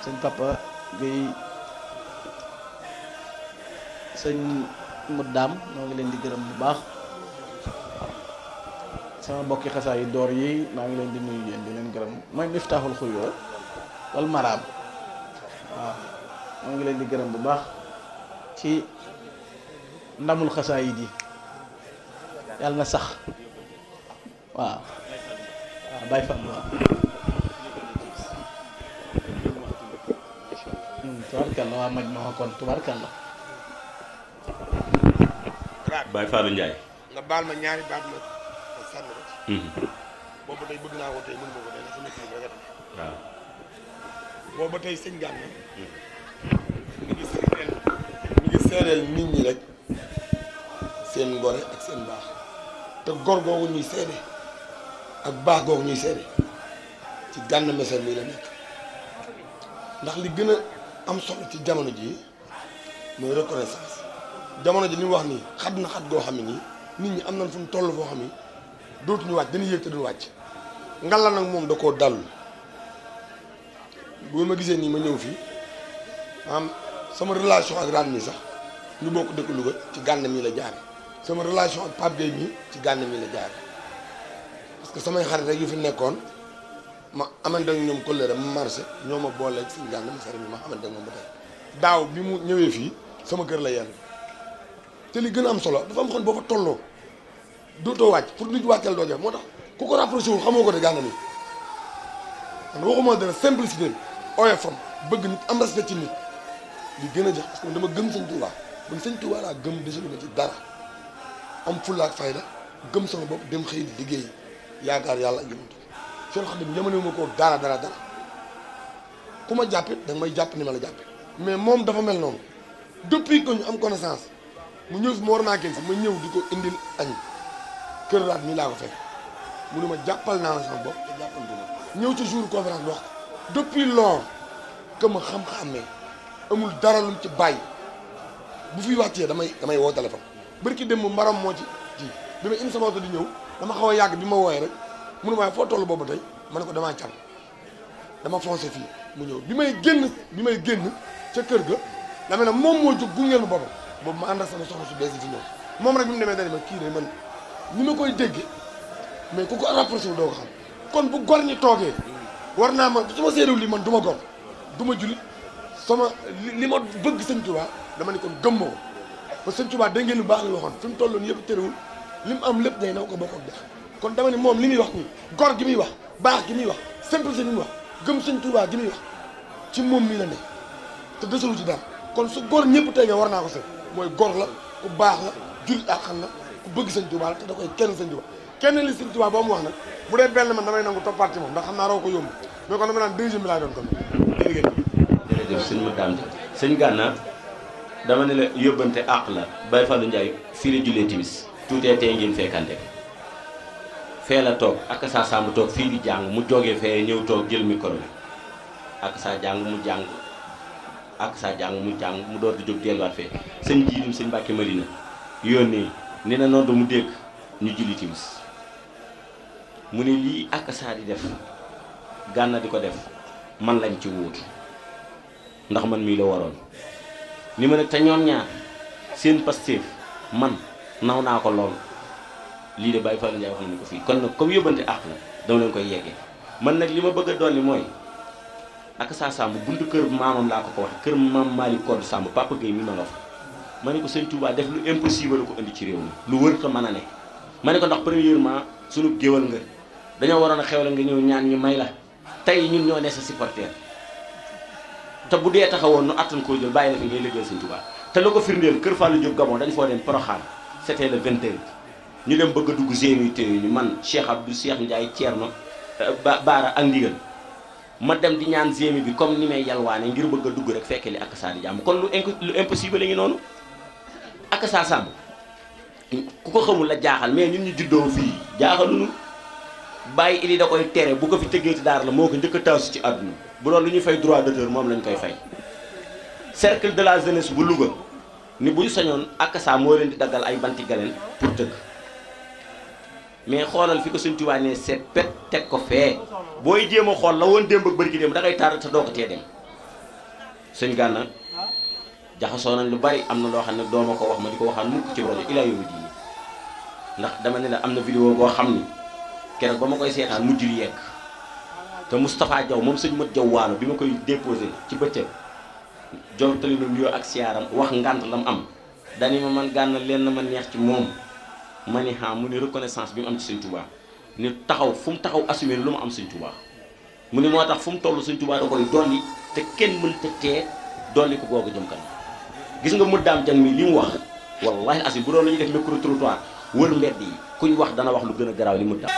sëñ Papa Guèye sëñ Muddaam ñoo ngi leen di gërëm bu baax sama mbokki xasaa yi door yi maa ngi leen di nuyu yéen di leen gërëm mooy Miftaaxul Xuyóor wal Maraam waaw moo ngi leen di gërëm bu baax ci ndamul xasaa yi ji yàlla na sax waaw waaw Baay Fall waaw tubarkalla waa maj ma kon tubarkalla Baay Fallu Njaay nga baal ma ñaari baat ma sànni ko ci boobu tey bëgg naa ko tey mën nga ko tey ndax sama kii rek waaw boobu tey sëñ Gana mi ngi seedeel nit ñi rek seen ngore ak seen baax te gor googu ñuy seede ak baax googu ñuy seede ci Gana Messere mii la nekk ndax li gën a am solo ci jamono ji mooy reconnaissance jamono ji li mu wax nii xat na xat goo xam ne nii nit ñi am nañ fu mu toll foo xam ni dootuñu wàcc dañuy yéeg te duñu wàcc ngalla nag moom da koo dalul bu ma gisee nii ma ñëw fii am sama relation ak Rane mii sax ñu bokk dëkk Louga ci Gana mii la jaare sama relation ak Pape Gueye mii ci Gana mii la jaare parce que samay xarit rek yu fi nekkoon ma amante ak ñoom kóllëre ma marché ñoo ma booleeg si Gana Messere mi ma xamante ak moom ba tey daaw bi mu ñëwee fii sama kër la yenn te li gën a am solo dafa am xam boo fa tolloo dootoo wàcc pour nit wàccal doo jëf moo tax ku ko rapproché wu xamoo ko de Gana mi man waxuma dara simplicité bi oyofam bëgg nit am respect ci nit li gën a jax parce que dama gëm sëñ Touba man sëñ Touba laa gëm desalu ma ci dara am fulla ak fayda gëm sama bopp dem xëy di liggéey yaakaar yàlla ak yëmantu seen xam ne yamane ma koo dara ku ma jàppit da nga may jàpp ni ma la jàppe mais moom dafa mel noonu depuis que ñu am connaissance mu ñëw fi ma war naa kenn si ma ñëw di ko indil añ kër Raat mii laa ko fekk mu ne ma jàppal naa la sama bopp te jàppal dina ñëw ci jour conférence bi wax ko depuis lors que ma xam-xamee amul dara lu mu ci bàyyi bu fi wàccee damay woo téléphone bërki dem mbaram moo ci bi ma indi sama oto di ñëw dama xaw a yàgg bi ma wooyee rek munu ma foo toll boobu tey ma ne ko damaa can dama foncé fii mu ñëw bi may génn ca kër ga dama ne moom moo jóg gungeel ma boppam boobu ma ànd ak sama soxna su bees yi fi ñëw moom rek bi mu demee dani ma kii de man ni ma koy déggee mais ku ko rapproché wu doo ko xam kon bu gor ñi toogee war naa man su ma séeréw lii man du ma gor du ma julit sama li ma bëgg sëñ Touba dama ne kon gëm ma ko parce que sëñ Touba dégg ngeen lu baax li waxoon fi mu tolloon yëpp terewul li mu am lépp day naw ko bokk ak def kon dama ne moom li muy wax nii gor gi muy wax baax gi muy wax simplicité gi muy wax gëm sëñ Touba gi muy wax ci moom mii la ne te desalu ci dara kon su gor ñëpp tey nga war naa ko seet mooy gor la ku baax la julit ak xam la ku bëgg sëñ Touba la te da koy kenn sëñ Touba kenn li sëñ Touba boo mu wax nag bu dee benn man damay nangu toppaat ci moom ndax xam naa raw ko yomb mais kon dama naan deuxième bi laa doon kon jërëjëf sëñ Muddaam sëñ Gana dama ne la yóbbante àq la Baye Fallou Ndiaye fii la jullee timis tuutee tey ngeen fekkante fee la toog ak saa sàmb toog fii di jàng mu jógee fee ñëw toog jël micro bi ak saa jàng mu jàng ak sa jàng mu door di jóg delluwaat fee sëñ jiilim sëñ Mbàkke Madina yónnee ne na noonu mu dégg ñu julli timis mu ne lii ak saa di def Gana di ko def man lañ ci wuutu ndax man mii la waroon ni ma nag te ñoom ñaar seen Pastef man naw naa ko lool lii de Baye Fallou Ndiaye wax nañu ko fii kon nag comme yóbbante àq la dama leen koy yeggee man nag li ma bëgg a dolli mooy ak saa Samb buntu kër maamam laa ko wax kër maam Malick Kodou Samb Papa Gueye mi ma nga fa ma ne ko sëñ Touba def lu impossible la ko indi ci réew mi lu wër ko mën a ne ma ne ko ndax premièrement sunu géwal nga dañoo waroon a xew la nga ñëw ñaan ñu may la tey ñun ñoo ne sa supporter te bu dee taxawoon nu attan koo jël bàyyi la fi ngay liggéeyal sëñ Touba te la ko firndeel kër Fallou Diop Gabon dañ foo dem Porokhane c'était le 21 ñu dem bëgg a dugg GMT ñu man Cheikh Abdou Cheikh Ndiaye Thierno Baara ak Ndigal ma dem di ñaan GMI bi comme ni may yalwaane ngir bëgg a dugg rek fekke li ak saa di jàmm kon lu impossible la ñu noonu ak saa Samb ku ko xamul la jaaxal mais ñun ñu juddoo fii jaaxaluñu bàyyi ili da koy tere bu ko fi tëggee ci daara la moo ko njëkk a taasu ci àdduna bu doon lu ñuy fay droit d'auteur moom lañ koy fay cercle de la jeunesse bu Louga ni bu ñu sañoon ak saa moo leen di daggal ay banti galeen pour tëgg mais xoolal fi ko Sëñ Tuubaa ne seet pet teg ko fee booy jéem a xool la woon démb ak bërki démb da ngay taar te doo ko tee dem sëñ Gana jaxasoo nañ lu bari am na loo xam ne doo ma ko wax ma di ko waxaan mukk ci rajo ilaa yowu diini ndax dama ne la am na vidéo boo xam ni keroog ba ma koy seetaan mujjul yegg te Moustapha Diaw moom sëñ Mat Diaw waalo bi ma koy déposé ci bëccëg jontali na nuyoo ak siyaaram wax ngant la mu am dani ma man Gana leen na ma neex ci moom ma ni mu ni reconnaissance bi mu am ci Sëñ Touba ni taxaw fu mu taxaw assumé lu mu am Sëñ Touba mu ni moo tax fu mu toll Sëñ Touba da koy dolli te kenn mënta tee dolli ko googu jëm kanam gis nga mu daam jang mi li mu wax wallahi asim bu doon la ñuy def micro trottoir wër mbedd yi kuñ wax dana wax lu gën a garaaw li mu daam